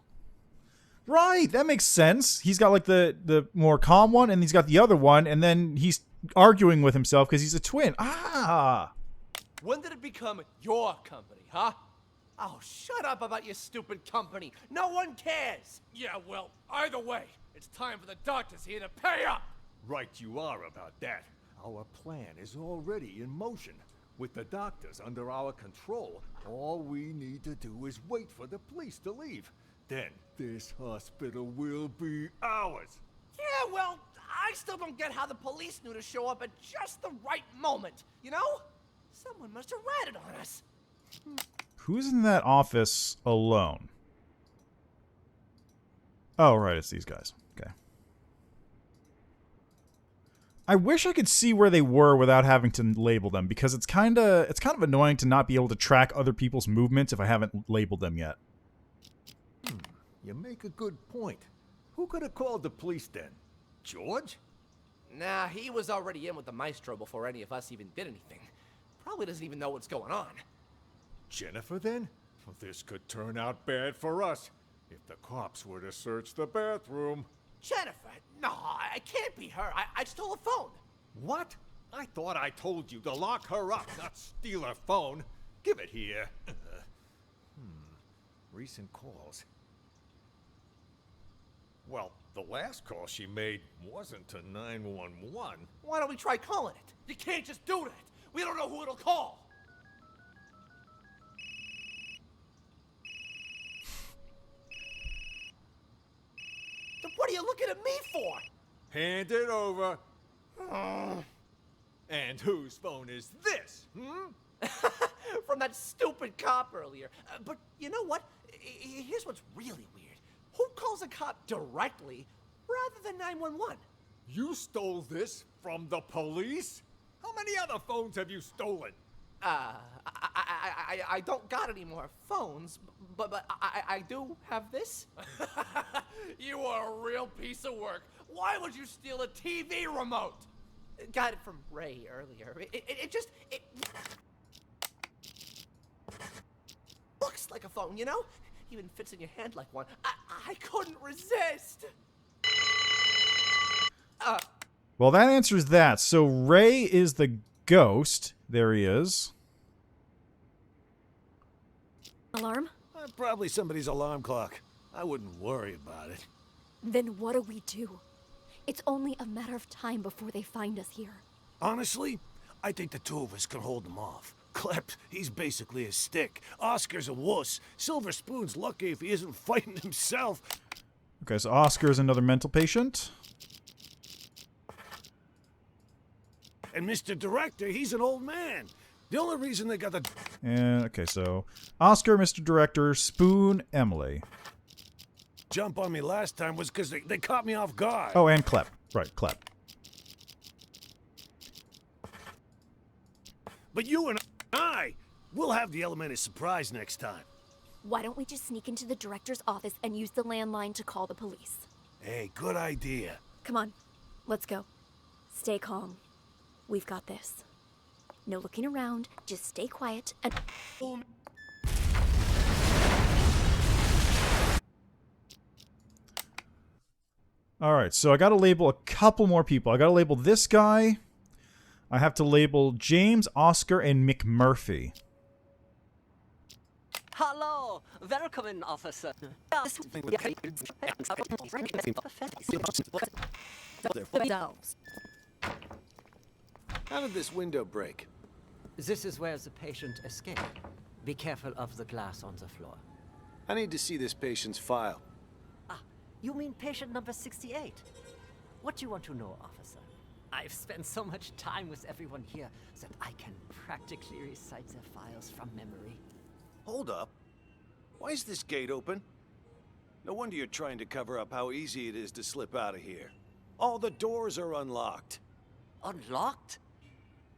Right, that makes sense. He's got like the more calm one, and he's got the other one, and then he's arguing with himself because he's a twin. Ah! When did it become your company, huh? Oh, shut up about your stupid company. No one cares. Yeah, well, either way, it's time for the doctors here to pay up. Right you are about that. Our plan is already in motion. With the doctors under our control, all we need to do is wait for the police to leave. Then this hospital will be ours. Yeah, well, I still don't get how the police knew to show up at just the right moment, you know? Someone must have ratted on us. Who's in that office alone? Oh, right, it's these guys. Okay. I wish I could see where they were without having to label them, because it's kind of annoying to not be able to track other people's movements if I haven't labeled them yet. You make a good point. Who could have called the police then? George? Nah, he was already in with the maestro before any of us even did anything. Probably doesn't even know what's going on. Jennifer then? Well, this could turn out bad for us if the cops were to search the bathroom. Jennifer? No, I can't be her. I stole a phone. What? I thought I told you to lock her up, not steal her phone. Give it here. Recent calls. Well, the last call she made wasn't to 911. Why don't we try calling it? You can't just do that. We don't know who it'll call. Then what are you looking at me for? Hand it over. And whose phone is this? From that stupid cop earlier. But you know what? Here's what's really weird. Who calls a cop directly rather than 911? You stole this from the police? How many other phones have you stolen? I don't got any more phones, but I do have this. You are a real piece of work. Why would you steal a TV remote? Got it from Ray earlier. It looks like a phone, you know? Even fits in your hand like one. I couldn't resist. Well, that answers that. So Ray is the ghost. There he is. Alarm? Probably somebody's alarm clock. I wouldn't worry about it. Then what do we do? It's only a matter of time before they find us here. Honestly, I think the two of us can hold them off. Klep, he's basically a stick. Oscar's a wuss. Silver Spoon's lucky if he isn't fighting himself. Okay, so Oscar's another mental patient. And Mr. Director, he's an old man. The only reason they got the... And, okay, so Oscar, Mr. Director, Spoon, Emily. jump on me last time was because they caught me off guard. Oh, and Klep. Right, Klep. But you and we'll have the element of surprise next time. Why don't we just sneak into the director's office and use the landline to call the police? Hey, good idea. Come on, let's go. Stay calm. We've got this. No looking around, just stay quiet and... Alright, so I gotta label a couple more people. I gotta label this guy. I have to label James, Oscar, and McMurphy. Hello, welcome in, officer. How did this window break? This is where the patient escaped. Be careful of the glass on the floor. I need to see this patient's file. Ah, you mean patient number 68? What do you want to know, officer? I've spent so much time with everyone here that I can practically recite their files from memory. Hold up. Why is this gate open? No wonder you're trying to cover up how easy it is to slip out of here. All the doors are unlocked. Unlocked?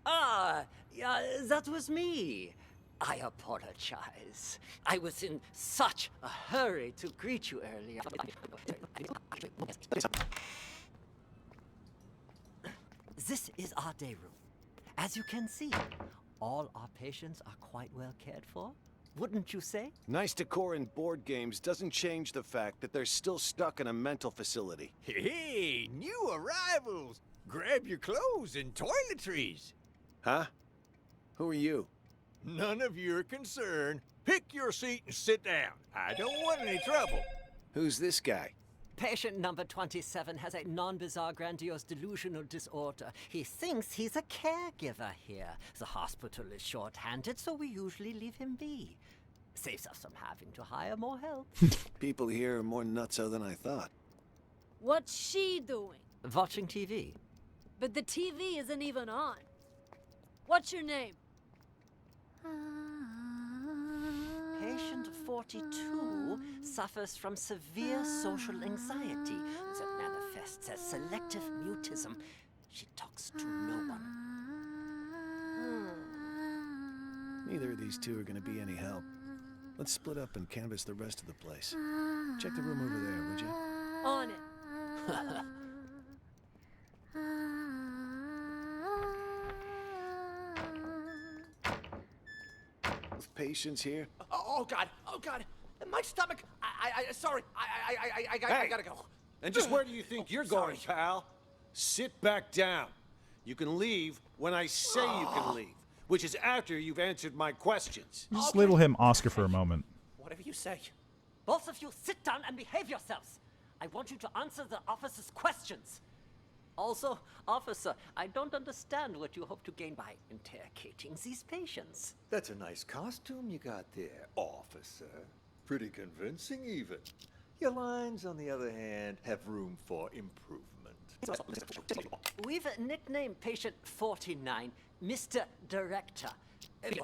Ah, yeah, that was me. I apologize. I was in such a hurry to greet you earlier. This is our day room. As you can see, all our patients are quite well cared for. Wouldn't you say? Nice decor and board games doesn't change the fact that they're still stuck in a mental facility. Hey, new arrivals! Grab your clothes and toiletries! Huh? Who are you? None of your concern. Pick your seat and sit down. I don't want any trouble. Who's this guy? Patient number 27 has a non-bizarre grandiose delusional disorder. He thinks he's a caregiver here. The hospital is short-handed, so we usually leave him be. Saves us from having to hire more help. People here are more nutso than I thought. What's she doing? Watching TV. But the TV isn't even on. What's your name? Patient 42 suffers from severe social anxiety that manifests as selective mutism. She talks to no one. Neither of these two are going to be any help. Let's split up and canvass the rest of the place. Check the room over there, would you? On it. Patients here? Oh God! Oh God! My stomach! Sorry. I gotta go. And just where do you think you're going, pal? Sit back down. You can leave when I say you can leave, which is after you've answered my questions. Just label him Oscar for a moment. Whatever you say. Both of you sit down and behave yourselves. I want you to answer the officer's questions. Also, officer, I don't understand what you hope to gain by interrogating these patients. That's a nice costume you got there, officer. Pretty convincing, even. Your lines, on the other hand, have room for improvement. We've nicknamed patient 49 Mr. Director. Okay,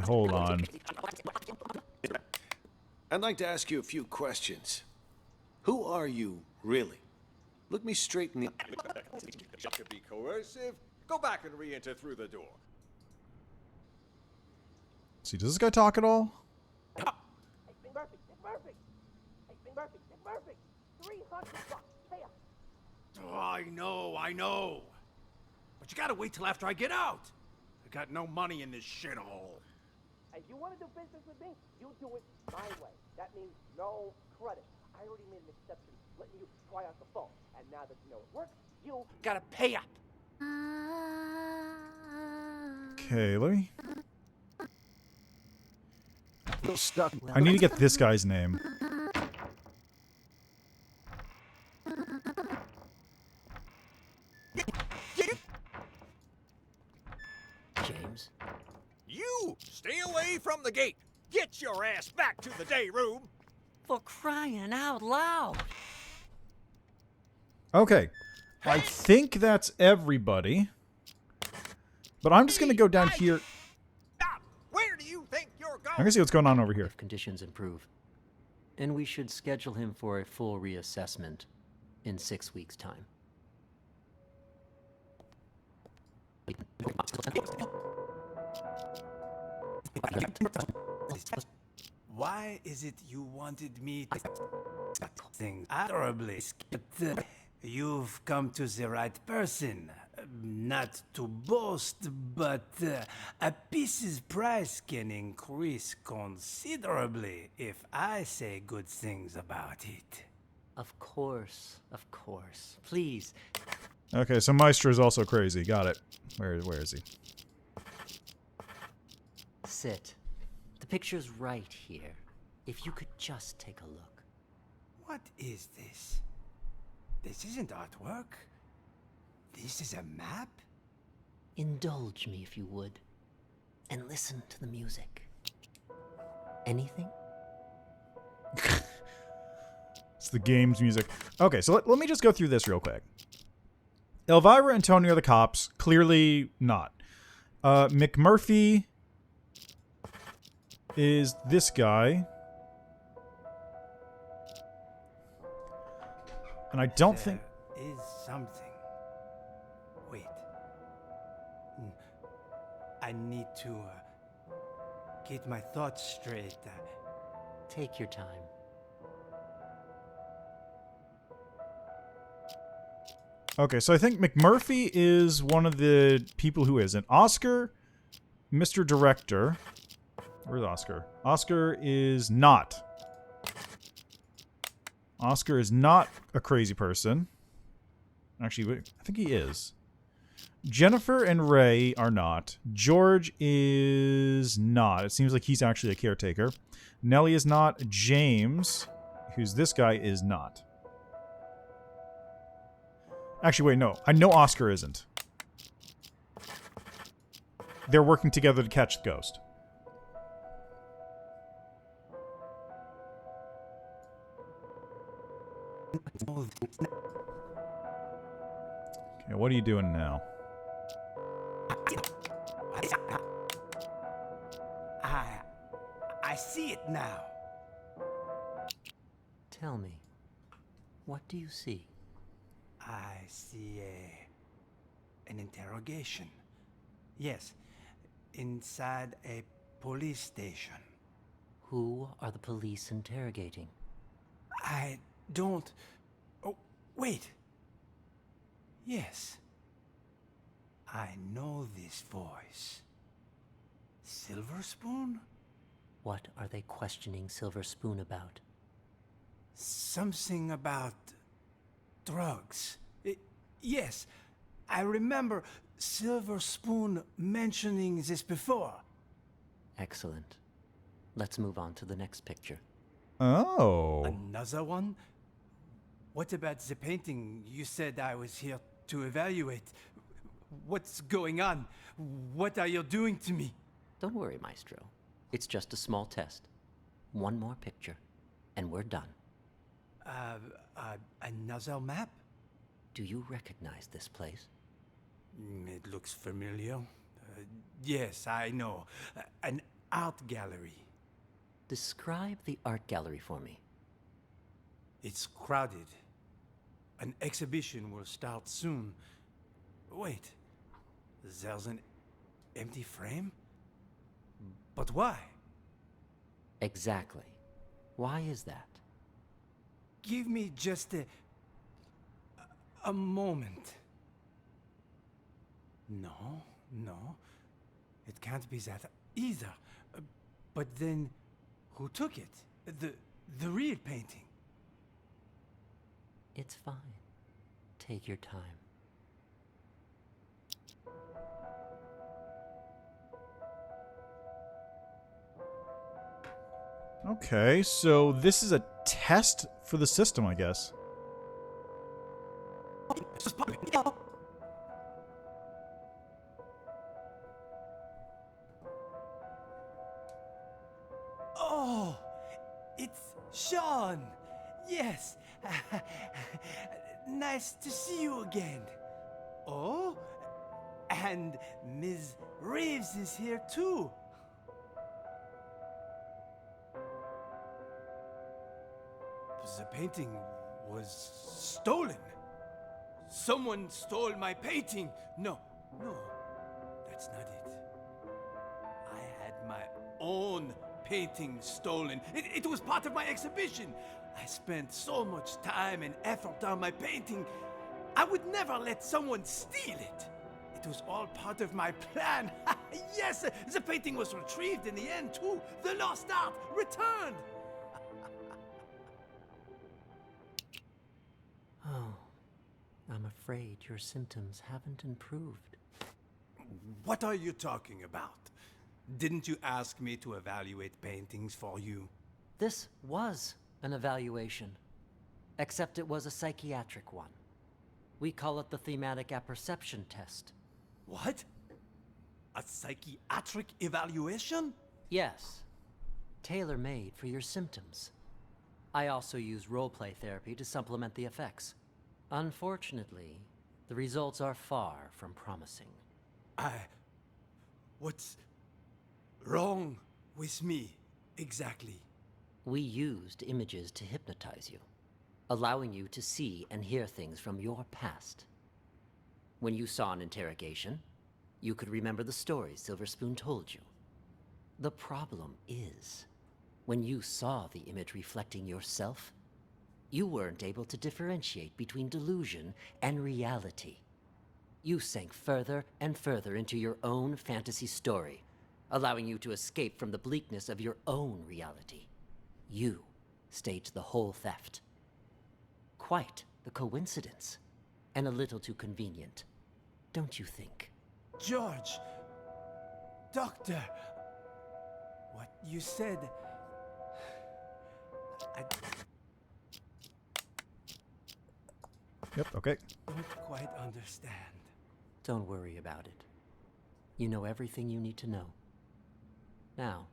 hold on. I'd like to ask you a few questions. Who are you, really? Look me straight in the... To be coercive, go back and re-enter through the door. See, does this guy talk at all? Oh, I know. But you gotta wait till after I get out. I got no money in this shithole. Hey, you want to do business with me? You do it my way. That means no credit. I already made an exception, letting you try out the phone. And now that you know it works, you gotta pay up. Okay, let me... still stuck. I need to get this guy's name. James? You! Stay away from the gate! Get your ass back to the day room! For crying out loud! Okay. I think that's everybody. But I'm just going to go down here. Where do you think you're going? I'm going to see what's going on over here. If conditions improve. And we should schedule him for a full reassessment in 6 weeks' time. Why is it you wanted me to things adorably? You've come to the right person. Not to boast, but a piece's price can increase considerably if I say good things about it. Of course, of course. Please. Okay, so Maestro is also crazy. Got it. Where is he? Sit. The picture's right here. If you could just take a look. What is this? This isn't artwork. This is a map? Indulge me if you would. And listen to the music. Anything? It's the game's music. Okay, so let me just go through this real quick. Elvira and Tony are the cops. Clearly not. McMurphy is this guy. And I don't think... There is something. Wait. I need to get my thoughts straight. Take your time. Okay, so I think McMurphy is one of the people who isn't. Oscar, Mr. Director. Where's Oscar? Oscar is not. Oscar is not a crazy person. Actually, I think he is. Jennifer and Ray are not. George is not. It seems like he's actually a caretaker. Nellie is not. James, who's this guy, is not. Actually, wait, no. I know Oscar isn't. They're working together to catch the ghost. Okay, what are you doing now? I see it now. Tell me, what do you see? I see an interrogation. Yes, inside a police station. Who are the police interrogating? I don't... Oh, wait. Yes. I know this voice. Silver Spoon? What are they questioning Silver Spoon about? Something about drugs. Yes, I remember Silver Spoon mentioning this before. Excellent. Let's move on to the next picture. Oh. Another one? What about the painting you said I was here to evaluate? What's going on? What are you doing to me? Don't worry, Maestro. It's just a small test. One more picture, and we're done. Another map? Do you recognize this place? It looks familiar. Yes, I know. An art gallery. Describe the art gallery for me. It's crowded. An exhibition will start soon. Wait, there's an empty frame? But why? Exactly. Why is that? Give me just a moment. No, it can't be that either. But then, who took it? The real painting? It's fine. Take your time. Okay, so this is a test for the system, I guess. Oh, it's Sean. Yes. Nice to see you again. Oh, and Ms. Reeves is here too. The painting was stolen. Someone stole my painting. No, that's not it. I had my own painting stolen. It was part of my exhibition. I spent so much time and effort on my painting. I would never let someone steal it. It was all part of my plan. Yes, the painting was retrieved in the end too. The lost art returned. Oh, I'm afraid your symptoms haven't improved. What are you talking about? Didn't you ask me to evaluate paintings for you? This was an evaluation, except it was a psychiatric one. We call it the thematic apperception test. What? A psychiatric evaluation? Yes, tailor-made for your symptoms. I also use roleplay therapy to supplement the effects. Unfortunately, the results are far from promising. What's wrong with me, exactly? We used images to hypnotize you, allowing you to see and hear things from your past. When you saw an interrogation, you could remember the stories Silver Spoon told you. The problem is, when you saw the image reflecting yourself, you weren't able to differentiate between delusion and reality. You sank further and further into your own fantasy story, allowing you to escape from the bleakness of your own reality. You staged the whole theft. Quite the coincidence, and a little too convenient, don't you think? George! Doctor! What you said... I Yep, okay. don't quite understand. Don't worry about it. You know everything you need to know. Now,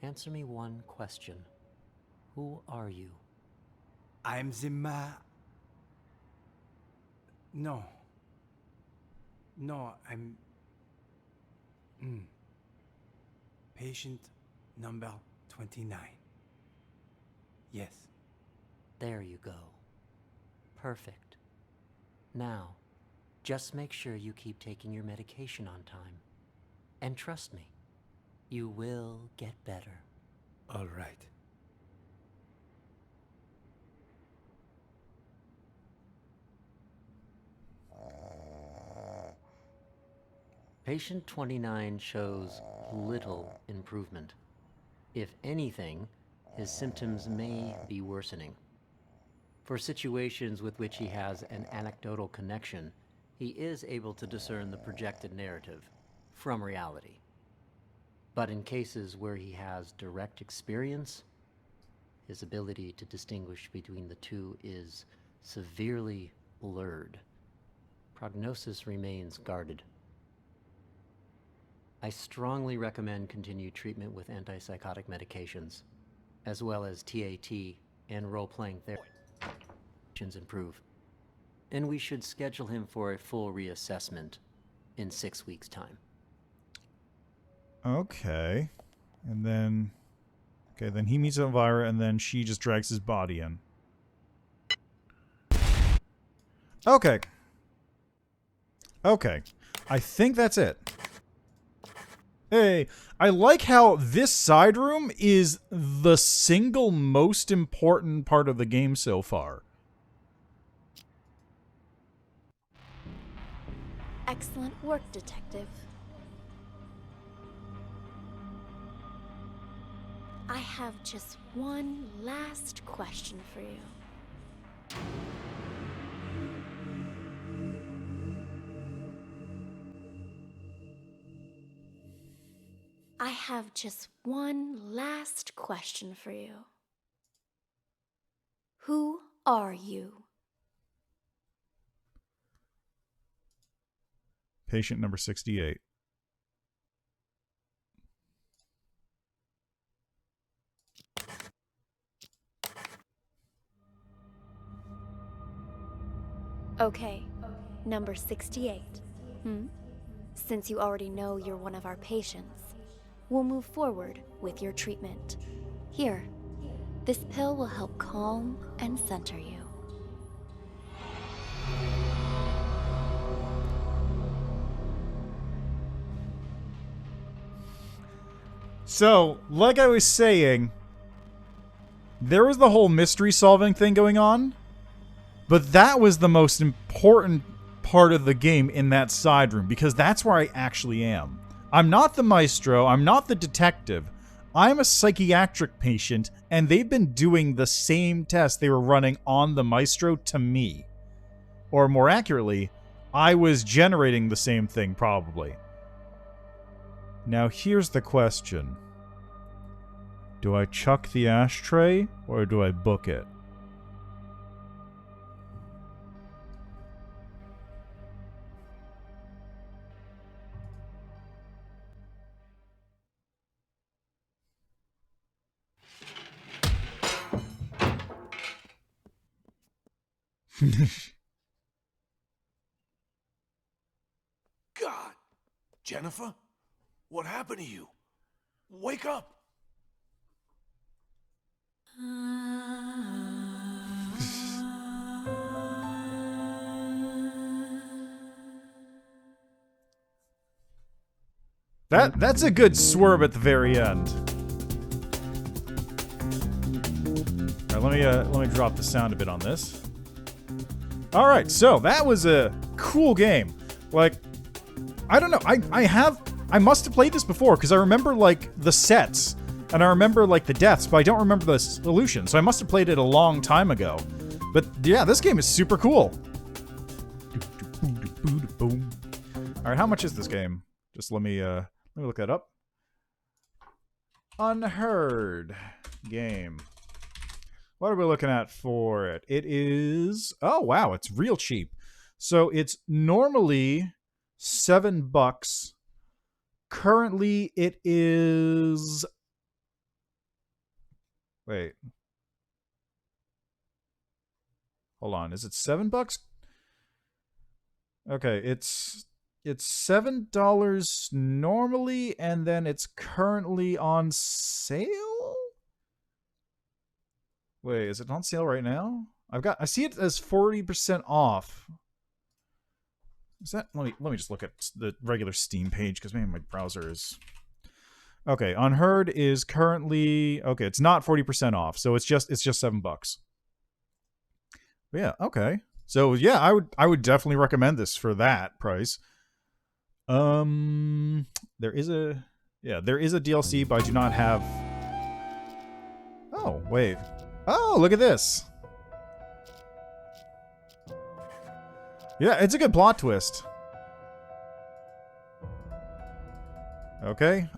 answer me one question. Who are you? I'm the No. No, I'm... Patient number 29. Yes. There you go. Perfect. Now, just make sure you keep taking your medication on time. And trust me, you will get better. All right. Patient 29 shows little improvement. If anything, his symptoms may be worsening. For situations with which he has an anecdotal connection, he is able to discern the projected narrative from reality. But in cases where he has direct experience, his ability to distinguish between the two is severely blurred. Prognosis remains guarded. I strongly recommend continued treatment with antipsychotic medications, as well as TAT and role-playing therapy. Improve. And we should schedule him for a full reassessment in 6 weeks' time. Okay. And then... Okay, then he meets Elvira, and then she just drags his body in. Okay. Okay. I think that's it. Hey, I like how this side room is the single most important part of the game so far. Excellent work, Detective. I have just one last question for you. I have just one last question for you. Who are you? Patient number 68. Okay, number 68. Since you already know you're one of our patients, we'll move forward with your treatment. Here, this pill will help calm and center you. So, like I was saying, there was the whole mystery solving thing going on, but that was the most important part of the game in that side room, because that's where I actually am. I'm not the maestro, I'm not the detective, I'm a psychiatric patient, and they've been doing the same test they were running on the maestro to me. Or more accurately, I was generating the same thing, probably. Now here's the question. Do I chuck the ashtray, or do I book it? God! Jennifer? What happened to you? Wake up! That's a good swerve at the very end. All right, let me drop the sound a bit on this. All right, so that was a cool game. Like, I don't know, I must have played this before because I remember like the sets and I remember like the deaths, but I don't remember the solution. So I must have played it a long time ago. But yeah, this game is super cool. All right, how much is this game? Just let me look that up. Unheard game. What are we looking at for it? It is... Oh, wow. It's real cheap. So it's normally $7. Currently, it is... Wait. Hold on. Is it $7? Okay, it's $7 normally, and then it's currently on sale? Wait, is it on sale right now? I see it as 40% off. Is that let me just look at the regular Steam page because maybe my browser is okay. Unheard is currently okay, it's not 40% off, so it's just $7. But yeah, okay. So yeah, I would definitely recommend this for that price. There is a DLC, but I do not have. Oh, wait. Oh, look at this. Yeah, it's a good plot twist. Okay.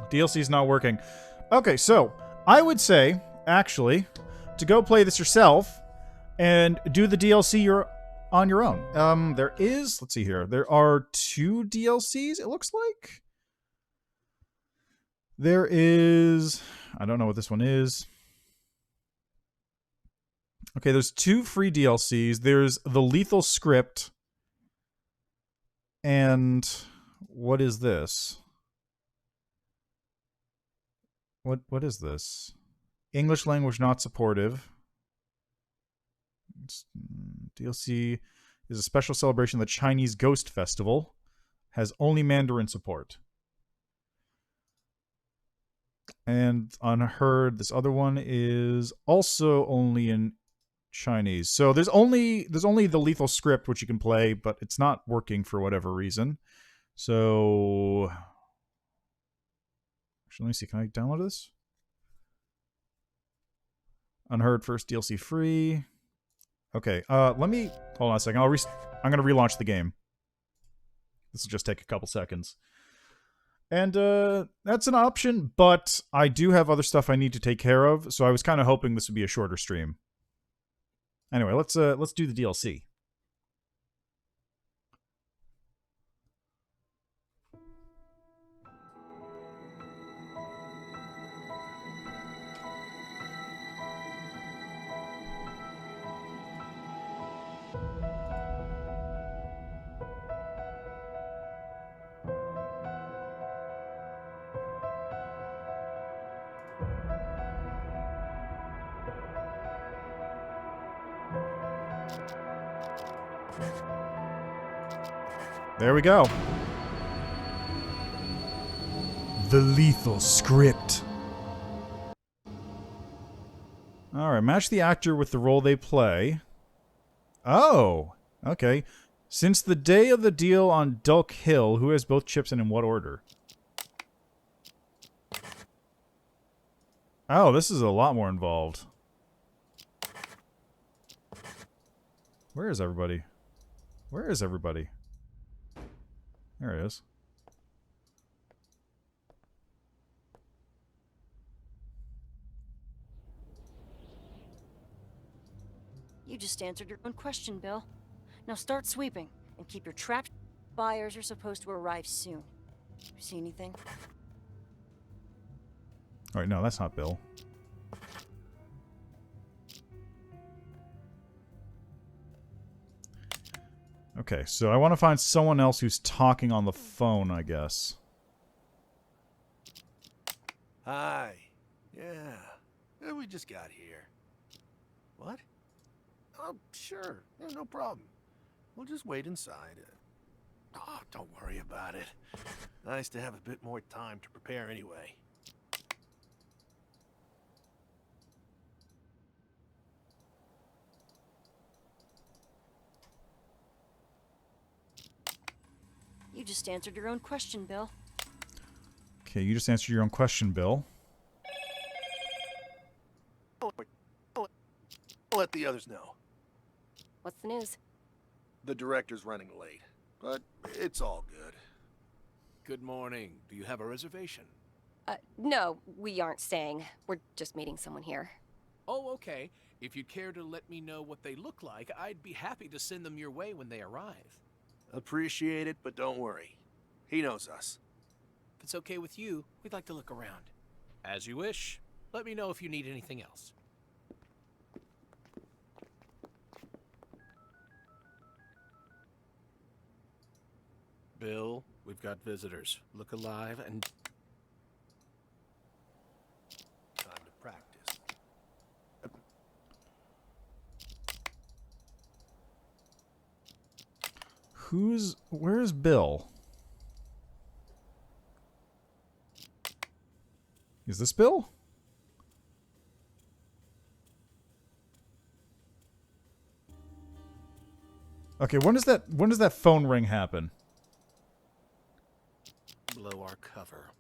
DLC's not working. Okay, so I would say, actually, to go play this yourself and do the DLC on your own. There is, let's see here. There are 2 DLCs, it looks like. There is, I don't know what this one is. Okay, there's 2 free DLCs. There's the Lethal Script. And what is this? What is this? English language not supportive. DLC is a special celebration of the Chinese Ghost Festival. Has only Mandarin support. And Unheard, this other one is also only in Chinese. So there's only the Lethal Script which you can play, but it's not working for whatever reason. So actually, let me see. Can I download this? Unheard first DLC free. Okay, let me hold on a second. I'm gonna relaunch the game. This will just take a couple seconds. And that's an option, but I do have other stuff I need to take care of, so I was kind of hoping this would be a shorter stream. Anyway, let's do the DLC. There we go. The lethal script. Alright, match the actor with the role they play. Oh, okay. Since the day of the deal on Dulk Hill, who has both chips and in what order? Oh, this is a lot more involved. Where is everybody? Where is everybody? There he is. You just answered your own question, Bill. Now start sweeping, and keep your trapped buyers are supposed to arrive soon. See anything? Alright, no, that's not Bill. Okay, so I want to find someone else who's talking on the phone, I guess. Hi. Yeah. We just got here. What? Oh, sure. Yeah, no problem. We'll just wait inside. Oh, don't worry about it. Nice to have a bit more time to prepare anyway. You just answered your own question, Bill. Okay, you just answered your own question, Bill. I'll let the others know. What's the news? The director's running late, but it's all good. Good morning. Do you have a reservation? No, we aren't staying. We're just meeting someone here. Oh, okay. If you'd care to let me know what they look like, I'd be happy to send them your way when they arrive. Appreciate it, but don't worry. He knows us. If it's okay with you, we'd like to look around. As you wish. Let me know if you need anything else. Bill, we've got visitors. Look alive and... Time to practice. Where's Bill? Is this Bill? Okay, when does that phone ring happen? Blow our cover.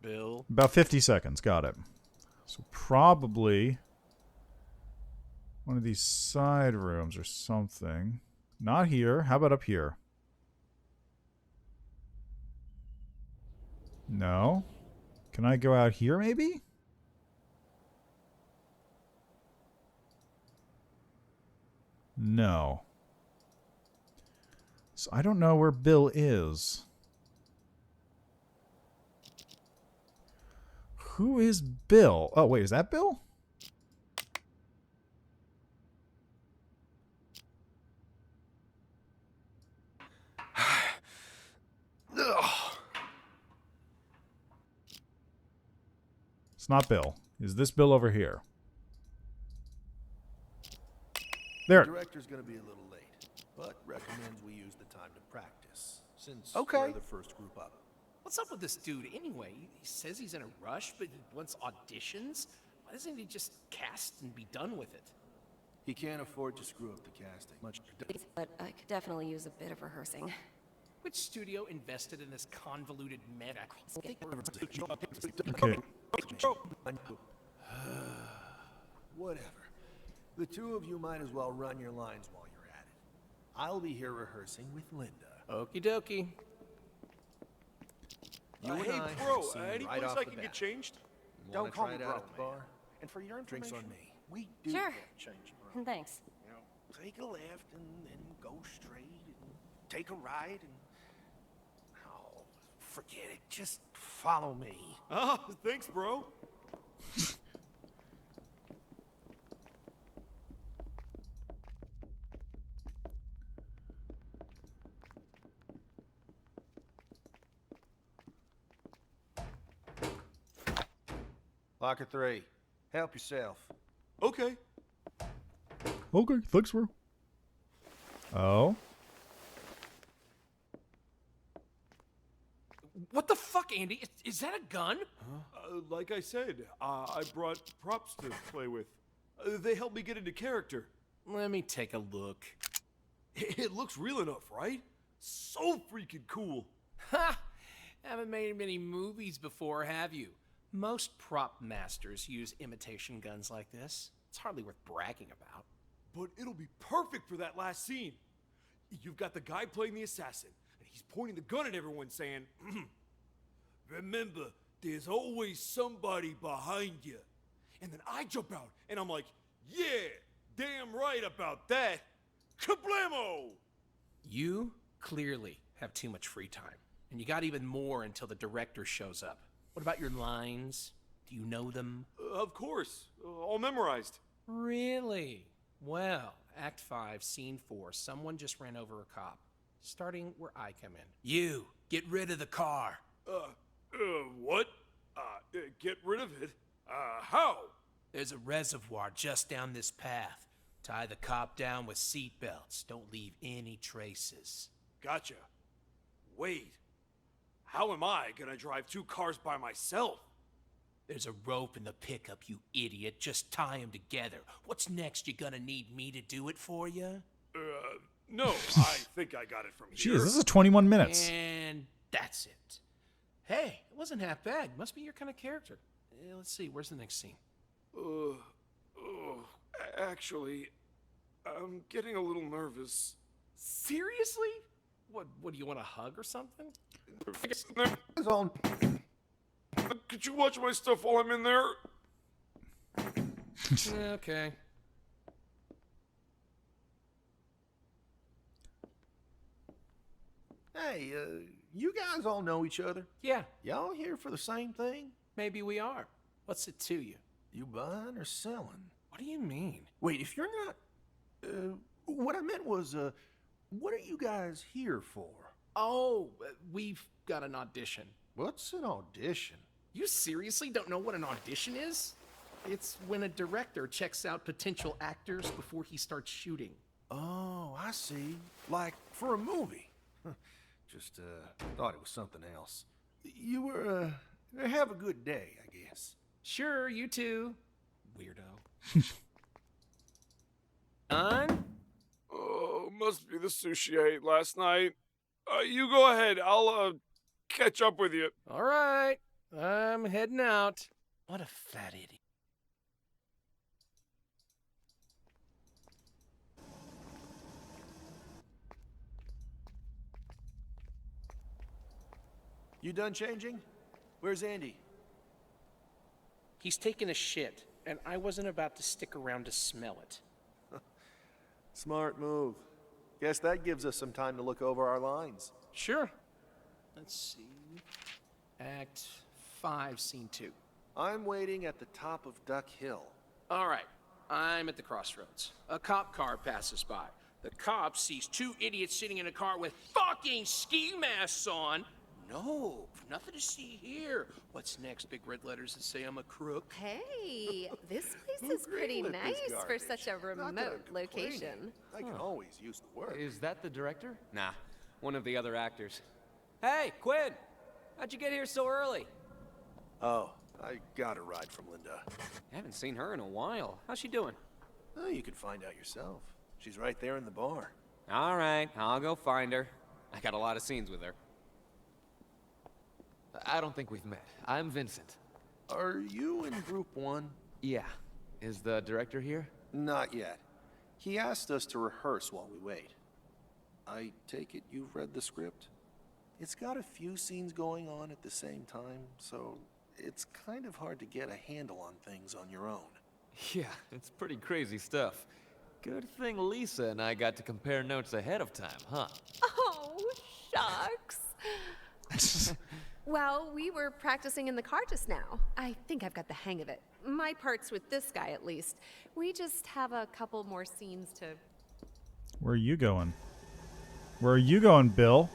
Bill? About 50 seconds, got it. So probably one of these side rooms or something. Not here. How about up here? No. Can I go out here maybe? No. So I don't know where Bill is. Who is Bill? Oh, wait, is that Bill? It's not Bill. Is this Bill over here? There. The director's gonna be a little late, but recommends we use the time to practice, since Okay. we're the first group up. What's up with this dude anyway? He says he's in a rush, but he wants auditions? Why doesn't he just cast and be done with it? He can't afford to screw up the casting. But I could definitely use a bit of rehearsing. Which studio invested in this convoluted meta? Okay. Whatever. The two of you might as well run your lines while you're at it. I'll be here rehearsing with Linda. Okie dokie. You and hey, I bro, have seen any right place off I the can get bat. changed? Don't call me it bro, out at the man. bar. And for your Drinks information, on me. We do Sure. get change, bro. Thanks. You know, take a left and then go straight and take a right and... Oh, forget it. Just follow me. Oh, thanks, bro. Locker 3. Help yourself. Okay. Okay, thanks, bro. Oh? What the fuck, Andy? Is that a gun? Like I said, I brought props to play with. They helped me get into character. Let me take a look. It looks real enough, right? So freaking cool. Ha! Haven't made many movies before, have you? Most prop masters use imitation guns like this. It's hardly worth bragging about. But it'll be perfect for that last scene. You've got the guy playing the assassin, and he's pointing the gun at everyone saying, remember, there's always somebody behind you. And then I jump out, and I'm like, yeah, damn right about that. Kablamo! You clearly have too much free time, and you got even more until the director shows up. What about your lines? Do you know them? Of course, all memorized. Really? Well, Act 5, Scene 4, someone just ran over a cop. Starting where I come in. You, get rid of the car. What? Get rid of it? How? There's a reservoir just down this path. Tie the cop down with seat belts. Don't leave any traces. Gotcha. Wait. How am I gonna drive 2 cars by myself? There's a rope in the pickup, you idiot. Just tie them together. What's next? You gonna need me to do it for you? No, I think I got it from here. Jeez, this is 21 minutes. And that's it. Hey, it wasn't half bad. Must be your kind of character. Let's see, where's the next scene? Actually, I'm getting a little nervous. Seriously? What do you want a hug or something? Could you watch my stuff while I'm in there? Okay. Hey, you guys all know each other? Yeah. Y'all here for the same thing? Maybe we are. What's it to you? You buying or selling? What do you mean? Wait, if you're not... what I meant was, what are you guys here for? Oh, we've got an audition. What's an audition? You seriously don't know what an audition is? It's when a director checks out potential actors before he starts shooting. Oh, I see. Like for a movie. Just thought it was something else. You were, have a good day, I guess. Sure, you too. Weirdo. Done? Oh, must be the sushi I ate last night. You go ahead. I'll, catch up with you. All right. I'm heading out. What a fat idiot. You done changing? Where's Andy? He's taking a shit, and I wasn't about to stick around to smell it. Smart move. Guess that gives us some time to look over our lines. Sure. Let's see. Act 5, Scene 2. I'm waiting at the top of Duck Hill. All right. I'm at the crossroads. A cop car passes by. The cop sees 2 idiots sitting in a car with fucking ski masks on. No, nothing to see here. What's next? Big red letters that say I'm a crook? Hey, this place is pretty nice for such a remote location. I can always use the word. Is that the director? Nah, one of the other actors. Hey, Quinn! How'd you get here so early? Oh, I got a ride from Linda. Haven't seen her in a while. How's she doing? Oh, you can find out yourself. She's right there in the bar. All right, I'll go find her. I got a lot of scenes with her. I don't think we've met. I'm Vincent. Are you in Group 1? Yeah. Is the director here? Not yet. He asked us to rehearse while we wait. I take it you've read the script? It's got a few scenes going on at the same time, so it's kind of hard to get a handle on things on your own. Yeah, it's pretty crazy stuff. Good thing Lisa and I got to compare notes ahead of time, huh? Oh, shucks. Well, we were practicing in the car just now. I think I've got the hang of it. My part's with this guy, at least. We just have a couple more scenes to... Where are you going? Where are you going, Bill?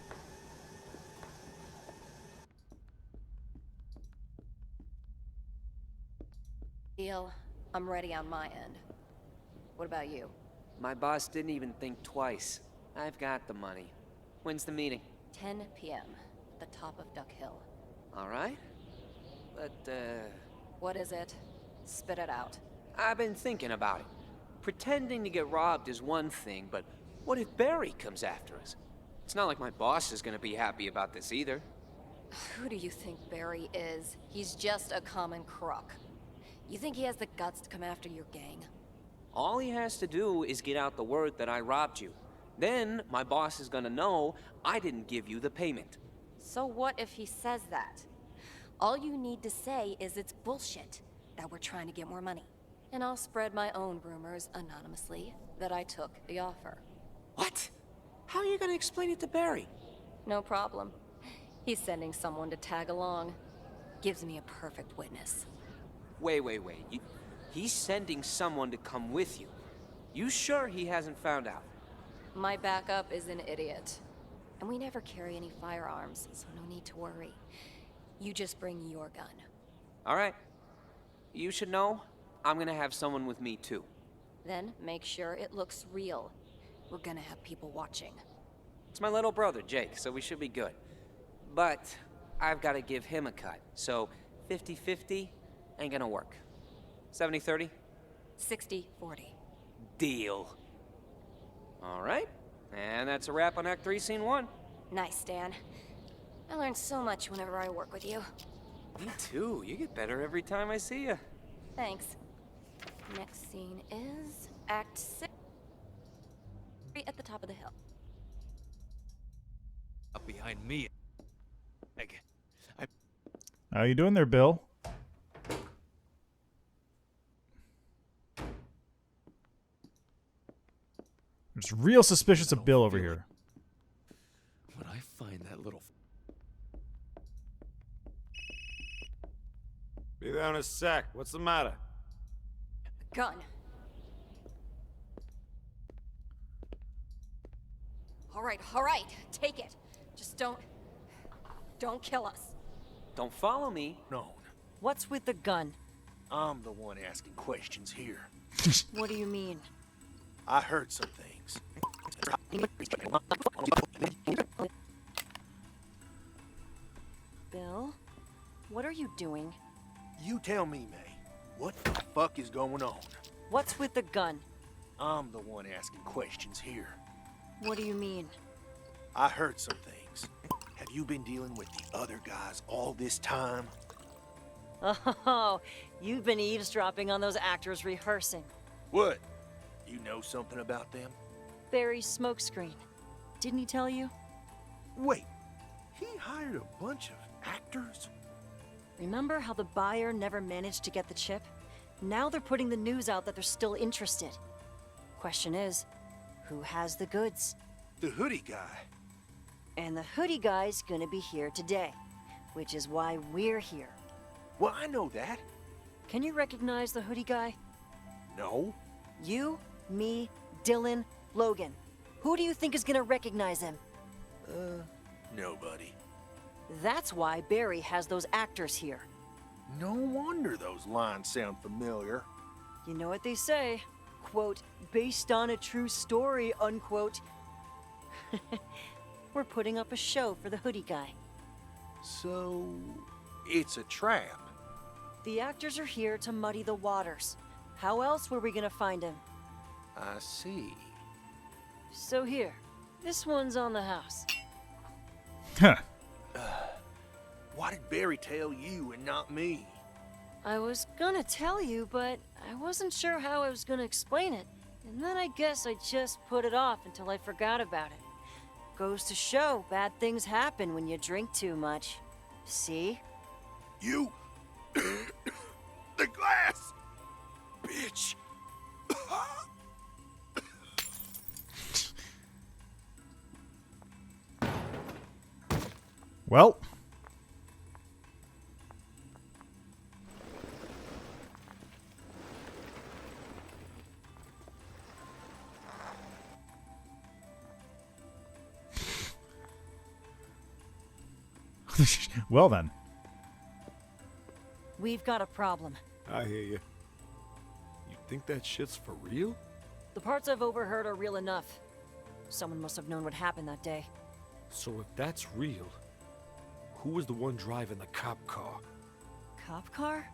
Deal. I'm ready on my end. What about you? My boss didn't even think twice. I've got the money. When's the meeting? 10 p.m. at the top of Duck Hill. All right. But, What is it? Spit it out. I've been thinking about it. Pretending to get robbed is one thing, but what if Barry comes after us? It's not like my boss is gonna be happy about this either. Who do you think Barry is? He's just a common crook. You think he has the guts to come after your gang? All he has to do is get out the word that I robbed you. Then my boss is gonna know I didn't give you the payment. So what if he says that? All you need to say is it's bullshit, that we're trying to get more money. And I'll spread my own rumors anonymously that I took the offer. What? How are you gonna explain it to Barry? No problem. He's sending someone to tag along. Gives me a perfect witness. Wait. He's sending someone to come with you. You sure he hasn't found out? My backup is an idiot. And we never carry any firearms, so no need to worry. You just bring your gun. All right. You should know, I'm gonna have someone with me too. Then make sure it looks real. We're gonna have people watching. It's my little brother, Jake, so we should be good. But I've gotta give him a cut, so 50-50 ain't gonna work. 70-30? 60-40. Deal. All right. And that's a wrap on Act 3, Scene 1. Nice, Dan. I learn so much whenever I work with you. Me too. You get better every time I see you. Thanks. Next scene is Act 6. At the top of the hill. Up behind me. How you doing there, Bill? It's real suspicious of Bill over here. When I find that little... Be there in a sec. What's the matter? Gun. All right. Take it. Just don't kill us. Don't follow me. No. What's with the gun? I'm the one asking questions here. What do you mean? I heard some things. Bill? What are you doing? You tell me, May. What the fuck is going on? What's with the gun? I'm the one asking questions here. What do you mean? I heard some things. Have you been dealing with the other guys all this time? Oh, you've been eavesdropping on those actors rehearsing. What? You know something about them? Barry's smokescreen. Didn't he tell you? Wait, he hired a bunch of actors? Remember how the buyer never managed to get the chip? Now they're putting the news out that they're still interested. Question is, who has the goods? The hoodie guy. And the hoodie guy's gonna be here today, which is why we're here. Well, I know that. Can you recognize the hoodie guy? No. You, me, Dylan, Logan. Who do you think is gonna recognize him? Nobody. That's why Barry has those actors here. No wonder those lines sound familiar. You know what they say, quote, based on a true story, unquote. We're putting up a show for the hoodie guy. So, it's a trap. The actors are here to muddy the waters. How else were we gonna find him? I see. So here, this one's on the house. Huh. Why did Barry tell you and not me? I was gonna tell you, but I wasn't sure how I was gonna explain it. And then I guess I just put it off until I forgot about it. Goes to show bad things happen when you drink too much. See? You... the glass! Bitch! Well. Well then. We've got a problem. I hear you. You think that shit's for real? The parts I've overheard are real enough. Someone must have known what happened that day. So if that's real, who was the one driving the cop car? Cop car?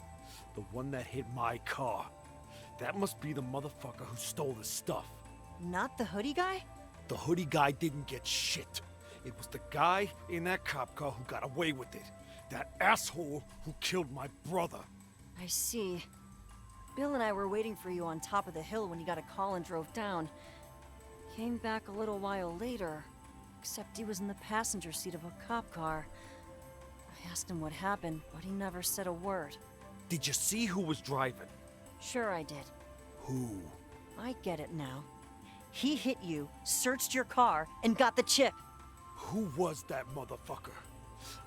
The one that hit my car. That must be the motherfucker who stole the stuff. Not the hoodie guy? The hoodie guy didn't get shit. It was the guy in that cop car who got away with it. That asshole who killed my brother. I see. Bill and I were waiting for you on top of the hill when you got a call and drove down. Came back a little while later, except he was in the passenger seat of a cop car. I asked him what happened, but he never said a word. Did you see who was driving? Sure I did. Who? I get it now. He hit you, searched your car, and got the chip. Who was that motherfucker?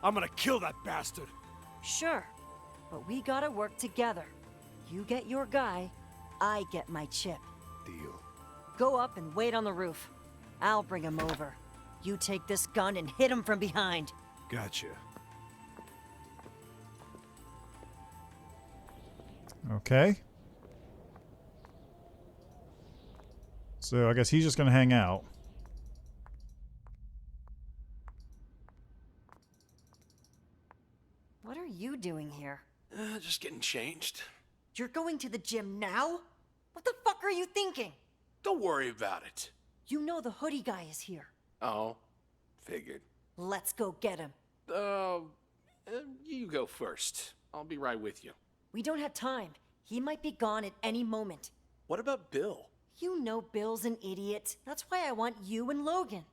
I'm gonna kill that bastard. Sure, but we gotta work together. You get your guy, I get my chip. Deal. Go up and wait on the roof. I'll bring him over. You take this gun and hit him from behind. Gotcha. Okay. So I guess he's just gonna hang out. What are you doing here? Just getting changed. You're going to the gym now? What the fuck are you thinking? Don't worry about it. You know the hoodie guy is here. Oh, figured. Let's go get him. You go first. I'll be right with you. We don't have time. He might be gone at any moment. What about Bill? You know Bill's an idiot. That's why I want you and Logan.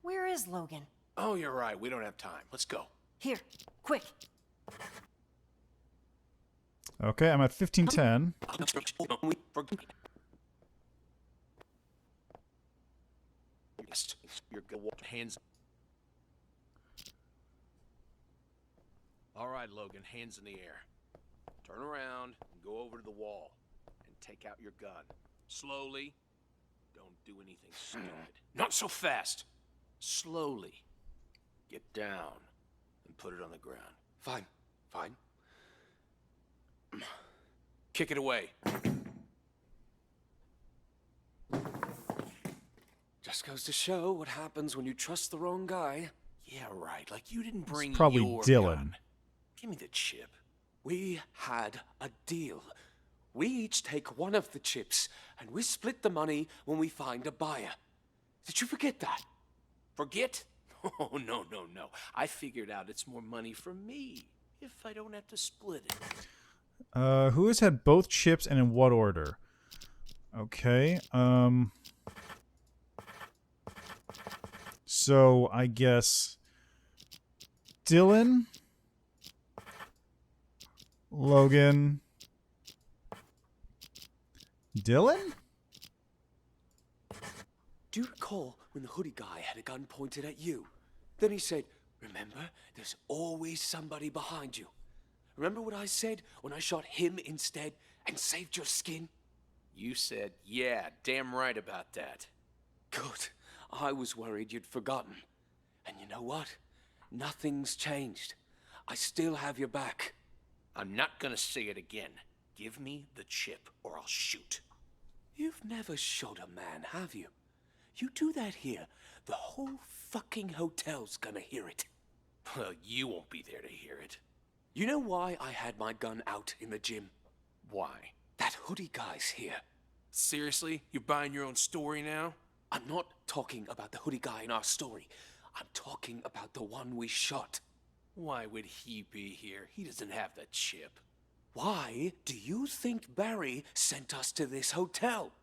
Where is Logan? Oh, you're right. We don't have time. Let's go. Here, quick. Okay, I'm at 1510. You're gonna walk hands. All right, Logan, hands in the air. Turn around and go over to the wall and take out your gun. Slowly. Don't do anything stupid. Not so fast. Slowly. Get down and put it on the ground. Fine. Fine. Kick it away. Just goes to show what happens when you trust the wrong guy. Yeah, right. Like you didn't bring Probably your Dylan. gun. Give me the chip. We had a deal. We each take one of the chips, and we split the money when we find a buyer. Did you forget that? Forget? Oh, no, no, no. I figured out it's more money for me if I don't have to split it. Who has had both chips and in what order? Okay. So I guess Dylan, Logan, Dylan? Do you recall when the hoodie guy had a gun pointed at you? Then he said, remember, there's always somebody behind you. Remember what I said when I shot him instead and saved your skin? You said, yeah, damn right about that. Good. I was worried you'd forgotten. And you know what? Nothing's changed. I still have your back. I'm not gonna say it again. Give me the chip or I'll shoot. You've never shot a man, have you? You do that here, the whole fucking hotel's gonna hear it. Well, you won't be there to hear it. You know why I had my gun out in the gym? Why? That hoodie guy's here. Seriously? You're buying your own story now? I'm not talking about the hoodie guy in our story. I'm talking about the one we shot. Why would he be here? He doesn't have the chip. Why do you think Barry sent us to this hotel?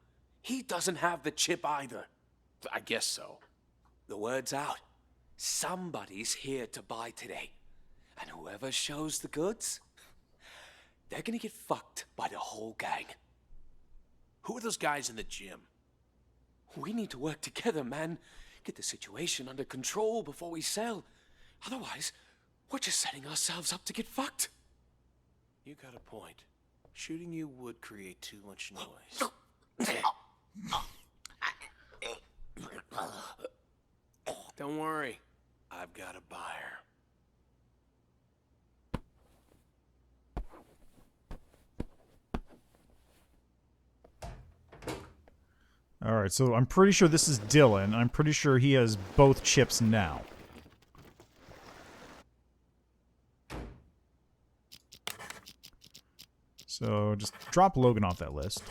He doesn't have the chip either. I guess so. The word's out. Somebody's here to buy today. And whoever shows the goods, they're gonna get fucked by the whole gang. Who are those guys in the gym? We need to work together, man. Get the situation under control before we sell. Otherwise, we're just setting ourselves up to get fucked. You got a point. Shooting you would create too much noise. Don't worry. I've got a buyer. All right, so I'm pretty sure this is Dylan. I'm pretty sure he has both chips now. So just drop Logan off that list.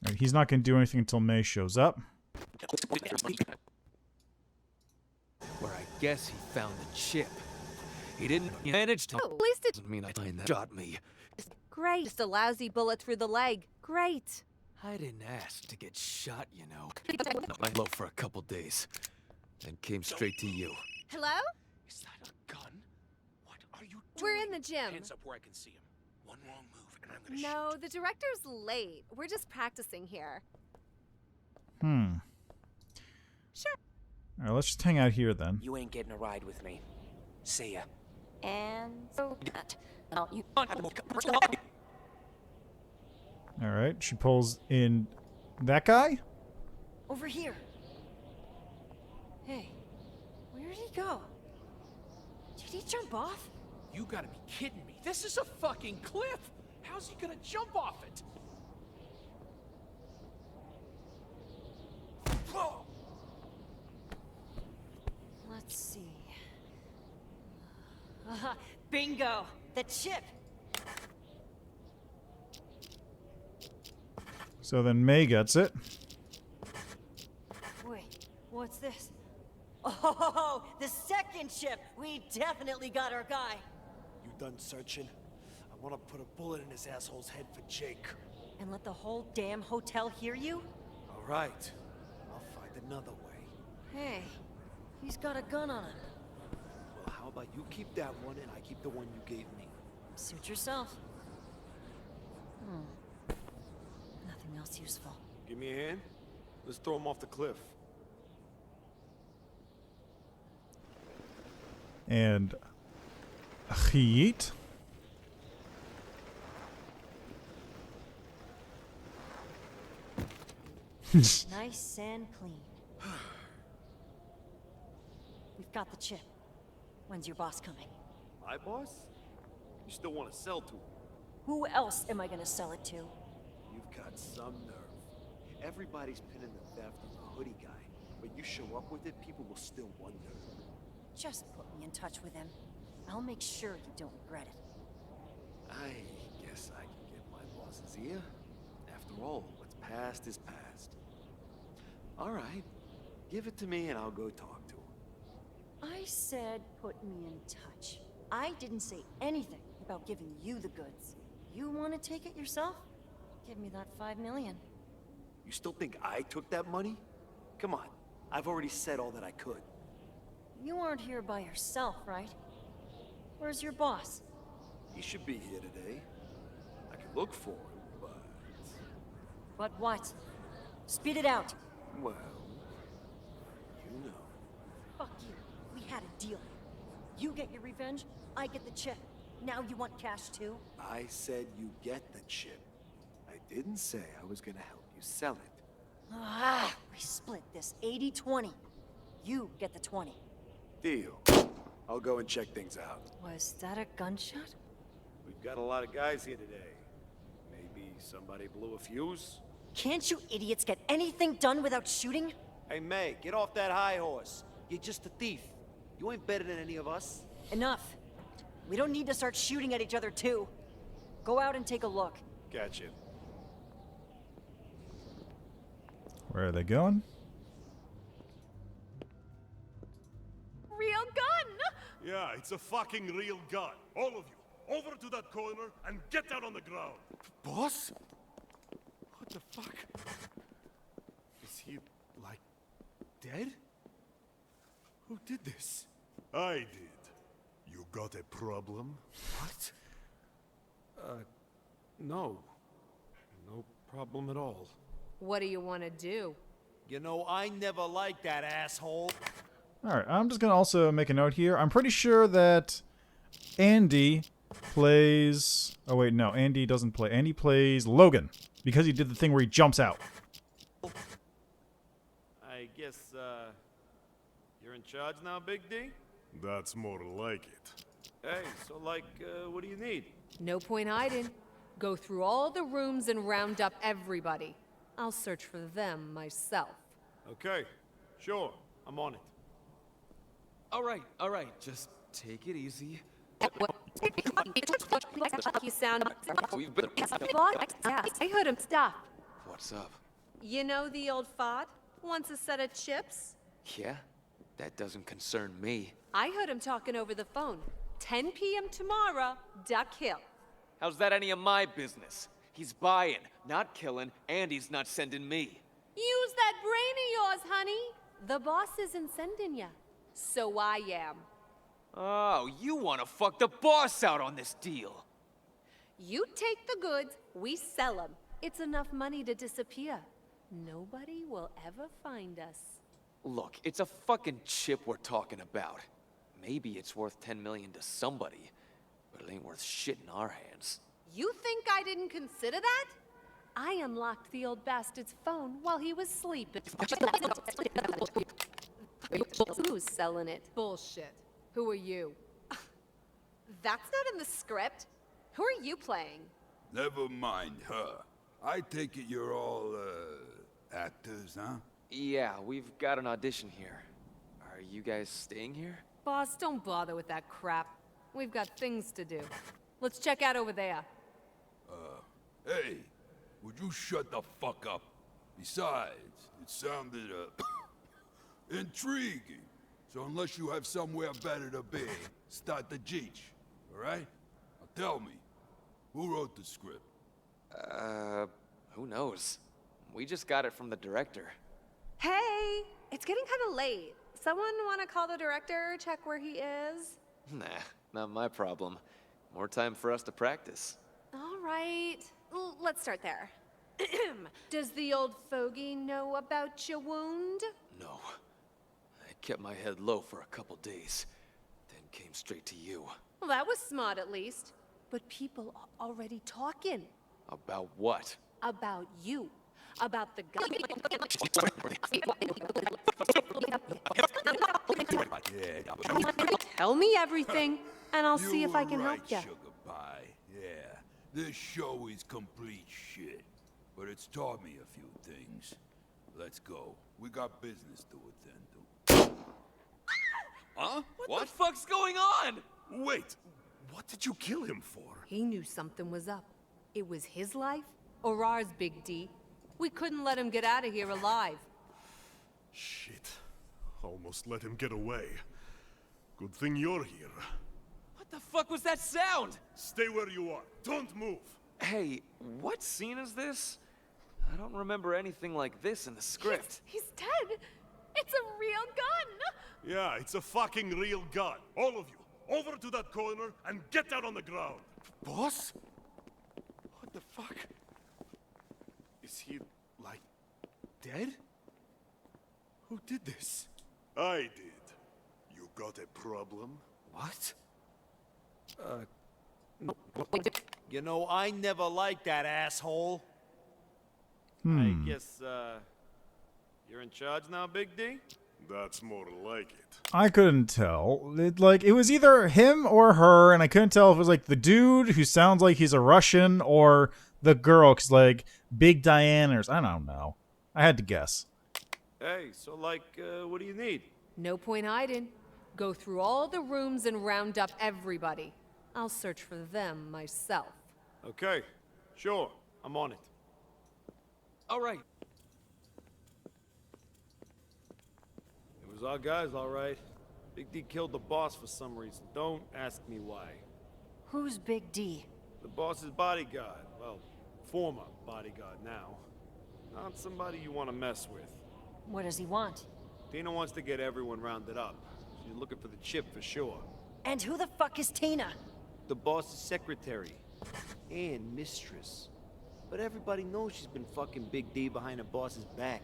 All right, he's not going to do anything until May shows up. Where I guess he found the chip. He didn't manage to. Oh, at least it doesn't mean I find that shot me. Great. Just a lousy bullet through the leg. Great. I didn't ask to get shot, you know. I low for a couple days, then came straight to you. Hello? Is that a gun? What are you doing? We're in the gym. Hands up where I can see him. One wrong move and I'm gonna No, the director's late. We're just practicing here. Sure. All right, let's just hang out here then. You ain't getting a ride with me. See ya. And so that. Now you. All right, she pulls in that guy. Over here. Hey, where did he go? Did he jump off? You gotta be kidding me. This is a fucking cliff. How's he gonna jump off it? Whoa! Let's see. Bingo! The chip! So then May gets it. Wait, what's this? Oh, the second chip! We definitely got our guy. You done searching? I want to put a bullet in his asshole's head for Jake. And let the whole damn hotel hear you? All right. I'll find another way. Hey, he's got a gun on him. Well, how about you keep that one and I keep the one you gave me? Suit yourself. Nothing else useful. Give me a hand. Let's throw him off the cliff. And Yeet. Nice and clean. We've got the chip. When's your boss coming? My boss? You still want to sell to him? Who else am I gonna sell it to? You've got some nerve. Everybody's pinning the theft on the hoodie guy, but you show up with it, people will still wonder. Just put me in touch with him. I'll make sure you don't regret it. I guess I can get my boss's ear. After all, what's past is past. All right, give it to me and I'll go talk to him. I said put me in touch. I didn't say anything about giving you the goods. You want to take it yourself? Give me that $5 million. You still think I took that money? Come on, I've already said all that I could. You aren't here by yourself, right? Where's your boss? He should be here today. I could look for him, but... But what? Spit it out. Well, you know. Fuck you. We had a deal. You get your revenge, I get the chip. Now you want cash too? I said you get the chip. I didn't say I was gonna help you sell it. We split this 80-20. You get the 20. Deal. I'll go and check things out. Was that a gunshot? We've got a lot of guys here today. Maybe somebody blew a fuse? Can't you idiots get anything done without shooting? Hey, May, get off that high horse. You're just a thief. You ain't better than any of us. Enough. We don't need to start shooting at each other too. Go out and take a look. Gotcha. Where are they going? Real gun! Yeah, it's a fucking real gun. All of you, over to that corner and get down on the ground. Boss? What the fuck? dead? Who did this? I did. You got a problem? What? No. No problem at all. What do you want to do? You know, I never liked that asshole. Alright, I'm just gonna also make a note here. I'm pretty sure that Andy plays... Oh wait, no, Andy doesn't play. Andy plays Logan, because he did the thing where he jumps out. I guess, you're in charge now, Big D? That's more like it. Hey, so like, what do you need? No point hiding. Go through all the rooms and round up everybody. I'll search for them myself. Okay, sure, I'm on it. All right, just take it easy. You sound... We've been... I heard him stop. What's up? You know the old fart? Wants a set of chips? Yeah? That doesn't concern me. I heard him talking over the phone. 10 p.m. tomorrow, Duck Hill. How's that any of my business? He's buying, not killing, and he's not sending me. Use that brain of yours, honey. The boss isn't sending ya. So I am. Oh, you want to fuck the boss out on this deal. You take the goods, we sell them. It's enough money to disappear. Nobody will ever find us. Look, it's a fucking chip we're talking about. Maybe it's worth 10 million to somebody, but it ain't worth shit in our hands. You think I didn't consider that? I unlocked the old bastard's phone while he was sleeping. Who's selling it? Bullshit. Who are you? That's not in the script. Who are you playing? Never mind her. I take it you're all, actors, huh? Yeah, we've got an audition here. Are you guys staying here? Boss, don't bother with that crap. We've got things to do. Let's check out over there. Hey, would you shut the fuck up? Besides, it sounded, intriguing. So unless you have somewhere better to be, start the jeech, alright? Now tell me, who wrote the script? Who knows? We just got it from the director. Hey, it's getting kind of late. Someone want to call the director, check where he is? Nah, not my problem. More time for us to practice. All right, let's start there. Does the old fogey know about your wound? No. I kept my head low for a couple days, then came straight to you. Well, that was smart at least. But people are already talking. About what? About you. About the guy. Tell me everything, and I'll see if I can help you. Sugar pie. Yeah, this show is complete shit, but it's taught me a few things. Let's go. We got business to attend to. Huh? What the fuck's going on? Wait, what did you kill him for? He knew something was up. It was his life or ours, Big D. We couldn't let him get out of here alive. Shit. Almost let him get away. Good thing you're here. What the fuck was that sound? Stay where you are. Don't move. Hey, what scene is this? I don't remember anything like this in the script. He's dead. It's a real gun. Yeah, it's a fucking real gun. All of you, over to that corner and get down on the ground. Boss? What the fuck? Is he, like, dead? Who did this? I did. You got a problem? What? You know, I never liked that asshole. I guess, you're in charge now, Big D? That's more like it. I couldn't tell. It was either him or her, and I couldn't tell if it was like the dude who sounds like he's a Russian or the girl, because like Big Diane or I don't know. I had to guess. Hey, so like, what do you need? No point hiding. Go through all the rooms and round up everybody. I'll search for them myself. Okay, sure, I'm on it. All right. It was our guys, all right. Big D killed the boss for some reason. Don't ask me why. Who's Big D? The boss's bodyguard. Well, former bodyguard now. Not somebody you want to mess with. What does he want? Tina wants to get everyone rounded up. She's looking for the chip for sure. And who the fuck is Tina? The boss's secretary. And mistress. But everybody knows she's been fucking Big D behind the boss's back.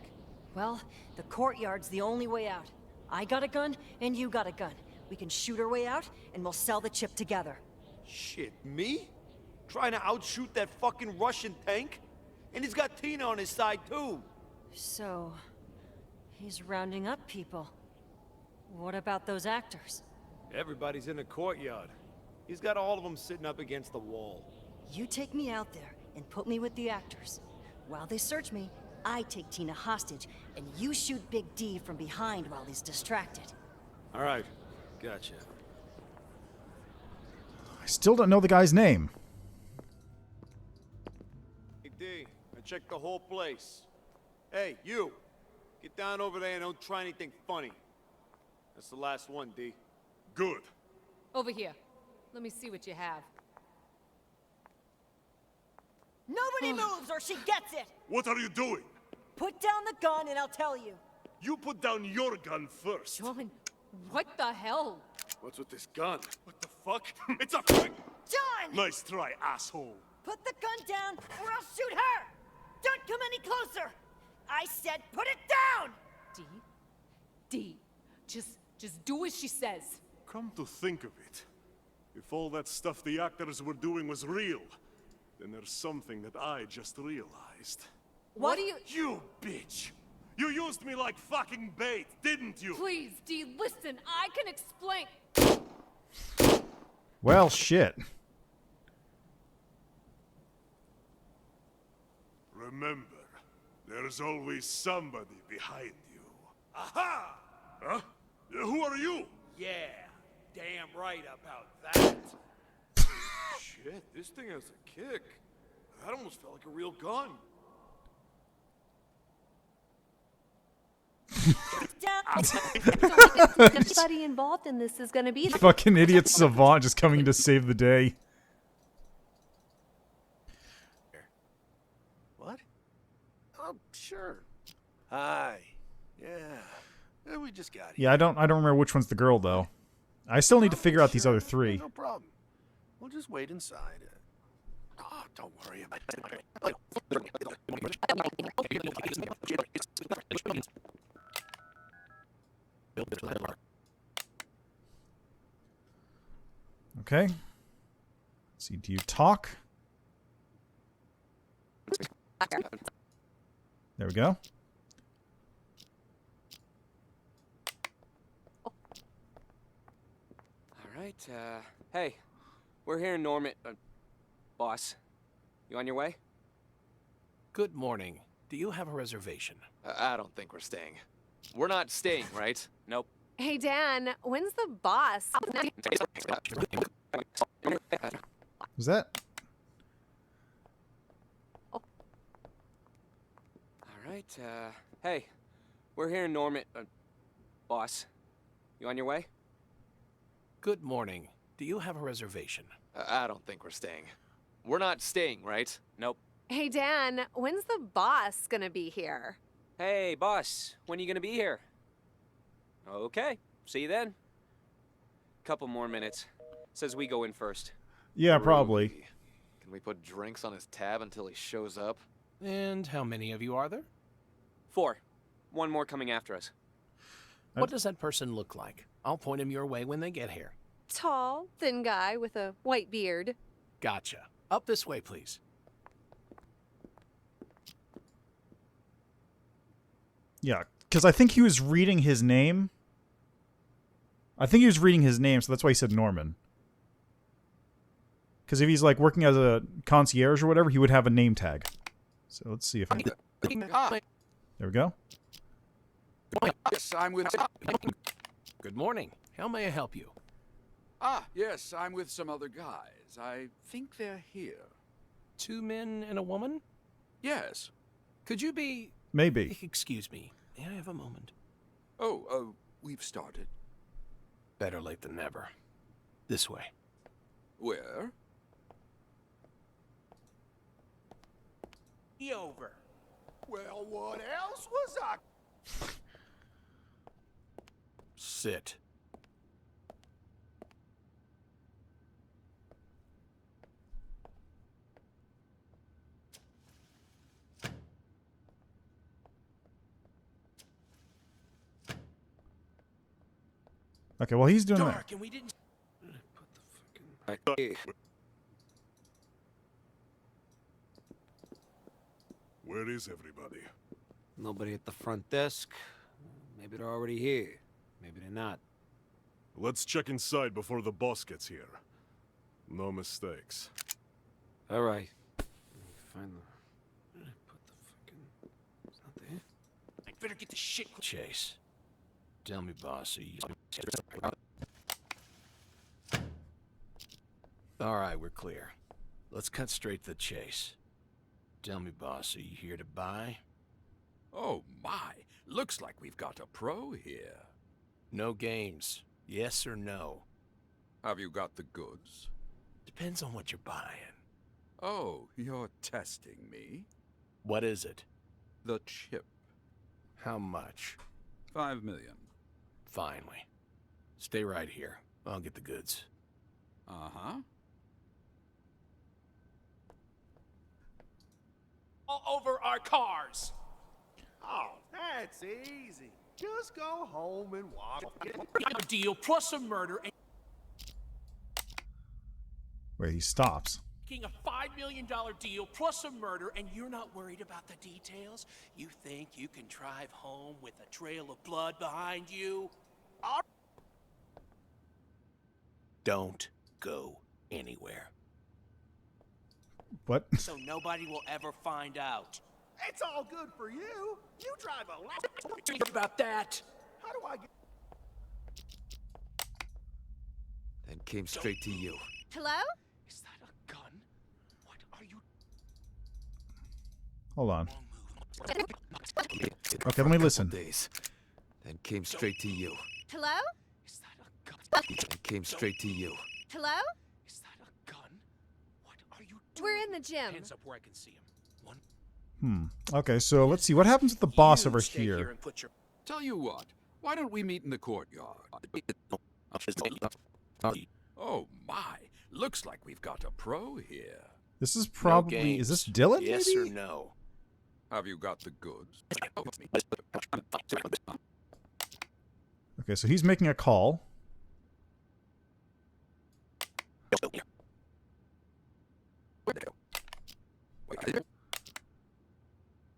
Well, the courtyard's the only way out. I got a gun, and you got a gun. We can shoot our way out, and we'll sell the chip together. Shit, me? Trying to outshoot that fucking Russian tank? And he's got Tina on his side, too. So, he's rounding up people. What about those actors? Everybody's in the courtyard. He's got all of them sitting up against the wall. You take me out there and put me with the actors. While they search me, I take Tina hostage, and you shoot Big D from behind while he's distracted. All right, gotcha. I still don't know the guy's name. Hey, D, I checked the whole place. Hey, you! Get down over there and don't try anything funny. That's the last one, D. Good. Over here. Let me see what you have. Nobody moves or she gets it! What are you doing? Put down the gun and I'll tell you. You put down your gun first. John, what the hell? What's with this gun? What the fuck? It's a freak! John! Nice try, asshole. Put the gun down or I'll shoot her! Don't come any closer! I said put it down! D, just do as she says. Come to think of it, if all that stuff the actors were doing was real, then there's something that I just realized. What do you— You bitch! You used me like fucking bait, didn't you? Please, D, listen, I can explain. Well, shit. Remember, there's always somebody behind you. Aha! Huh? Who are you? Yeah, damn right about that. Shit, this thing has a kick. That almost felt like a real gun. Everybody involved in this is gonna be Fucking idiot savant just coming to save the day. What? Oh, sure. Hi. Yeah, we just got here. Yeah, I don't remember which one's the girl though. I still need to figure out these other three. No problem. We'll just wait inside. Oh, don't worry about Okay. Let's see, do you talk? There we go. Alright, hey. We're here in Norman... boss. You on your way? Good morning. Do you have a reservation? I don't think we're staying. We're not staying, right? Nope. Hey, Dan, when's the boss? Was that? Alright, hey. We're here in Norman... boss. You on your way? Good morning. Do you have a reservation? I don't think we're staying. We're not staying, right? Nope. Hey, Dan, when's the boss gonna be here? Hey, boss. When are you gonna be here? Okay. See you then. Couple more minutes. Says we go in first. Yeah, probably. Can we put drinks on his tab until he shows up? And how many of you are there? 4. One more coming after us. What does that person look like? I'll point him your way when they get here. Tall, thin guy with a white beard. Gotcha. Up this way, please. Yeah, because I think he was reading his name. I think he was reading his name, so that's why he said Norman. Because if he's like working as a concierge or whatever, he would have a name tag. So let's see if I... There we go. Yes, I'm with... Good morning. How may I help you? Ah, yes, I'm with some other guys. I think they're here. 2 men and a woman? Yes. Could you be... Maybe. Excuse me. May I have a moment? Oh, we've started. Better late than never. This way. Where? Over. Well, what else was I... sit. Okay, well he's doing that. Dark, and we didn't. Where is everybody? Nobody at the front desk. Maybe they're already here. Maybe they're not. Let's check inside before the boss gets here. No mistakes. All right. Find the. Put the fucking. It's not there. I better get the shit. Chase. Tell me, boss, are you... All right, we're clear. Let's cut straight to the chase. Tell me, boss, are you here to buy? Oh my, looks like we've got a pro here. No games. Yes or no? Have you got the goods? Depends on what you're buying. Oh, you're testing me? What is it? The chip. How much? 5 million. Finally. Stay right here. I'll get the goods. Uh-huh. All over our cars. Oh, that's easy. Just go home and walk. A deal plus a murder and Wait, he stops. making a $5 million deal plus a murder, and you're not worried about the details? You think you can drive home with a trail of blood behind you? Don't go anywhere. What? So nobody will ever find out. It's all good for you. You drive a lot. Think about that. How do I get... That came straight to you. Hello? Is that a gun? What are you... Hold on. Okay, let me listen. Days. That came straight to you. Hello? Is that a gun? That came straight to you. Hello? Is that a gun? What are you doing? We're in the gym. Hands up where I can see him. One. Okay, so let's see. What happens with the boss You over stay here? and put your... Tell you what, why don't we meet in the courtyard? Oh my, looks like we've got a pro here. This is probably... is this Dylan, Yes maybe? or no? Have you got the goods? Okay, so he's making a call.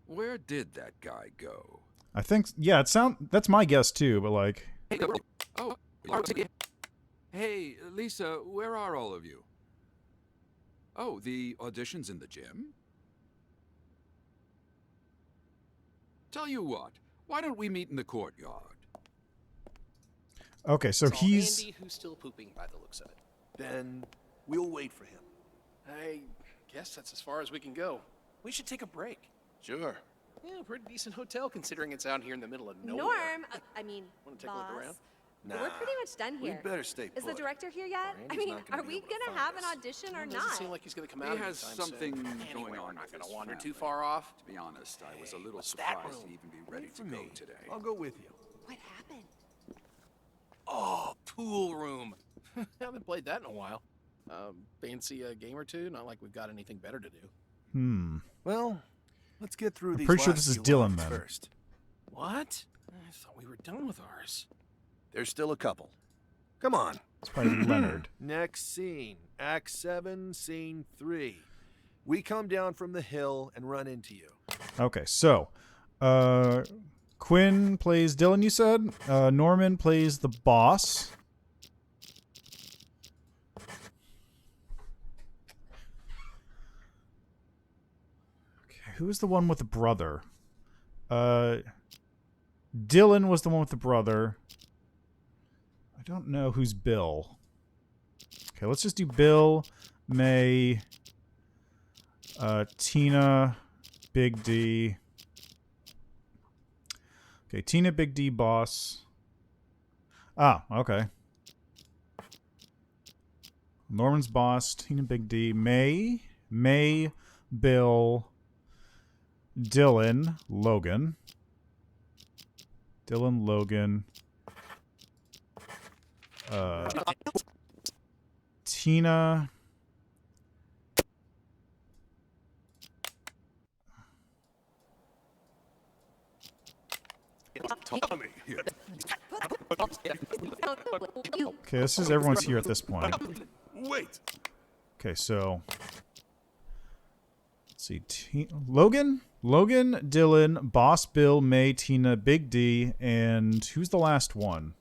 Where did that guy go? I think... Yeah, that's my guess, too, but like... Oh, hey, Lisa, where are all of you? Oh, the audition's in the gym? Tell you what, why don't we meet in the courtyard? Okay, so It's all he's... Andy, who's still pooping by the looks of it. Then we'll wait for him. I guess that's as far as we can go. We should take a break. Sure. Yeah, pretty decent hotel considering it's out here in the middle of nowhere. Norm, I mean, Want to take a look around? Nah, we're pretty much done here. we'd better stay Is the put. director here yet? I Randy's mean, not gonna are be we able to gonna find have an us. audition or Doesn't not? seem like he's gonna come He out has anytime something soon. going Anyway, on we're not with gonna his wander too family. far off. To be honest, I was a little What's that surprised room? to even be ready to For go me. today. I'll go with you. What happened? Oh, pool room. Haven't played that in a while. Fancy a game or two? Not like we've got anything better to do. Well, let's get through these pretty sure last this is few Dylan, lines then. first. What? I thought we were done with ours. There's still a couple. Come on. It's probably Leonard. Next scene. Act 7, Scene 3. We come down from the hill and run into you. Okay, so... Quinn plays Dylan, you said? Norman plays the boss. Okay, who was the one with the brother? Dylan was the one with the brother. I don't know who's Bill. Okay, let's just do Bill, May, Tina, Big D. Okay, Tina, Big D, boss. Ah, okay. Norman's boss, Tina, Big D, May, Bill, Dylan, Logan. Dylan, Logan. Tina. Okay, this is everyone's here at this point. Wait. Okay, so let's see. Logan, Dylan, Boss Bill, May, Tina, Big D, and who's the last one?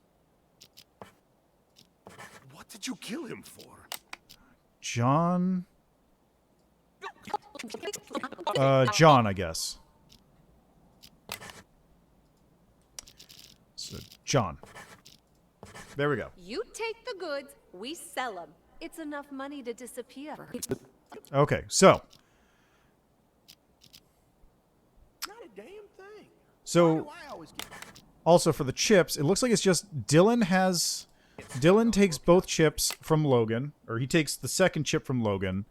What did you kill him for? John. John, I guess. So, John. There we go. You take the goods, we sell them. It's enough money to disappear. Okay, so. Not a damn thing. So, also for the chips, it looks like it's just Dylan takes both chips from Logan, or he takes the second chip from Logan,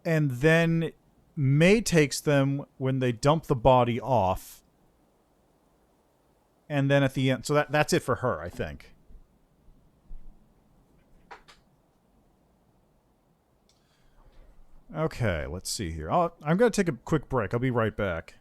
and then May takes them when they dump the body off, and then at the end, so that's it for her, I think. Okay, let's see here. I'm going to take a quick break. I'll be right back.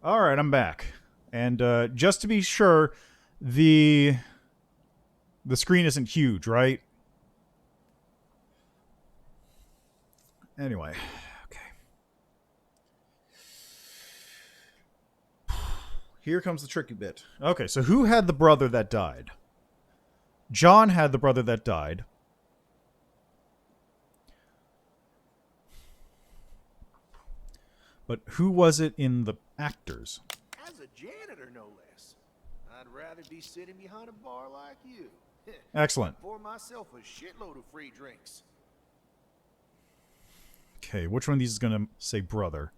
All right, I'm back. And just to be sure, the screen isn't huge, right? Anyway, okay. Here comes the tricky bit. Okay, so who had the brother that died? John had the brother that died. But who was it in the actors? As a janitor, no less. I'd rather be sitting behind a bar like you. Excellent. Pour myself a shitload of free drinks. Okay, which one of these is going to say brother?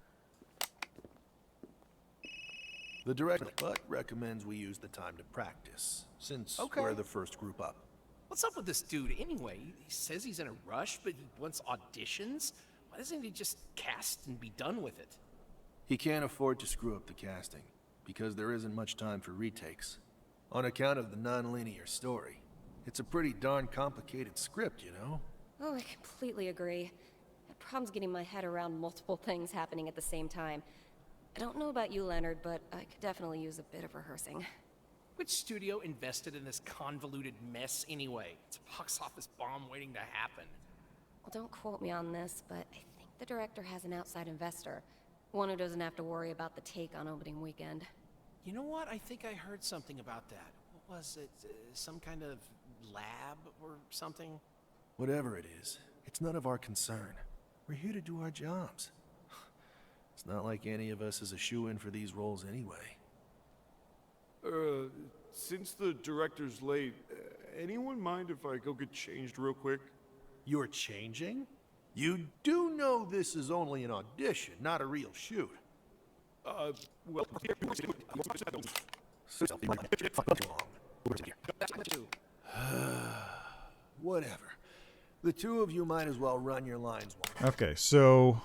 The director recommends we use the time to practice, since we're the first group up. What's up with this dude anyway? He says he's in a rush, but he wants auditions? Why doesn't he just cast and be done with it? He can't afford to screw up the casting, because there isn't much time for retakes. On account of the non-linear story. It's a pretty darn complicated script, you know? Oh, I completely agree. I have problems getting my head around multiple things happening at the same time. I don't know about you, Leonard, but I could definitely use a bit of rehearsing. Which studio invested in this convoluted mess anyway? It's a box office bomb waiting to happen. Well, don't quote me on this, but I think the director has an outside investor. One who doesn't have to worry about the take on opening weekend. You know what? I think I heard something about that. What was it? Some kind of lab or something? Whatever it is, it's none of our concern. We're here to do our jobs. It's not like any of us is a shoo-in for these roles anyway. Since the director's late, anyone mind if I go get changed real quick? You're changing? You do know this is only an audition, not a real shoot. Well... Whatever. The two of you might as well run your lines one. Okay, so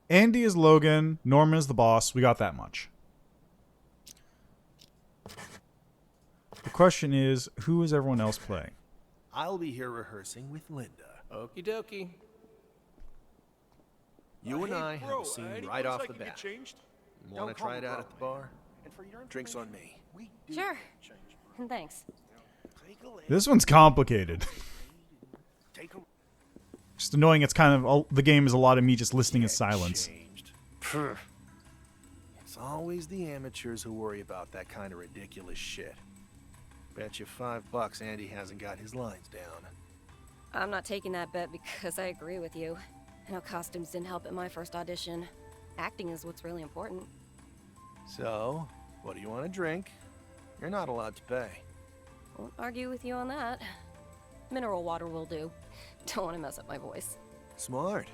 Andy is Logan, Norman is the boss. We got that much. The question is, who is everyone else playing? I'll be here rehearsing with Linda. Okie dokie. You and I have a scene right off the Get bat. changed? Want to try it out at the bar? Drinks on me. Sure. And thanks. This one's complicated. Just annoying. It's kind of the game is a lot of me just listening in silence. It's always the amateurs who worry about that kind of ridiculous shit. Bet you $5 Andy hasn't got his lines down. I'm not taking that bet because I agree with you. I know costumes didn't help at my first audition. Acting is what's really important. So, what do you want to drink? You're not allowed to pay. Won't argue with you on that. Mineral water will do. Don't want to mess up my voice. Smart.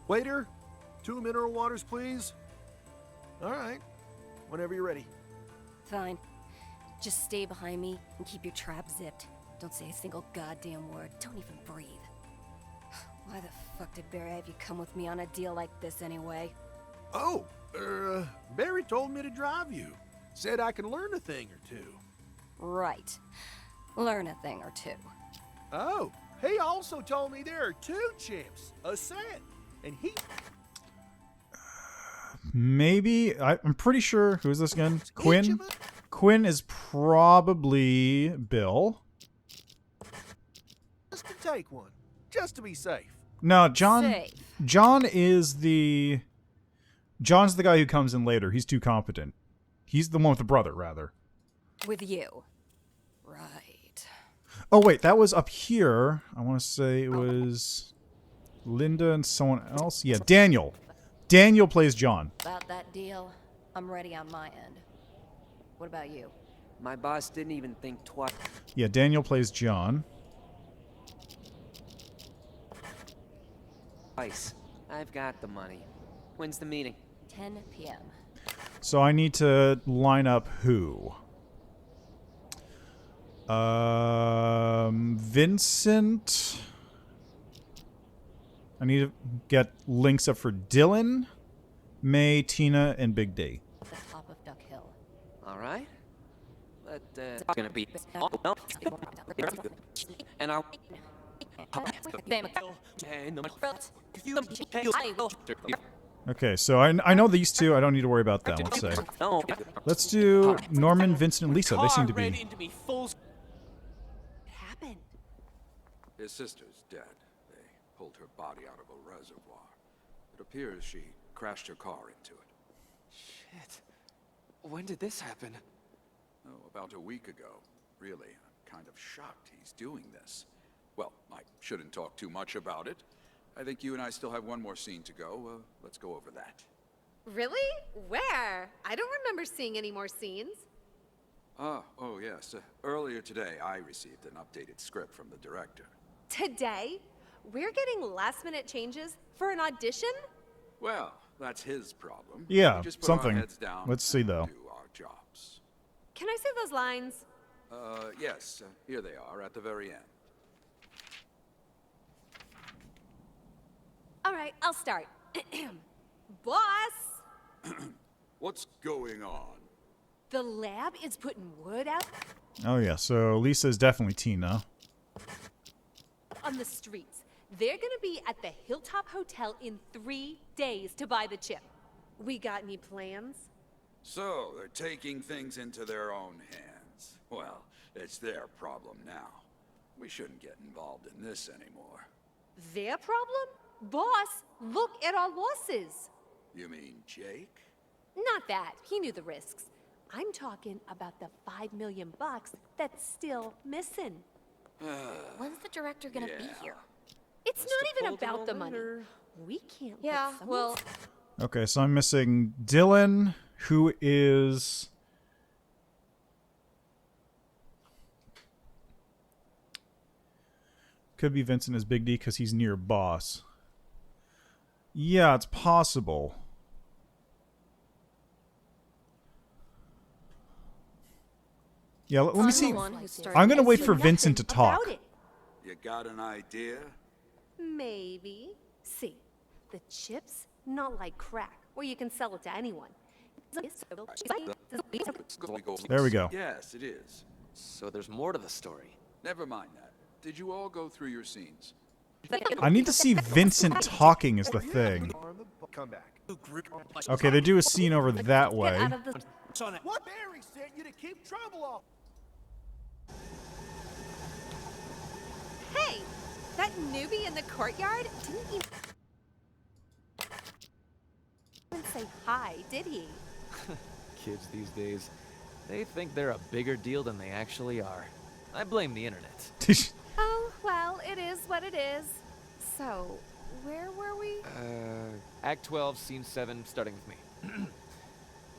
Waiter, 2 mineral waters, please. All right. Whenever you're ready. Fine. Just stay behind me and keep your trap zipped. Don't say a single goddamn word. Don't even breathe. Why the fuck did Barry have you come with me on a deal like this anyway? Oh, Barry told me to drive you. Said I can learn a thing or two. Right. Learn a thing or two. Oh, he also told me there are 2 chips a set, and he... Maybe I'm pretty sure. Who is this again? Quinn. Quinn is probably Bill. Just to take one, just to be safe. No, John. Safe. John's the guy who comes in later. He's too competent. He's the one with the brother, rather. With you. Right. Oh, wait, that was up here. I want to say it was Linda and someone else. Yeah, Daniel. Daniel plays John. About that deal, I'm ready on my end. What about you? My boss didn't even think twice. Yeah, Daniel plays John. I've got the money. When's the meeting? 10 p.m. So I need to line up who? Vincent. I need to get links up for Dylan, May, Tina, and Big D. At the top of Duck Hill. All right. But it's gonna be. And I'll. Okay, so I know these two. I don't need to worry about them. Let's say. Let's do Norman, Vincent, and Lisa. They seem to be. Happened. His sister's dead. They pulled her body out of a reservoir. It appears she crashed her car into it. Shit. When did this happen? Oh, about a week ago. Really, I'm kind of shocked he's doing this. Well, I shouldn't talk too much about it. I think you and I still have one more scene to go. Let's go over that. Really? Where? I don't remember seeing any more scenes. Oh yes. Earlier today, I received an updated script from the director. Today? We're getting last-minute changes for an audition? Well, that's his problem. Yeah, We just put something. Our heads down Let's see, and though. do our jobs. Can I say those lines? Yes. Here they are at the very end. All right, I'll start. Boss, What's going on? the lab is putting word out Oh yeah, so Lisa is definitely Tina. on the streets. They're gonna be at the Hilltop Hotel in 3 days to buy the chip. We got any plans? So, they're taking things into their own hands. Well, it's their problem now. We shouldn't get involved in this anymore. Their problem? Boss, look at our losses. You mean Jake? Not that. He knew the risks. I'm talking about the $5 million that's still missing. When's the director gonna be here? It's not even about the money. We can't Yeah, let well, Okay, so I'm missing Dylan, who is... Could be Vincent as Big D because he's near boss. Yeah, it's possible. Yeah, let me see. I'm going to wait for Vincent to talk. You got an idea? Maybe. See, the chips, not like crack, where you can sell it to anyone. There we go. Yes, it is. So there's more to the story. Never mind that. Did you all go through your scenes? I need to see Vincent talking is the thing. Come back. Okay, they do a scene over that way. What Barry sent you to keep trouble off? Hey, that newbie in the courtyard didn't even say hi, did he? Kids these days, they think they're a bigger deal than they actually are. I blame the internet. Oh, well, it is what it is. So, where were we? Act 12, Scene 7, starting with me.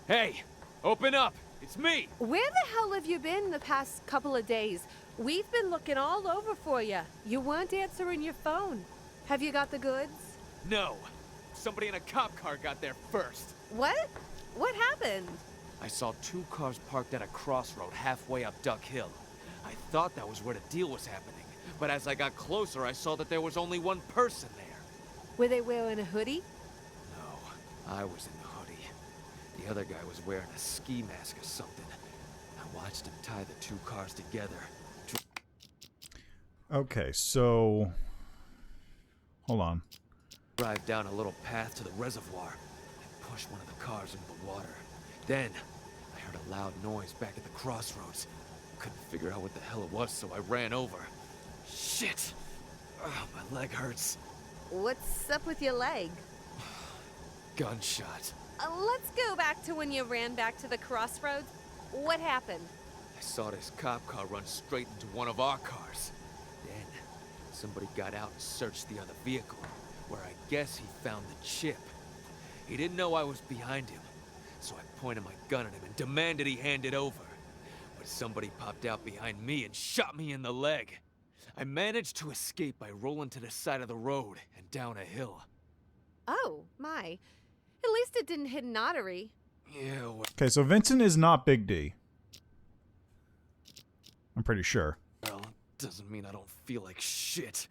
Hey, open up! It's me! Where the hell have you been the past couple of days? We've been looking all over for you. You weren't answering your phone. Have you got the goods? No! Somebody in a cop car got there first. What? What happened? I saw 2 cars parked at a crossroad halfway up Duck Hill. I thought that was where the deal was happening, but as I got closer, I saw that there was only one person there. Were they wearing a hoodie? No, I was in the hoodie. The other guy was wearing a ski mask or something. I watched him tie the 2 cars together. Okay, so... Hold on. Drive down a little path to the reservoir and push one of the cars into the water. Then, I heard a loud noise back at the crossroads. Couldn't figure out what the hell it was, so I ran over. Shit! Oh, my leg hurts. What's up with your leg? Gunshot. Let's go back to when you ran back to the crossroads. What happened? I saw this cop car run straight into one of our cars. Then, somebody got out and searched the other vehicle, where I guess he found the chip. He didn't know I was behind him, so I pointed my gun at him and demanded he hand it over. But somebody popped out behind me and shot me in the leg. I managed to escape by rolling to the side of the road and down a hill. Oh, my. At least it didn't hit an artery. Yeah, well... Okay, so Vincent is not Big D. I'm pretty sure. Well, doesn't mean I don't feel like shit.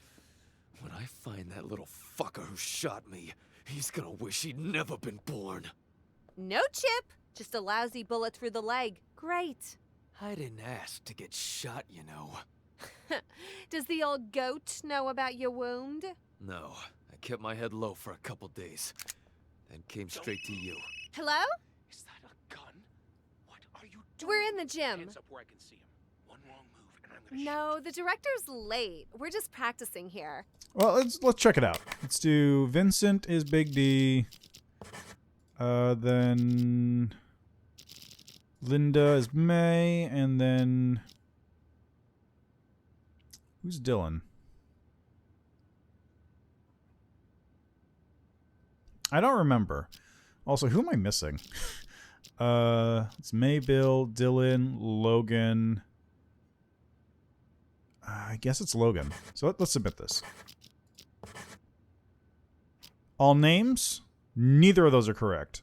When I find that little fucker who shot me, he's gonna wish he'd never been born. No chip, just a lousy bullet through the leg. Great. I didn't ask to get shot, you know. Does the old goat know about your wound? No, I kept my head low for a couple days, then came straight to you. Hello? Is that a gun? What are you doing? We're in the gym. Hands up where I can see him. One wrong move and I'm gonna No, the director's late. We're just practicing here. Well, let's check it out. Let's do Vincent is Big D. Then Linda is May, and then who's Dylan? I don't remember. Also, who am I missing? It's May, Bill, Dylan, Logan. I guess it's Logan. So let's submit this. All names? Neither of those are correct.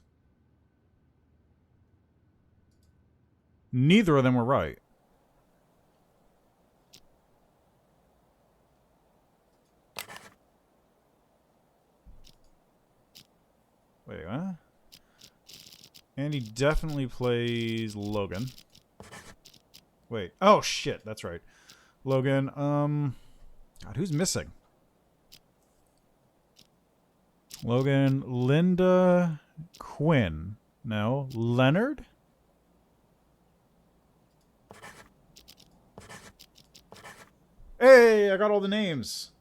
Neither of them were right. And he definitely plays Logan. Wait. Oh, shit. That's right. Logan. God, who's missing? Logan. Linda. Quinn. No. Leonard? Hey, I got all the names.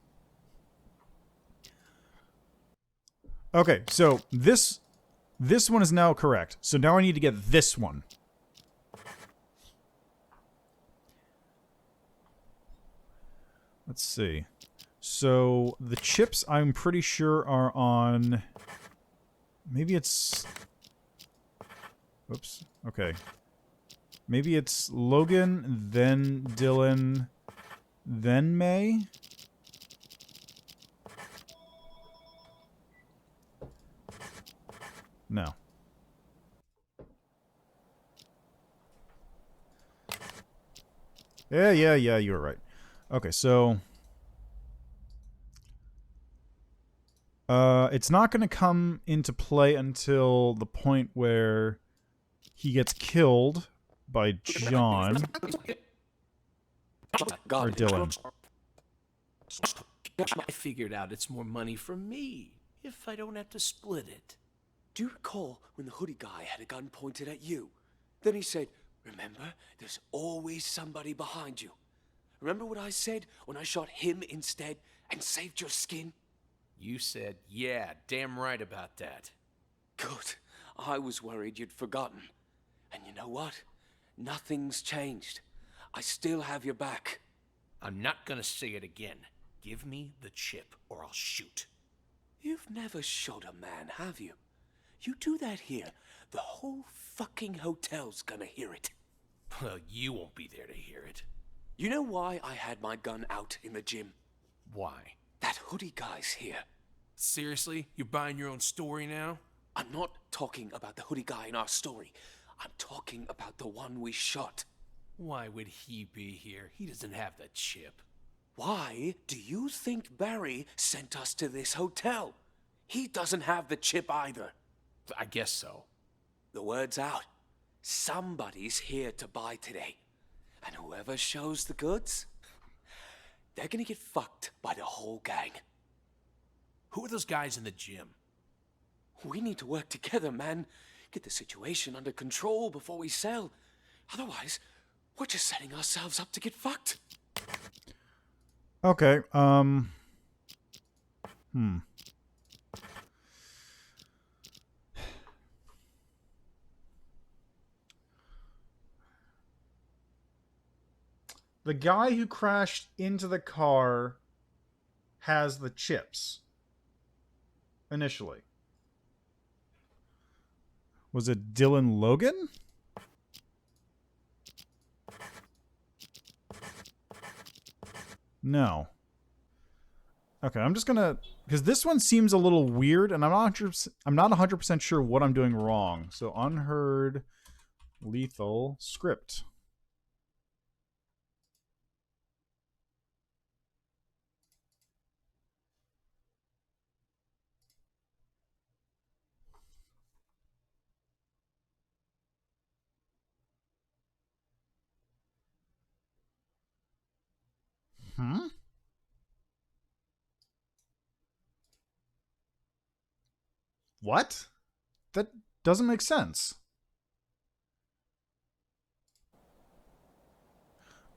Okay, so this one is now correct. So now I need to get this one. Let's see. So the chips I'm pretty sure are on... Maybe it's... Whoops. Okay. Maybe it's Logan, then Dylan, then May? No. Yeah, you were right. Okay, so... it's not going to come into play until the point where he gets killed by John. Or Dylan. I figured out it's more money for me if I don't have to split it. Do you recall when the hoodie guy had a gun pointed at you? Then he said, "Remember, there's always somebody behind you." Remember what I said when I shot him instead and saved your skin? You said, yeah, damn right about that. Good. I was worried you'd forgotten. And you know what? Nothing's changed. I still have your back. I'm not gonna say it again. Give me the chip or I'll shoot. You've never shot a man, have you? You do that here, the whole fucking hotel's gonna hear it. Well, you won't be there to hear it. You know why I had my gun out in the gym? Why? That hoodie guy's here. Seriously? You're buying your own story now? I'm not talking about the hoodie guy in our story. I'm talking about the one we shot. Why would he be here? He doesn't have the chip. Why do you think Barry sent us to this hotel? He doesn't have the chip either. I guess so. The word's out. Somebody's here to buy today. And whoever shows the goods, they're gonna get fucked by the whole gang. Who are those guys in the gym? We need to work together, man. Get the situation under control before we sell. Otherwise, we're just setting ourselves up to get fucked. Okay, The guy who crashed into the car has the chips. Initially. Was it Dylan Logan? No. Okay, I'm just gonna... Because this one seems a little weird, and I'm not 100% sure what I'm doing wrong. So, Unheard, lethal, script. Hmm? What? That doesn't make sense.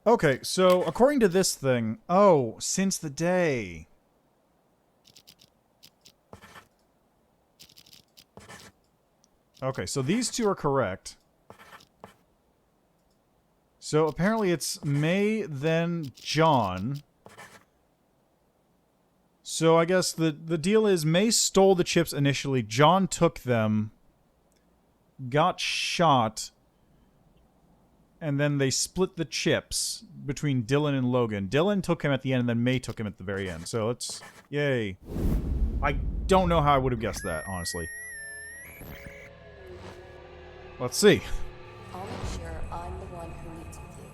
Okay, so according to this thing, oh, since the day. Okay, so these two are correct. So apparently it's May, then John. So I guess the deal is May stole the chips initially. John took them, got shot, and then they split the chips between Dylan and Logan. Dylan took him at the end, and then May took him at the very end. So let's... Yay. I don't know how I would have guessed that, honestly. Let's see. I'll make sure I'm the one who meets with you,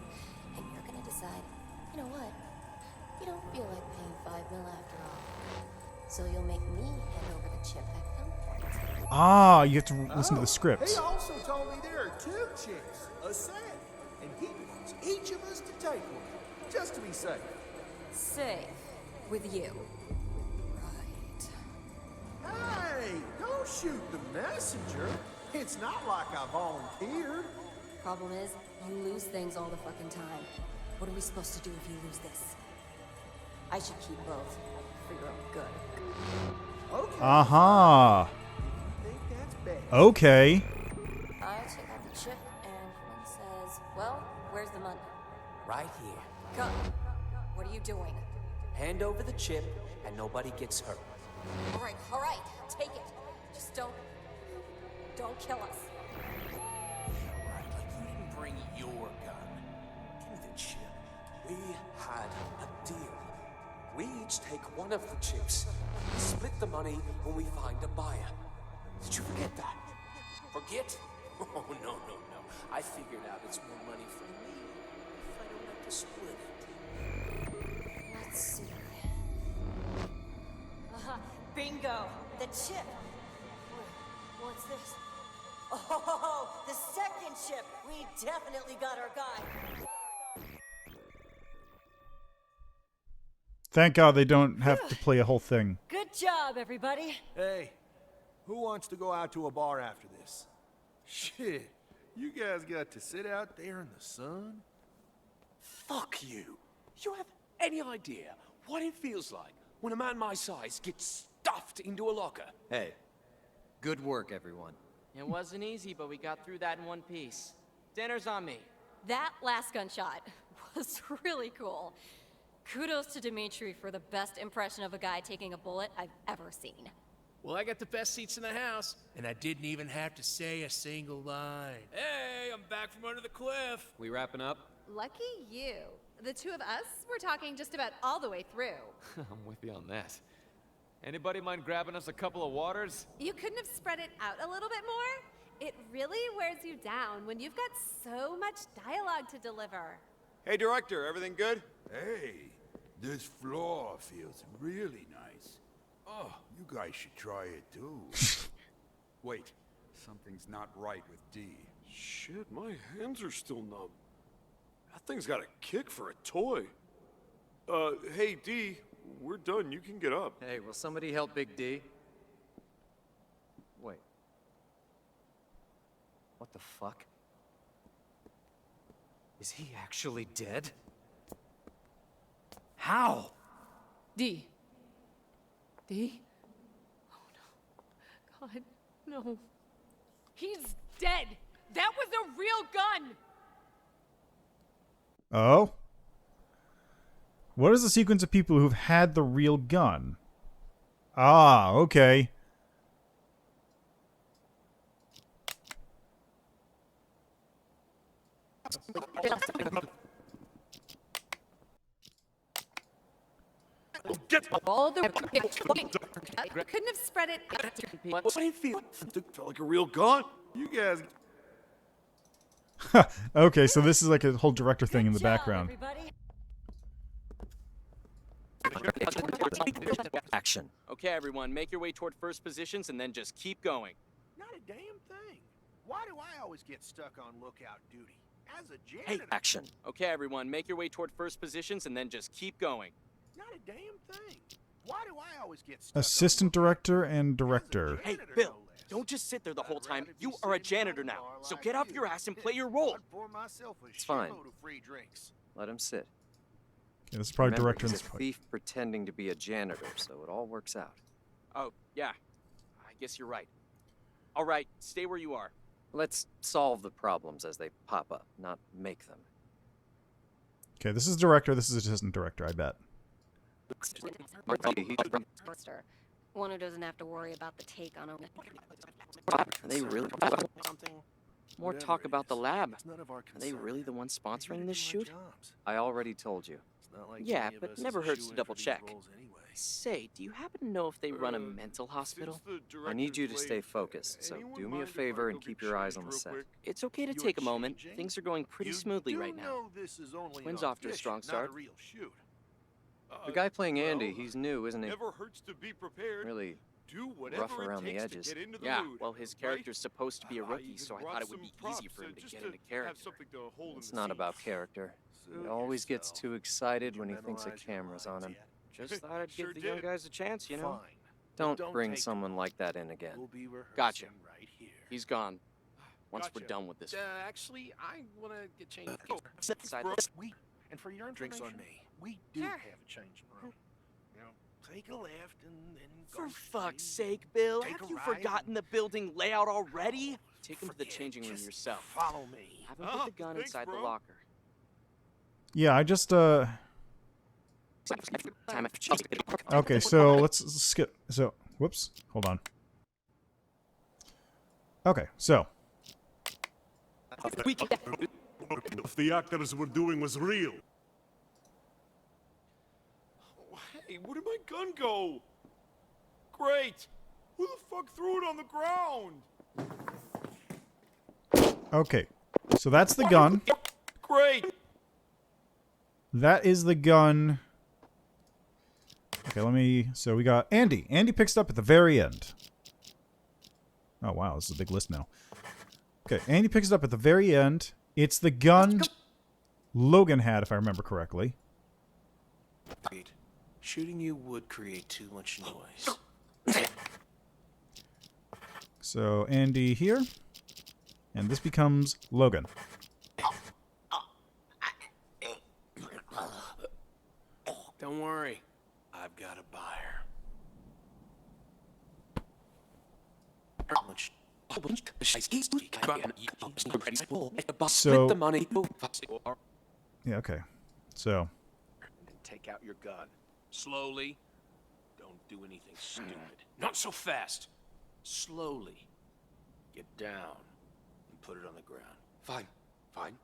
and you're gonna decide, you know what? You don't feel like paying $5 mil after all. So you'll make me hand over the chip at gunpoint. Ah, you have to listen to the script. He also told me there are 2 chips, a set, and he wants each of us to take one, just to be safe. Safe. With you. Hey, don't shoot the messenger. It's not like I volunteered. Problem is, you lose things all the fucking time. What are we supposed to do if you lose this? I should keep both. For your own good. Okay. Aha. Think that's best. Okay. I check out the chip, and one says, well, where's the money? Right here. Cut. What are you doing? Hand over the chip, and nobody gets hurt. All right, take it. Just don't kill us. Right, like you didn't bring your gun. Give me the chip. We had a deal. We each take one of the chips. We split the money when we find a buyer. Did you forget that? Forget? Oh, no. I figured out it's more money for me if I don't have to split it. Let's see. Bingo! The chip! What's this? Oh, the second chip! We definitely got our guy! Thank God they don't have to play a whole thing. Good job, everybody. Hey, who wants to go out to a bar after this? Shit, you guys got to sit out there in the sun? Fuck you. You have any idea what it feels like when a man my size gets stuffed into a locker? Hey, good work, everyone. It wasn't easy, but we got through that in one piece. Dinner's on me. That last gunshot was really cool. Kudos to Dimitri for the best impression of a guy taking a bullet I've ever seen. Well, I got the best seats in the house, and I didn't even have to say a single line. Hey, I'm back from under the cliff. We wrapping up? Lucky you. The 2 of us were talking just about all the way through. I'm with you on that. Anybody mind grabbing us a couple of waters? You couldn't have spread it out a little bit more? It really wears you down when you've got so much dialogue to deliver. Hey, director, everything good? Hey, this floor feels really nice. Oh, you guys should try it too. Wait, something's not right with D. Shit, my hands are still numb. That thing's got a kick for a toy. Hey, D, we're done. You can get up. Hey, will somebody help Big D? Wait. What the fuck? Is he actually dead? How? D. D? Oh no. God, no. He's dead! That was a real gun! Oh? What is the sequence of people who've had the real gun? Ah, okay. Get all the couldn't have spread it out. What do you feel? It felt like a real gun. You guys. Okay, so this is like a whole director thing in the background. Action. Okay, everyone, make your way toward first positions and then just keep going. Not a damn thing. Why do I always get stuck on lookout duty? As a Hey, janitor. Action. Okay, everyone, make your way toward first positions and then just keep going. Not a damn thing. Why do I always get stuck Assistant director and director. Hey, Bill, don't just sit there the whole time. You are a janitor now, so get off your ass and play your role. for myself a It's fine. shitload of free drinks? Let him sit. Yeah, this is probably Remember, director in he's this a point. thief pretending to be a janitor, so it all works out. Oh, yeah. I guess you're right. All right, stay where you are. Let's solve the problems as they pop up, not make them. Okay, this is director, this is assistant director, I bet. One who doesn't have to worry about the take on him. Are they really something? More talk about the lab. None of our Are they really the ones sponsoring this shoot? I already told you. Yeah, but never hurts to double check. Say, do you happen to know if they run a mental hospital? I need you to stay focused, so do me a favor and keep your eyes on the set. It's okay to take a moment. Things are going pretty smoothly right now. This is only Twins an off to a audition, strong not start. a real shoot. The guy playing Andy, he's new, isn't he? Never hurts to be prepared. Really do whatever Rough around it the takes edges. to get into the Yeah, mood. well, his right? character's supposed to be a I rookie, even so I brought thought it would some be props, easy for him to just get to into character. have something to hold It's in the not scene. about character. He Suit always gets yourself. too excited Did you when he thinks a memorize your camera's on him. lines Just thought I'd Sure give the young did. guys a chance, you know? Fine. Don't bring someone like that in again. We'll be rehearsing Gotcha. right here. He's gone. Once we're Gotcha. done with this. Actually, I want to get changed. Inside Bro, this. and for your Drinks information, on me. we do have a changing room. You know, take a left and then go For fuck's sake, Bill, Take have a you ride forgotten the building layout already? Take him to the changing room Just yourself. Follow me. Have him put the gun inside the locker. Yeah, I just Okay, so let's skip. So, whoops. Hold on. Okay, so If the actors were doing was real. Hey, where did my gun go? Great! Who the fuck threw it on the ground? okay. So that's the gun. Great! That is the gun. Okay, so we got Andy. Andy picks it up at the very end. Oh, wow, this is a big list now. Okay, Andy picks it up at the very end. It's the gun Logan had, if I remember correctly. Shooting you would create too much noise. So, Andy here. And this becomes Logan. Don't worry, I've got a buyer. So, the money. yeah, okay. So, Take out your gun. Slowly. Don't do anything stupid. Not so fast. Slowly. Get down and put it on the ground. Fine. Fine.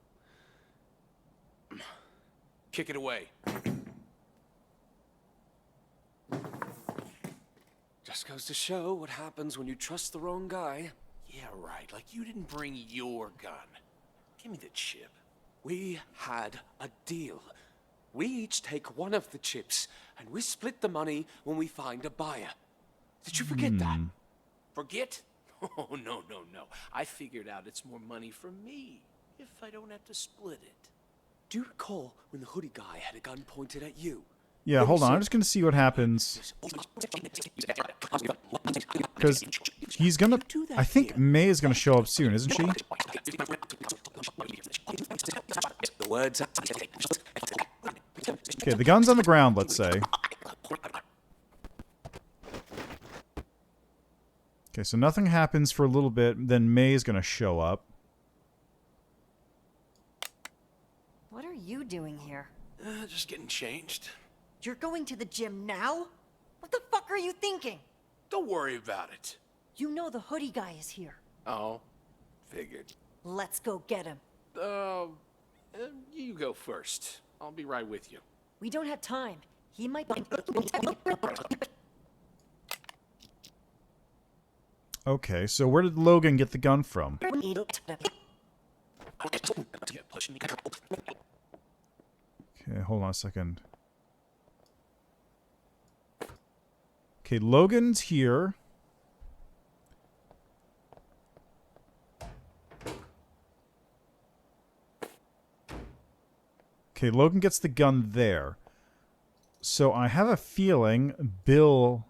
Kick it away. Just goes to show what happens when you trust the wrong guy. Yeah, right. Like you didn't bring your gun. Give me the chip. We had a deal. We each take one of the chips, and we split the money when we find a buyer. Did you forget that? Forget? Oh, no, no, no. I figured out it's more money for me if I don't have to split it. Do you recall when the hoodie guy had a gun pointed at you? yeah, hold on. I'm just going to see what happens. Because he's going to... I think May is going to show up soon, isn't she? The words. Okay, the gun's on the ground, let's say. Okay, so nothing happens for a little bit, then May's gonna show up. What are you doing here? Just getting changed. You're going to the gym now? What the fuck are you thinking? Don't worry about it. You know the hoodie guy is here. Oh, figured. Let's go get him. You go first. I'll be right with you. We don't have time. He might be... Okay, so where did Logan get the gun from? Okay, hold on a second. Okay, Logan's here. Okay, Logan gets the gun there. So I have a feeling Bill...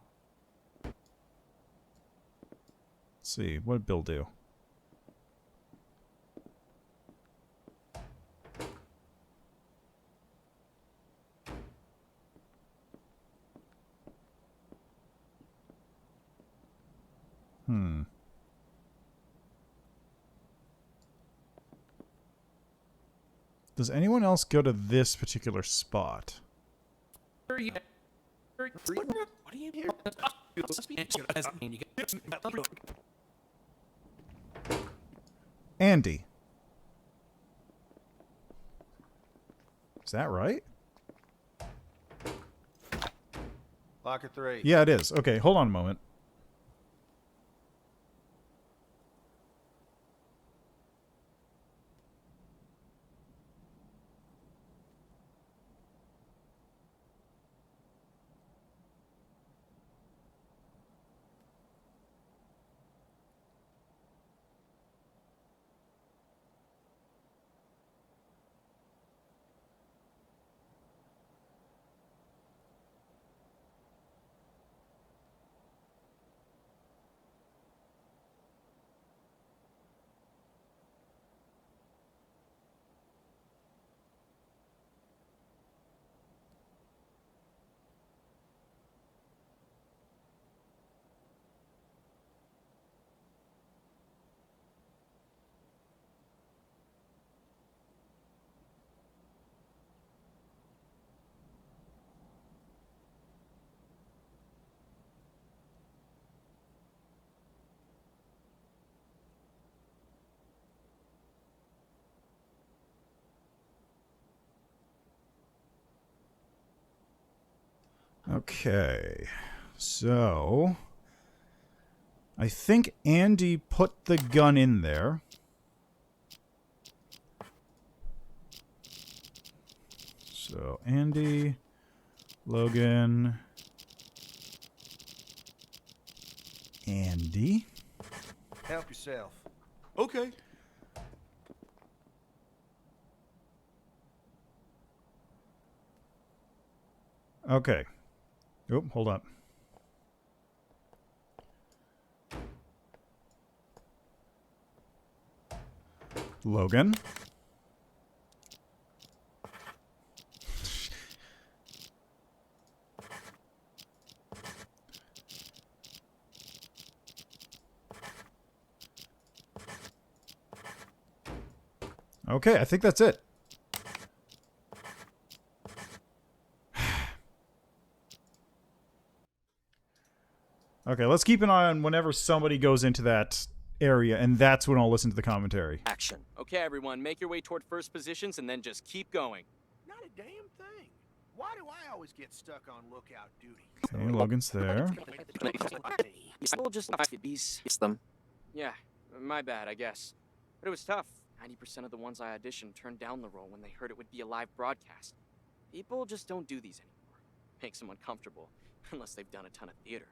Let's see, what did Bill do? Does anyone else go to this particular spot? What are you here? Andy. Is that right? Locker 3. Yeah, it is. Okay, hold on a moment. Okay. So I think Andy put the gun in there. So Andy, Logan, Andy. Help yourself. Okay. Okay. Oh, hold up. Logan. Okay, I think that's it. Okay, let's keep an eye on whenever somebody goes into that area, and that's when I'll listen to the commentary. Action. Okay, everyone, make your way toward first positions and then just keep going. Not a damn thing. Why do I always get stuck on lookout duty? Okay, Logan's there. We'll just them. Yeah, my bad, I guess. But it was tough. 90% of the ones I auditioned turned down the role when they heard it would be a live broadcast. People just don't do these anymore. Makes them uncomfortable, unless they've done a ton of theater.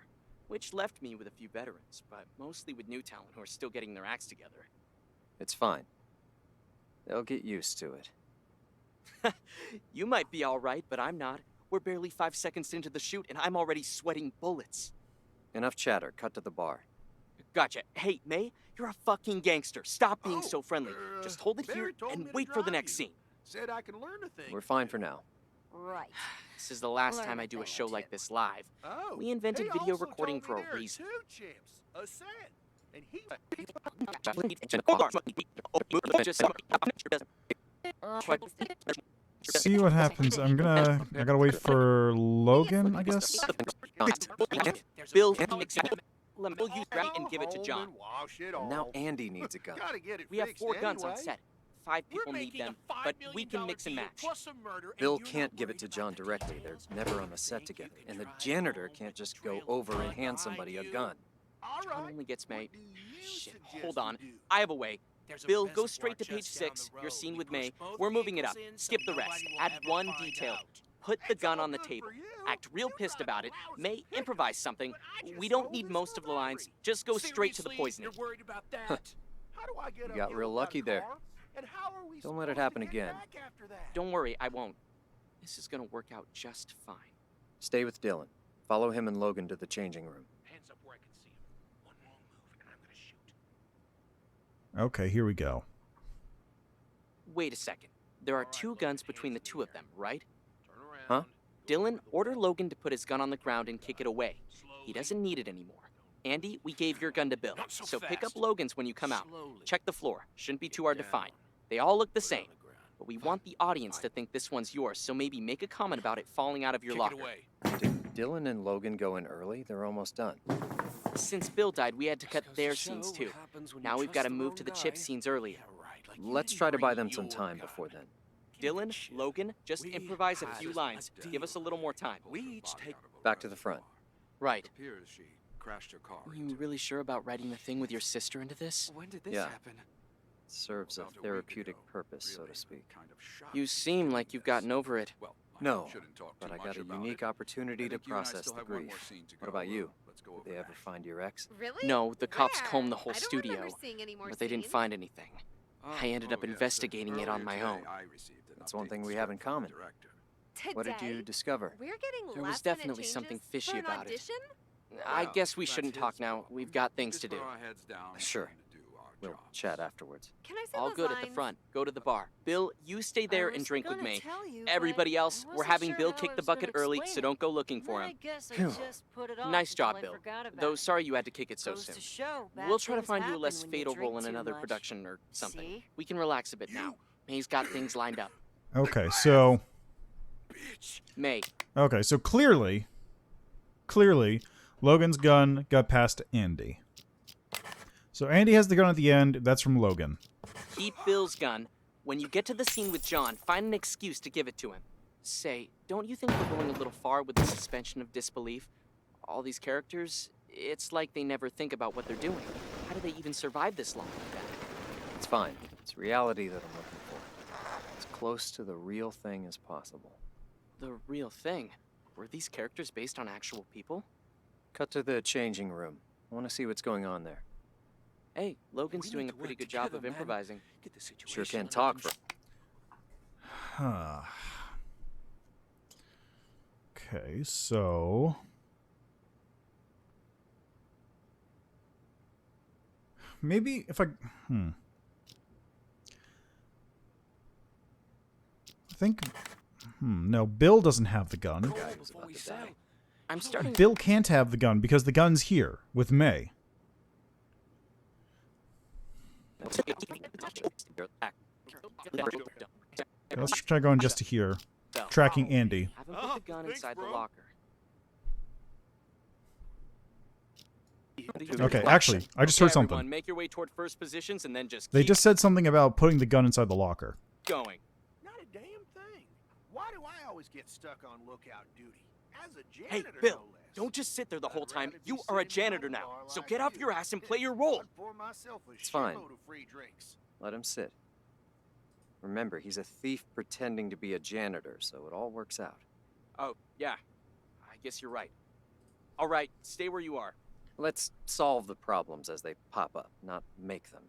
Which left me with a few veterans, but mostly with new talent who are still getting their acts together. It's fine. They'll get used to it. You might be alright, but I'm not. We're barely 5 seconds into the shoot, and I'm already sweating bullets. Enough chatter. Cut to the bar. Gotcha. Hey, May, you're a fucking gangster. Stop being so friendly. Just hold it here and wait for the next scene. Said I can learn a thing. We're fine for now. Right. This is the last time I do a show like this live. Oh, We invented he video also recording told me for a there are reason. 2 chimps, a set, and he. See what happens. I gotta wait for Logan, I guess. Bill, let me use right and give it to John. And now Andy needs a gun. We have 4 guns on set. 5 people need them, but we can mix and match. Bill can't give it to John directly. They're never on the set together. And the janitor can't just go over and hand somebody a gun. John only gets May. Shit, hold on. I have a way. Bill, go straight to page 6. Your scene with May. We're moving it up. Skip the rest. Add one detail. Put the gun on the table. Act real pissed about it. May improvise something. We don't need most of the lines. Just go straight to the poisoning. You got real lucky there. Don't let it happen again. Don't worry, I won't. This is gonna work out just fine. Stay with Dylan. Follow him and Logan to the changing room. Hands up where I can see him. One wrong move and I'm gonna shoot. Okay, here we go. Wait a second. There are 2 guns between the 2 of them, right? Huh? Dylan, order Logan to put his gun on the ground and kick it away. He doesn't need it anymore. Andy, we gave your gun to Bill, so pick up Logan's when you come out. Check the floor. Shouldn't be too hard to find. They all look the same, but we want the audience to think this one's yours, so maybe make a comment about it falling out of your locker. Did Dylan and Logan go in early? They're almost done. Since Bill died, we had to cut their scenes too. Now we've got to move to the chip scenes earlier. Let's try to buy them some time before then. Dylan, Logan, just improvise a few lines. Give us a little more time. We each take... Back to the front. Right. Appears she crashed her car. Are you really sure about writing the thing with your sister into this? When did this Yeah. happen? Serves a therapeutic purpose, so to speak. You seem like you've gotten over it. No, but I got a unique opportunity to process the grief. What about you? Did they ever find your ex? Really? No, the cops Where? combed the whole I don't studio, remember seeing any more but they didn't scenes. find anything. I ended up investigating it on my own. That's one thing we have in common. What did you Today, discover? We're getting There was last-minute definitely something changes fishy for an about it. audition? I guess we shouldn't talk now. We've got things to do. Sure. We'll chat afterwards. Can I say All those good at the lines? front. Go to the bar. Bill, you stay there and was drink with gonna me. tell you, Everybody but else, I we're wasn't having sure Bill how I kick the was gonna bucket early, explain so it. don't go looking for I him. guess I Phew. just put it off Nice until job, I Bill. forgot about Though it. sorry you had to kick it so Goes soon. to show, bad We'll try to things find you a happen less when you fatal drink role in too another much. production or something. See? We can relax a bit now. May's got things lined up. Okay, so May. Okay, so clearly, Logan's gun got past Andy. So Andy has the gun at the end. That's from Logan. Keep Bill's gun. When you get to the scene with John, find an excuse to give it to him. Say, don't you think we're going a little far with the suspension of disbelief? All these characters, it's like they never think about what they're doing. How do they even survive this long like that? It's fine. It's reality that I'm looking for. As close to the real thing as possible. The real thing? Were these characters based on actual people? Cut to the changing room. I want to see what's going on there. Hey, Logan's doing a pretty good job of improvising. Sure can't talk for... Huh. Okay, so... Maybe if I... I think... No, Bill doesn't have the gun. I'm starting... Bill can't have the gun because the gun's here with May. Let's try going just to here. Tracking Andy. Have him put the gun inside the locker. Okay, actually, I just heard something. Everyone, make your way toward first positions and then just They keep just said something about putting the gun inside the locker. going. Not a damn thing. Why do I always get stuck on lookout duty? As a Hey, janitor, Bill, no less. don't just sit there the whole time. You are a janitor now, so get off your ass and play your role. It's fine. Let him sit. Remember, he's a thief pretending to be a janitor, so it all works out. Oh, yeah. I guess you're right. All right, stay where you are. Let's solve the problems as they pop up, not make them.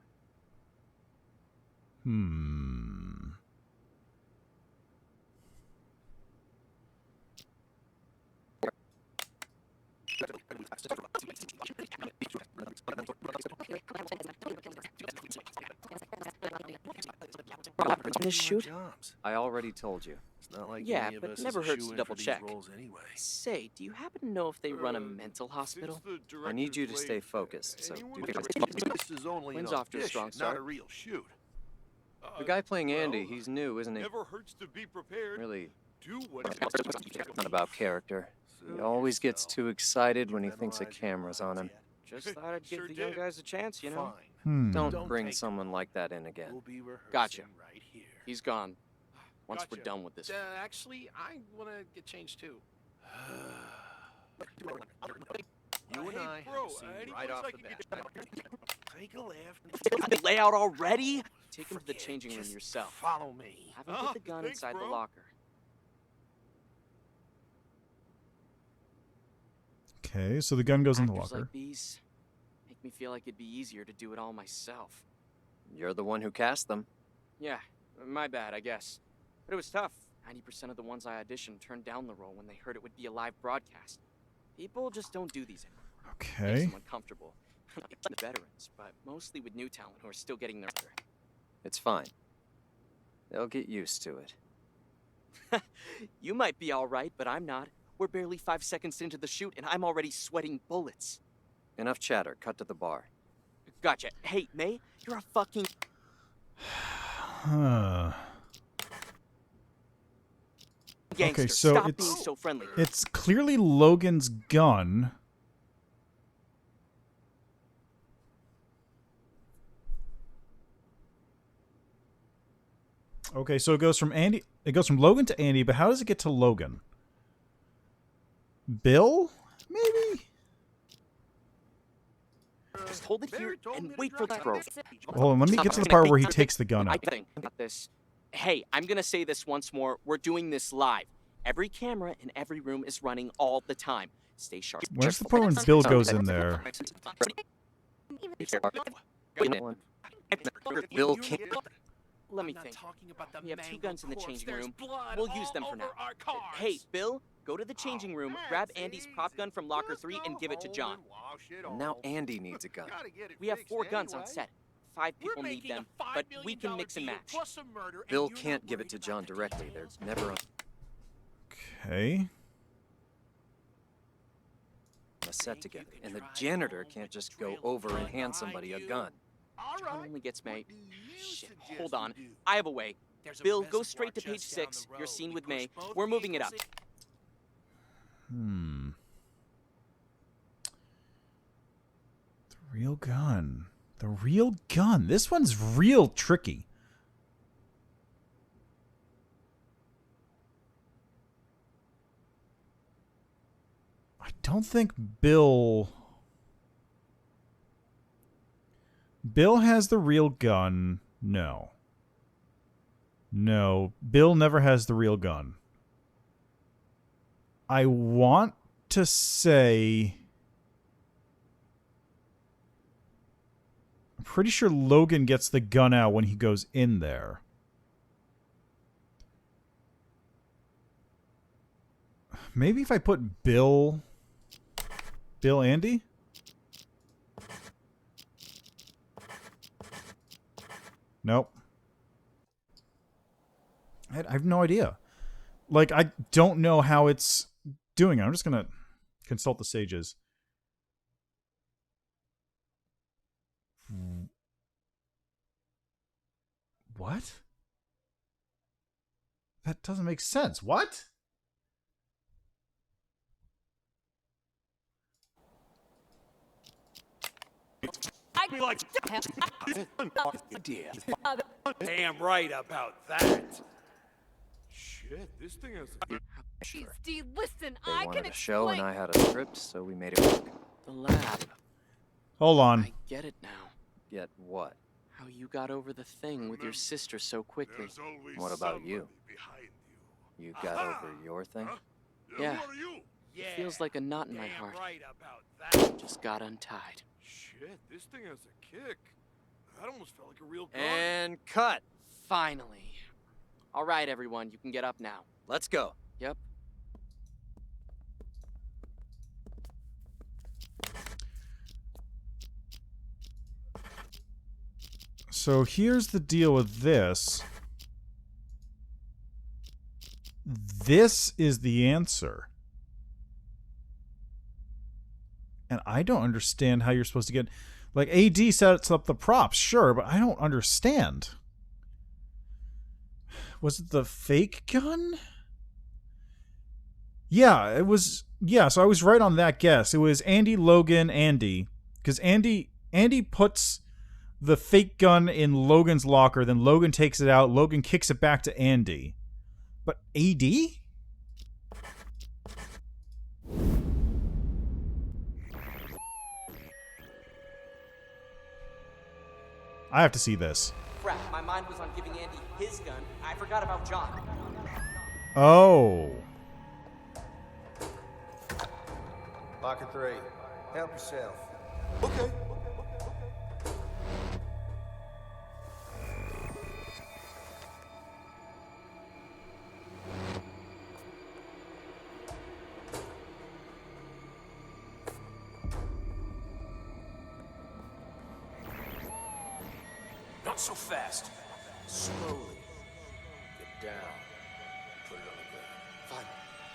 This shoot? I already told you. It's not like Yeah, any of but us it never is a hurts to shoo-in double for these check. roles anyway. Say, do you happen to know if they run a mental hospital? I need you to stay focused, so do This is only Wind's an off to a strong audition, not start. a real shoot. The guy playing Andy, he's new, isn't he? Never hurts to be prepared. Really, Do what not about character. He always gets too excited when he thinks a camera's on him. Just thought I'd give the young guys a chance, you know? Don't bring someone like that in again. Gotcha. He's gone. Once we're done with this. Actually, I want to get changed too. You and I bro, have seen right off the bat. Take a left. Lay out already? Take him to the changing room Just yourself. Follow me. Have him put the gun thanks, inside the bro. locker. Okay, so the gun goes in the Actors locker. like these make me feel like it'd be easier to do it all myself. You're the one who cast them. Yeah, my bad, I guess. But it was tough. 90% of the ones I auditioned turned down the role when they heard it would be a live broadcast. People just don't do these anymore. Okay. Makes them uncomfortable. The veterans, but mostly with new talent who are still getting their... It's fine. They'll get used to it. You might be all right, but I'm not. We're barely 5 seconds into the shoot, and I'm already sweating bullets. Enough chatter. Cut to the bar. Gotcha. Hey, May, you're a fucking... Gangster. Okay, so Stop it's being so friendly. it's clearly Logan's gun. Okay, so it goes from Andy. It goes from Logan to Andy, but how does it get to Logan? Bill? Maybe? Just hold it here and wait for the throw. Hold on, let me get to the part where he takes the gun I out. think about this. Hey, I'm gonna say this once more. We're doing this live. Every camera in every room is running all the time. Stay sharp. Where's the part when Bill goes in there? Bill can't. Let me think. We have 2 guns in the changing room. We'll use them for now. Hey, Bill, go to the changing room, grab Andy's prop gun from locker 3 and give it to John. And now Andy needs a gun. We have 4 guns on set. 5 people need them, but we can mix and match. Bill can't give it to John directly. They're never on Okay. a set together, and the janitor can't just go over and hand somebody a gun. John only gets May. Shit, hold on. I have a way. Bill, go straight to page 6. Your scene with May. We're moving it up. The real gun. The real gun. This one's real tricky. I don't think Bill has the real gun. No. No, Bill never has the real gun. I want to say... I'm pretty sure Logan gets the gun out when he goes in there. Maybe if I put Bill Andy? Nope. I have no idea. Like, I don't know how it's doing it. I'm just going to consult the sages. What? That doesn't make sense. What? I'd be like, damn right about that. Shit, this thing has. Steve, listen, They I wanted can a show and explain. I had a script, so we made it work. The lab. Hold on. I get it now. Get what? How you got over the thing with your sister so quickly. What about you? You got over your thing? Yeah. Yeah. It feels like a knot in my heart. Right about that. Just got untied. Shit, this thing has a kick. That almost felt like a real gun. And cut. Finally. All right, everyone, you can get up now. Let's go. Yep. So here's the deal with this. This is the answer. And I don't understand how you're supposed to get... Like, AD sets up the props, sure, but I don't understand. Was it the fake gun? Yeah, it was... Yeah, so I was right on that guess. It was Andy, Logan, Andy. Because Andy puts the fake gun in Logan's locker, then Logan takes it out, Logan kicks it back to Andy. But AD? I have to see this. Crap, my mind was on giving Andy his gun. I forgot about John. Oh. Locker 3. Help yourself. Okay. Not so fast. Slowly. Get down. Put it on the ground. Fine.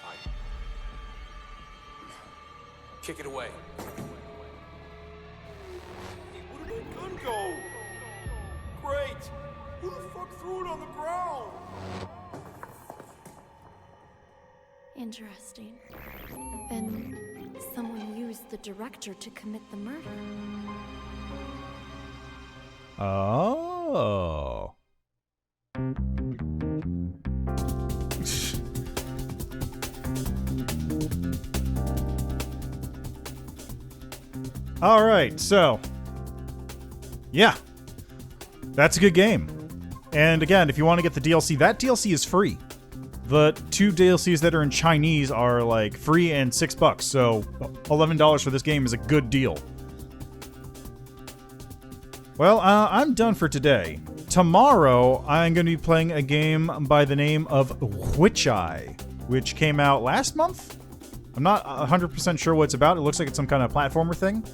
Fine. Kick it away. Where did my gun go? Great. Who the fuck threw it on the ground? Interesting. And someone used the director to commit the murder. Oh. All right, so yeah, that's a good game. And again, if you want to get the DLC, that DLC is free. The 2 DLCs that are in Chinese are like free and $6, so $11 for this game is a good deal. Well, I'm done for today. Tomorrow, I'm going to be playing a game by the name of Witch-Eye, which came out last month? I'm not 100% sure what it's about. It looks like it's some kind of platformer thing.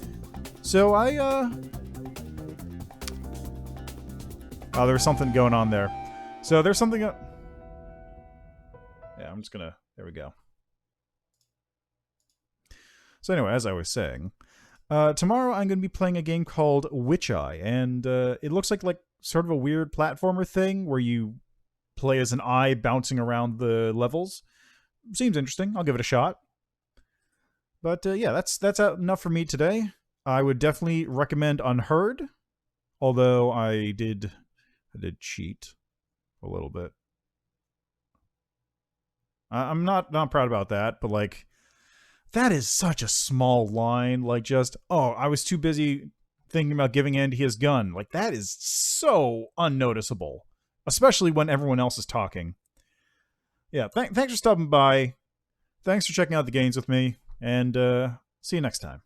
So oh, there's something going on there. So there's something... Yeah, I'm just gonna... There we go. So anyway, as I was saying... tomorrow I'm going to be playing a game called Witch-Eye, and it looks like sort of a weird platformer thing where you play as an eye bouncing around the levels. Seems interesting. I'll give it a shot. But yeah, that's enough for me today. I would definitely recommend Unheard, although I did cheat a little bit. I'm not proud about that, but like That is such a small line. Like, just, oh, I was too busy thinking about giving Andy his gun. Like, that is so unnoticeable, especially when everyone else is talking. Yeah, thanks for stopping by. Thanks for checking out the games with me, and see you next time.